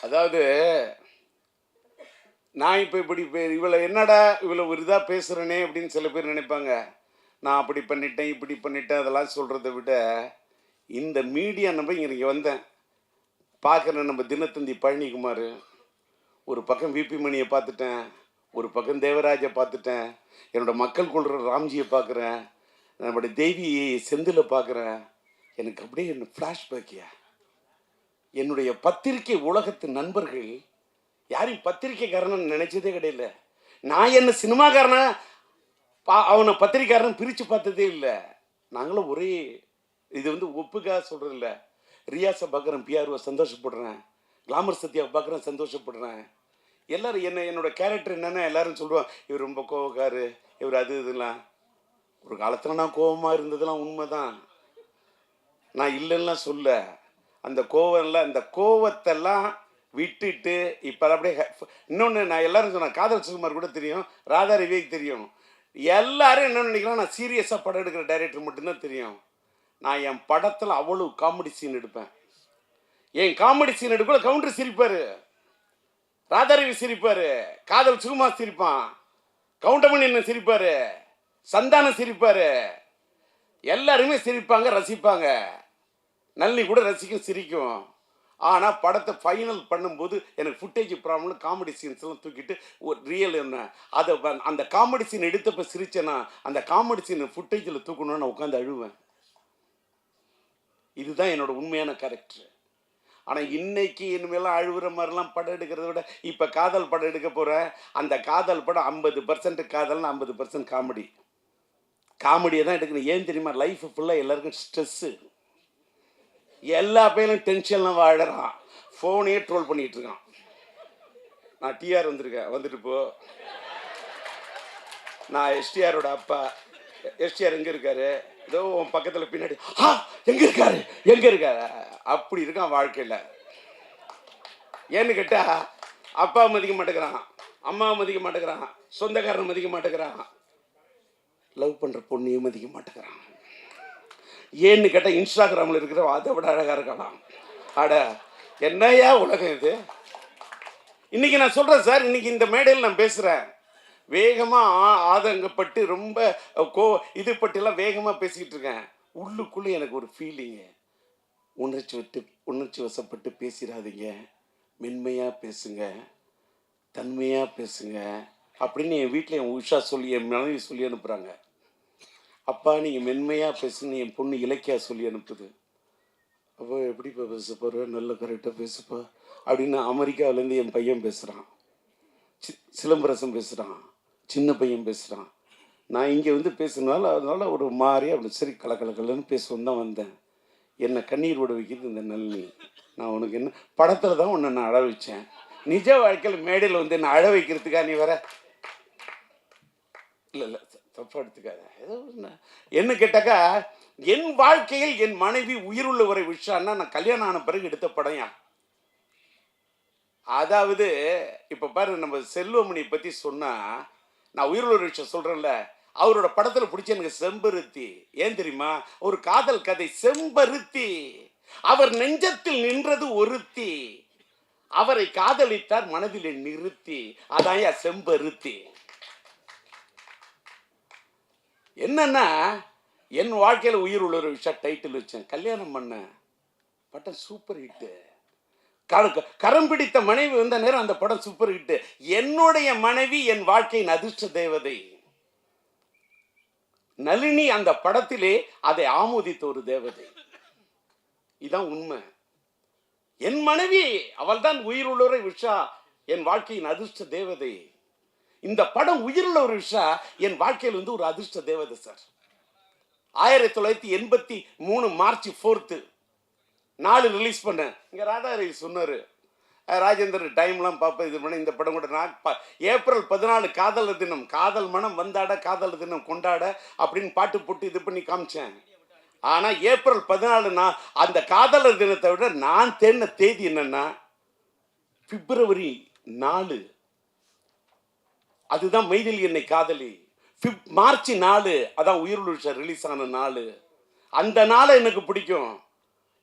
அதாவது நான் இப்போ இப்படி இவளை என்னடா இவ்வளோ ஒரு இதாக பேசுகிறேனே அப்படின்னு சில பேர் நினைப்பாங்க. நான் அப்படி பண்ணிட்டேன் இப்படி பண்ணிட்டேன் அதெல்லாம் சொல்கிறத விட இந்த மீடியா நம்ம இங்கே வந்தேன் பார்க்குறேன். நம்ம தினத்தந்தி பழனிக்குமார், ஒரு பக்கம் விபி மணியை பார்த்துட்டேன், ஒரு பக்கம் தேவராஜை பார்த்துட்டேன், என்னோடய மக்கள் கொள்கிற ராம்ஜியை பார்க்குறேன், நம்மளுடைய தேவி செந்திலை பார்க்குறேன். எனக்கு அப்படியே என்ன ஃப்ளாஷ்பேக்கியா. என்னுடைய பத்திரிகை உலகத்து நண்பர்கள் யாரையும் பத்திரிக்கைக்காரன்னு நினச்சதே கிடையாது. நான் என்ன சினிமாக்காரனா அவனை பத்திரிக்காரன் பிரித்து பார்த்ததே இல்லை. நாங்களும் ஒரே இது ஒப்புக்காக சொல்கிறது இல்லை. ரியாஸை பார்க்குறேன், பிஆர்ஓ சந்தோஷப்படுறேன், கிளாமர் சத்யாவை பார்க்குறேன் சந்தோஷப்படுறேன். எல்லோரும் என்னோட கேரக்டர் என்னென்னா எல்லாரும் சொல்லுவான், இவர் ரொம்ப கோவக்காரு, இவர் அது இதெல்லாம். ஒரு காலத்தில் நான் கோபமாக இருந்ததெல்லாம் உண்மை தான், நான் இல்லைன்னா சொல்ல. அந்த கோவம்லாம் இந்த கோவத்தெல்லாம் விட்டுட்டு இப்போ அப்படியே இன்னொன்று நான் எல்லாரும் சொன்னேன், காதல் சுகுமார் கூட தெரியும், ராதா ரவிக்கு தெரியும். எல்லாரும் என்ன நினைக்கிறான், நான் சீரியஸாக படம் எடுக்கிற டைரக்டர் மட்டும்தான் தெரியும். நான் என் படத்தில் அவ்வளோ காமெடி சீன் எடுப்பேன். என் காமெடி சீன் எடுக்கல கவுண்டர் சிரிப்பார், ராதாரவி சிரிப்பார், காதல் சுகுமார் சிரிப்பான், கவுண்டமணி என்ன சிரிப்பார், சந்தானம் சிரிப்பார், எல்லாருமே சிரிப்பாங்க, ரசிப்பாங்க. நல்லி கூட ரசிக்கும், சிரிக்கும். ஆனால் படத்தை ஃபைனல் பண்ணும்போது எனக்கு ஃபுட்டேஜ் ப்ராப்ளம், காமெடி சீன்ஸ்லாம் தூக்கிட்டு ஒரு ரியல் என்ன அதை அந்த காமெடி சீன் எடுத்தப்போ சிரிச்சேன்னா அந்த காமெடி சீன் ஃபுட்டேஜில் தூக்கணும்னு நான் உட்காந்து அழுவேன். இதுதான் என்னோட உண்மையான கேரக்டர். ஆனால் இன்னைக்கு இனிமேலாம் அழுகுற மாதிரிலாம் படம் எடுக்கிறத விட இப்போ காதல் படம் எடுக்க போகிறேன். அந்த காதல் படம் 50% காதல்னு 50% காமெடி. காமெடியை தான் எடுக்கணும். ஏன் தெரியுமா? லைஃப் ஃபுல்லாக எல்லாருக்கும் ஸ்ட்ரெஸ்ஸு, எல்லா பையனும் டென்ஷன்லாம் வாழறான், ஃபோனையே ட்ரோல் பண்ணிகிட்டு இருக்கான். நான் டிஆர் வந்திருக்கேன், வந்துட்டு போ. நான் எஸ்டிஆரோட அப்பா. எஸ்டிஆர் எங்கே இருக்காரு? ஏதோ உன் பக்கத்தில் பின்னாடி, எங்கே இருக்காரு எங்கே இருக்காரு, அப்படி இருக்கான் வாழ்க்கையில். ஏன்னு கேட்டால் அப்பாவை மதிக்க மாட்டேங்கிறான், அம்மாவை மதிக்க மாட்டேங்கிறான், சொந்தக்காரனை மதிக்க மாட்டேங்கிறான், லவ் பண்ணுற பொண்ணையும் மதிக்க மாட்டேங்கிறான். ஏன்னு கேட்டால் இன்ஸ்டாகிராமில் இருக்கிற அதை விட அழகாக இருக்கலாம். அட என்னையா உலகம் இது! இன்னைக்கு நான் சொல்கிறேன் சார், இன்னைக்கு இந்த மேடையில் நான் பேசுகிறேன், வேகமாக ஆதங்கப்பட்டு ரொம்ப இது பற்றிலாம் வேகமாக பேசிக்கிட்டு இருக்கேன். உள்ளுக்குள்ளே எனக்கு ஒரு ஃபீலிங்கு, உணர்ச்சி வசப்பட்டு பேசிடாதீங்க, மென்மையாக பேசுங்க, தன்மையாக பேசுங்க அப்படின்னு என் வீட்டில் என் உஷா சொல்லி, என் மனைவி சொல்லி அனுப்புகிறாங்க. அப்பா நீங்கள் மென்மையாக பேசுன்னு என் பொண்ணு இலக்கியா சொல்லி அனுப்புது. அப்போ எப்படிப்பா பேச போகிற, நல்ல கரெக்டாக பேசுப்பா அப்படின்னு அமெரிக்காவிலேருந்து என் பையன் பேசுகிறான், சிலம்பரசன் பேசுகிறான், சின்ன பையன் பேசுகிறான். நான் இங்கே வந்து பேசுனால அதனால ஒரு மாதிரி அப்படி சரி கலக்கலன்னு பேசுவோம் தான் வந்தேன். என்னை கண்ணீர் விட வைக்கிறது இந்த நளினி. நான் உனக்கு என்ன படத்தில் தான் உன்னை நான் அழ வச்சேன், நிஜ வாழ்க்கையில் மேடையில் வந்து என்னை அழ வைக்கிறதுக்கா நீ வர? இல்லை தப்பா எடுத்துக்காத. ஏதோ என்ன கேட்டாக்கா, என் வாழ்க்கையில் என் மனைவி உயிருள்ளவரை விஷயம்னா நான் கல்யாணம் ஆன பிறகு எடுத்த படையா. அதாவது இப்போ பாரு, நம்ம செல்வமணி பற்றி சொன்னால், நான் உயிருள்ள விஷயம் சொல்கிறேன்ல, அவரோட படத்தில் பிடிச்ச எனக்கு செம்பருத்தி. ஏன் தெரியுமா? ஒரு காதல் கதை, செம்பருத்தி. அவர் நெஞ்சத்தில் நின்றது ஒருத்தி, அவரை காதலித்தார் மனதில் நிறுத்தி, அதான் செம்பருத்தி. என்னன்னா, என் வாழ்க்கையில் உயிர் உள்ள ஒரு விஷயம் டைட்டில் வச்சேன், கல்யாணம் பண்ண படம் சூப்பர் ஹிட்டு. கரம் பிடித்த மனைவி வந்த நேரம் அந்த படம் சூப்பர் ஹிட். என்னுடைய மனைவி என் வாழ்க்கையின் அதிர்ஷ்ட தேவதை நளினி. அந்த படத்திலே அதை ஆமோதித்த ஒரு தேவதை. இதான் உண்மை. என் மனைவி அவள் தான் உயிர் உள்ளவரை விஷா, என் வாழ்க்கையின் அதிர்ஷ்ட தேவதை. இந்த படம் உயிருள்ள ஒரு விஷா என் வாழ்க்கையில் வந்து ஒரு அதிர்ஷ்ட தேவதை சார். 1983 மார்ச் 4 4 ரிலீஸ் பண்ணேன். இங்கே ராதாரவி சொன்னார், ராஜேந்தர் டைம்லாம் பார்ப்பேன், இது பண்ண இந்த படம் கூட நான் ஏப்ரல் 14 காதலர் தினம், காதல் மனம் வந்தாட காதலர் தினம் கொண்டாட அப்படின்னு பாட்டு போட்டு இது பண்ணி காமிச்சேன். ஆனால் ஏப்ரல் 14 நான் அந்த காதலர் தினத்தை விட நான் தேடின தேதி என்னன்னா பிப்ரவரி 4. அதுதான் மைதிலி என்னை காதலி. மார்ச் 4 அதான் உயிருள்ள ரிலீஸ் ஆன நாள். அந்த நாளை எனக்கு பிடிக்கும்.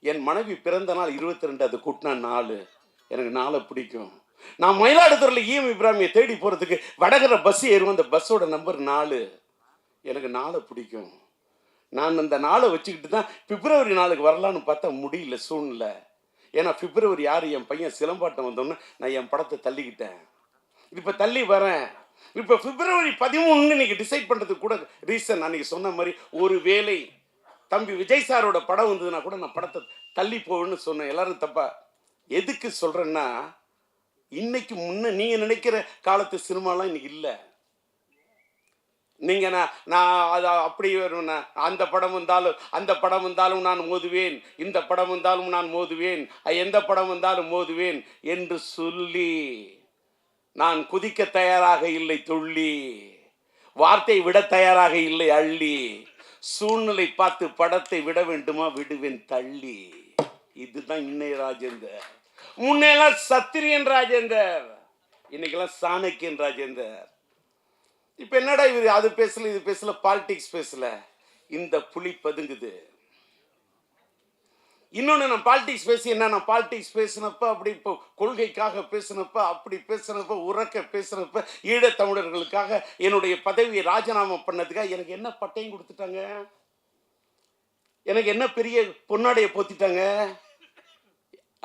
என் மனைவி பிறந்த நாள் 22, அது கூட்டின நாள். எனக்கு நாளை பிடிக்கும். நான் மயிலாடுதுறையில் ஈஎம் இப்ராஹிமியை தேடி போகிறதுக்கு வடகர பஸ் ஏறுவோம், அந்த பஸ்ஸோட நம்பர் 4. எனக்கு நாளை பிடிக்கும். நான் அந்த நாளை வச்சுக்கிட்டு தான் பிப்ரவரி 4க்கு வரலான்னு பார்த்தா முடியல சூழ்நிலை. ஏன்னா பிப்ரவரி 6 என் பையன் சிலம்பாட்டம் வந்தோன்னு நான் என் படத்தை தள்ளிக்கிட்டேன். இப்போ தள்ளி வரேன். இப்போ பிப்ரவரி 13 இன்னைக்கு டிசைட் பண்ணுறதுக்கு கூட ரீசன் அன்னைக்கு சொன்ன மாதிரி, ஒரு வேளை தம்பி விஜய் சாரோட படம் வந்ததுன்னா கூட நான் படத்தை தள்ளி போவேன்னு சொன்னேன். எல்லாரும் தப்பா எதுக்கு சொல்கிறேன்னா, இன்னைக்கு நீங்கள் நினைக்கிற காலத்து சினிமாலாம் இன்னைக்கு இல்லை. நீங்கள் நான் அது அப்படி அந்த படம் வந்தாலும் நான் மோதுவேன், இந்த படம் வந்தாலும் நான் மோதுவேன், எந்த படம் வந்தாலும் மோதுவேன் என்று சொல்லி நான் குதிக்க தயாராக இல்லை துள்ளி, வார்த்தை விட தயாராக இல்லை அள்ளி, சூழ்நிலை பார்த்து படத்தை விட வேண்டுமா விடுவேன் தள்ளி. இதுதான் இன்னைய ராஜேந்தர். முன்னெல்லாம் சத்திரியன் ராஜேந்தர், இன்னைக்கெல்லாம் சாணக்கியன் ராஜேந்தர். இப்ப என்னடா இவர் அது பேசல இது பேசல பாலிடிக்ஸ் பேசல, இந்த புலி பதுங்குது. இன்னொன்று, நான் பாலிடிக்ஸ் பேசி என்ன, நான் பாலிடிக்ஸ் பேசினப்ப அப்படி இப்போ கொள்கைக்காக பேசினப்ப அப்படி பேசினப்ப உறக்க பேசினப்ப ஈழத்தமிழர்களுக்காக என்னுடைய பதவியை ராஜினாமா பண்ணதுக்காக எனக்கு என்ன பட்டையும் கொடுத்துட்டாங்க, எனக்கு என்ன பெரிய பொன்னாடைய போத்திட்டாங்க.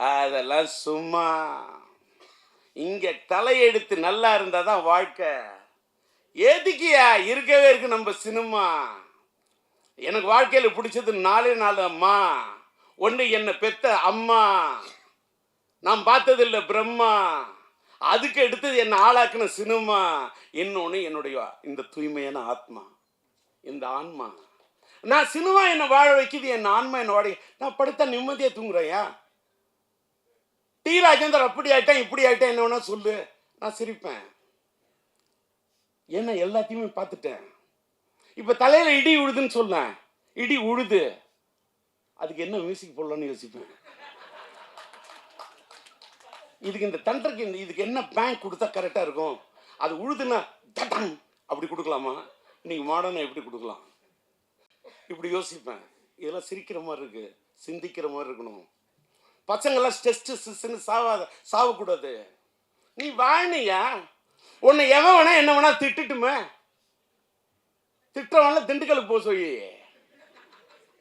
அதெல்லாம் சும்மா. இங்க தலையெடுத்து நல்லா இருந்தாதான் வாழ்க்கை. எதுக்கியா இருக்கவே இருக்கு நம்ம சினிமா. எனக்கு வாழ்க்கையில பிடிச்சது 4 அம்மா. ஒன்று என்னை பெத்த அம்மா, நான் பார்த்ததில்லை பிரம்மா, அதுக்கு எடுத்தது என்னை ஆளாக்குன சினிமா. இன்னொன்று என்னுடைய இந்த தூய்மையான ஆத்மா, இந்த ஆன்மா. நான் சினிமா என்னை வாழ வைக்குது, என் ஆன்மா என்னை வாழ. நான் படுத்தா நிம்மதியாக தூங்குறேயா? டி ராஜேந்தர் அப்படி ஆயிட்டேன் இப்படி ஆயிட்டேன் என்ன வேணா சொல்லு, நான் சிரிப்பேன். ஏன்னா எல்லாத்தையுமே பார்த்துட்டேன். இப்போ தலையில் இடி உழுதுன்னு சொன்னேன், இடி உழுது, அதுக்கு என்ன மியூசிக் போடலான்னு யோசிப்பேன். இதுக்கு இந்த தண்டருக்கு இதுக்கு என்ன பேங்க் கொடுத்தா கரெக்டாக இருக்கும்? அது உழுதுன்னா தட்டம் அப்படி கொடுக்கலாமா? இன்னைக்கு மாடர்னா எப்படி கொடுக்கலாம்? இப்படி யோசிப்பேன். இதெல்லாம் சிரிக்கிற மாதிரி இருக்கு, சிந்திக்கிற மாதிரி இருக்கணும். பசங்கள்லாம் ஸ்ட்ரெஸ்ன்னு சாவக்கூடாது. நீ வாழ்னியா, உன்னை எவன் வேணா என்ன வேணா திட்டுட்டுமே, திட்டவன்ல திண்டுக்கலுக்கு போக சொல்லி.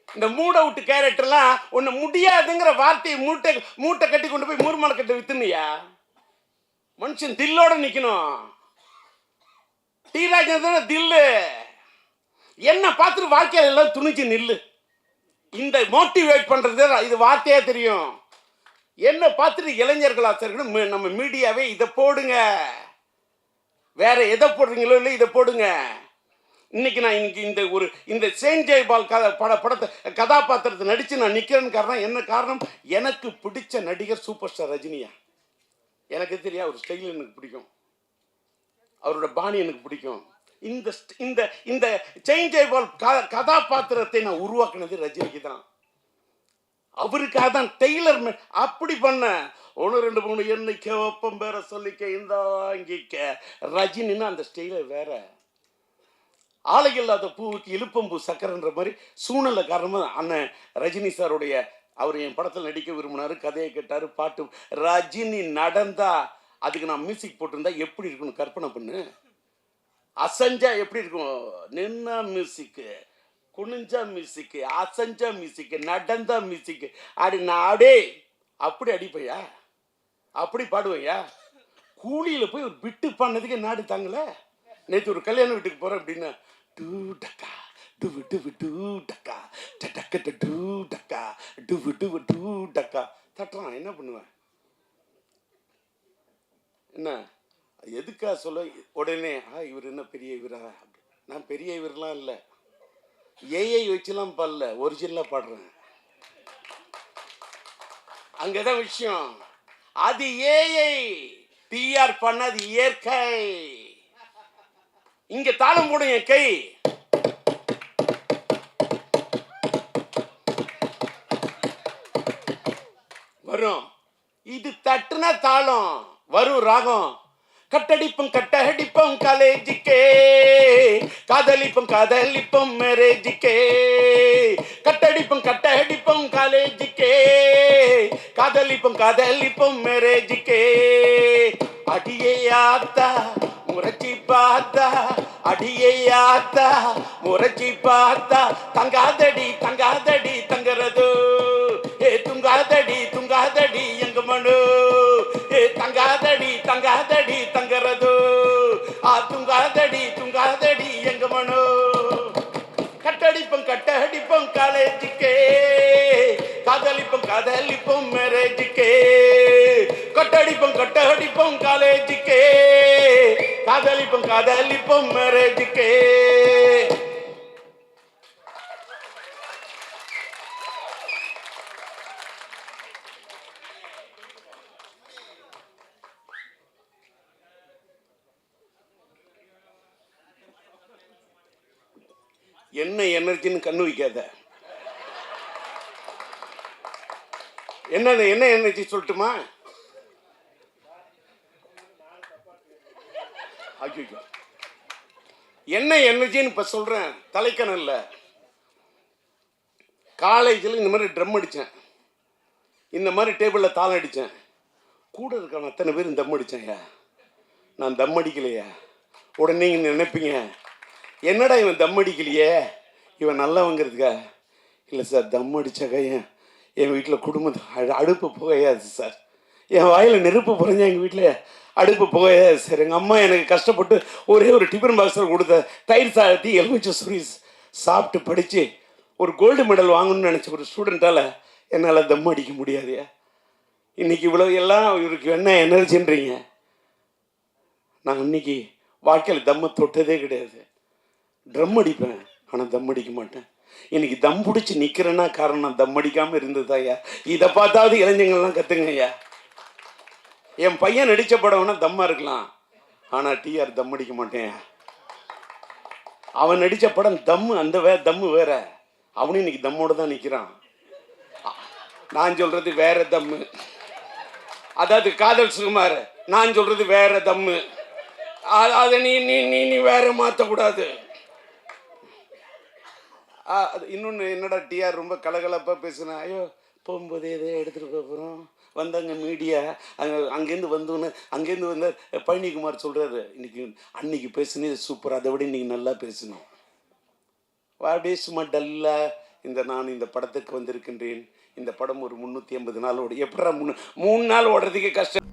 இந்த மூட விட்டு கேரக்டர்லாம் ஒன்று முடியாதுங்கிற வார்த்தையை மூட்டை கட்டி கொண்டு போய் மூர்மலை கட்ட வித்துனியா? மனுஷன் தில்லோட நிற்கணும். டி ராஜேந்திரன் தில்லு. என்ன பார்த்துட்டு வாழ்க்கையில எல்லாம் துணிச்சு நில்லு. இந்த மோட்டிவேட் பண்றது இது வார்த்தையா தெரியும். என்ன பார்த்துட்டு இளைஞர்கள் ஆசிரியர்கள் நம்ம மீடியாவே இதை போடுங்க, வேற எதை போடுறீங்களோ இல்லை இதை போடுங்க. இன்னைக்கு நான் இந்த செயின்ட் ஜெயபால் படத்தை கதாபாத்திரத்தை நடிச்சு நான் நிக்கிறேன்னு காரணம் என்ன? காரணம், எனக்கு பிடிச்ச நடிகர் சூப்பர் ஸ்டார் ரஜினியா. எனக்கு தெரியா, அவர் ஸ்டைல் எனக்கு பிடிக்கும், அவரோட பாணி எனக்கு பிடிக்கும். இந்த செயின்ட் ஜெயபால் கதாபாத்திரத்தை நான் உருவாக்குனது ரஜினிக்கு தான். அவருக்காக தான் டெய்லர் அப்படி பண்ண. 1 2 3 எண்ணிக்க ஒப்பம் பேர சொல்லிக்க இந்த வாங்கிக்க. ரஜினின்னா அந்த ஸ்டைல வேற. ஆலை இல்லாத பூவுக்கு இழுப்பம்பூ சக்கரன்ற மாதிரி சூழ்நிலை காரணமாக அண்ணன் ரஜினி சாருடைய அவர் என் படத்தில் நடிக்க விரும்பினாரு, கதையை கேட்டார், பாட்டு. ரஜினி நடந்தா அதுக்கு நான் மியூசிக் போட்டிருந்தா எப்படி இருக்கணும் கற்பனை பண்ணு. அசஞ்சா எப்படி இருக்கும்? நின்னா மியூசிக்கு, குனிஞ்சா மியூசிக்கு, அசஞ்சா மியூசிக்கு, நடந்தா மியூசிக்கு. அடி நாடே அப்படி அடிப்பையா, அப்படி பாடுவையா? கூலியில் போய் ஒரு பிட்டு பண்ணதுக்கு நாடு தாங்கல. நேற்று ஒரு கல்யாண வீட்டுக்கு போகிறேன் அப்படின்னா டூ டக்கா டுவு டுவு டூ டக்கா டக்க டூ டக்கா டுவு டுவு டூ டக்கா தட்டுறான். என்ன பண்ணுவேன்? என்ன எதுக்கா சொல்ல உடனே இவர் என்ன பெரிய இவரா? நான் பெரிய இவரெலாம் இல்லை, ஏஐ வச்சுலாம் பாடல, ஒரிஜினலாக பாடுறேன். அங்கதான் விஷயம். அது ஏஐ, பிஆர் பண்ணது இயற்கை. இங்க தாளம் போடும் என் கை. வரும், இது தட்டுனா தாளம் வரும், ராகம். கட்டடிப்போம் கட்டடிப்போம் காலேஜிக்கே, காதலிப்போம் காதலிப்போம் மேரேஜிக்கே. கட்டடிப்போம் கட்டடிப்போம் காலேஜிக்கே, காதலிப்போம் காதலிப்போம் மேரேஜிக்கே. அடியே ஆத்தா முறைச்சி பார்த்தா, அடியே ஆத்தா முறைச்சி பார்த்தா, தங்காதடி தங்காதடி தங்கறதோ, ஏ துங்காதடி துங்காதடி எங்க மனு, ஏ தங்காதடி தங்காதடி தங்கறதோ, துங்காதடி துங்காதடி எங்க மனு. கட்டடிப்போம் கட்டடிப்போம் காலேஜுக்கே, காதலிப்போம் காதலிப்போம் மேரேஜுக்கே. கட்டடிப்போம் கட்டடிப்போம் காலேஜுக்கே, காதலிப்போம் காதலிப்போம் மேரேஜுக்கே. என்ன எனர்ஜின்னு கண்ணு வைக்காத. என்ன எனர்ஜி சொல்லட்டுமா? ஐயோ, என்ன எனர்ஜின்னு இப்போ சொல்கிறேன். தலைக்கணல்ல காலேஜில் இந்த மாதிரி ட்ரம் அடித்தேன், இந்த மாதிரி டேபிளில் தாளம் அடித்தேன். கூட இருக்கான அத்தனை பேரும் தம் அடித்தேன்யா, நான் தம் அடிக்கலையா. உடனே நீங்கள் நினைப்பீங்க, என்னடா இவன் தம் அடிக்கலையே, இவன் நல்லவங்கிறதுக்கா. இல்லை சார், தம் அடித்தாக்கா என் வீட்டில் குடும்பத்தை அடுப்பு புகையாது சார். என் வாயில் நெருப்பு புரிஞ்சா எங்கள் வீட்டில் அடுப்பு புகையாது சார். எங்கள் அம்மா எனக்கு கஷ்டப்பட்டு ஒரே ஒரு டிஃபன் பாக்ஸில் கொடுத்த தயிர் சாதத்தி எலுமிச்சை சுரி சாப்பிட்டு படித்து ஒரு கோல்டு மெடல் வாங்கணும்னு நினச்ச ஒரு ஸ்டூடெண்ட்டால் என்னால் தம் அடிக்க முடியாதுயா. இன்றைக்கி இவ்வளோ எல்லாம் இவருக்கு என்ன எனர்ஜின்றீங்க. நான் அன்றைக்கி வாழ்க்கையில் தம்மை தொட்டதே கிடையாது. ட்ரம் அடிப்பேன், ஆனால் தம் அடிக்க மாட்டேன். இன்னைக்கு தம் பிடிச்சி நிற்கிறேன்னா காரணம் தம் அடிக்காமல் இருந்தது ஐயா. இதை பார்த்தாவது இளைஞர்கள்லாம் கற்றுங்க ஐயா. என் பையன் நடித்த படம்னா தம்மாக இருக்கலாம், ஆனால் டிஆர் தம் அடிக்க மாட்டேன். அவன் நடித்த படம் தம்மு, அந்த தம்மு வேற. அவனும் இன்னைக்கு தம்மோடு தான் நிற்கிறான். நான் சொல்கிறது வேற தம்மு, அதாவது காதல் சுகுமார். நான் சொல்கிறது வேற தம்மு, அதை நீ நீ நீ நீ வேற மாற்றக்கூடாது. அது இன்னொன்று என்னடா டிஆர் ரொம்ப கலகலப்பாக பேசுனேன். ஐயோ, போகும்போது எதோ எடுத்துகிட்டு போகிறோம், வந்தாங்க மீடியா, அங்கேருந்து வந்தோன்னு அங்கேருந்து வந்த பழனிக்குமார் சொல்கிறாரு, அன்னைக்கு பேசுனது சூப்பர், அதை விட இன்றைக்கி நல்லா பேசணும். அப்படியே சும்மா டல்லாக நான் இந்த படத்துக்கு வந்திருக்கின்றேன். இந்த படம் ஒரு 380 நாள் ஓடி, எப்படா 3 நாள் ஓடுறதுக்கே கஷ்டம்.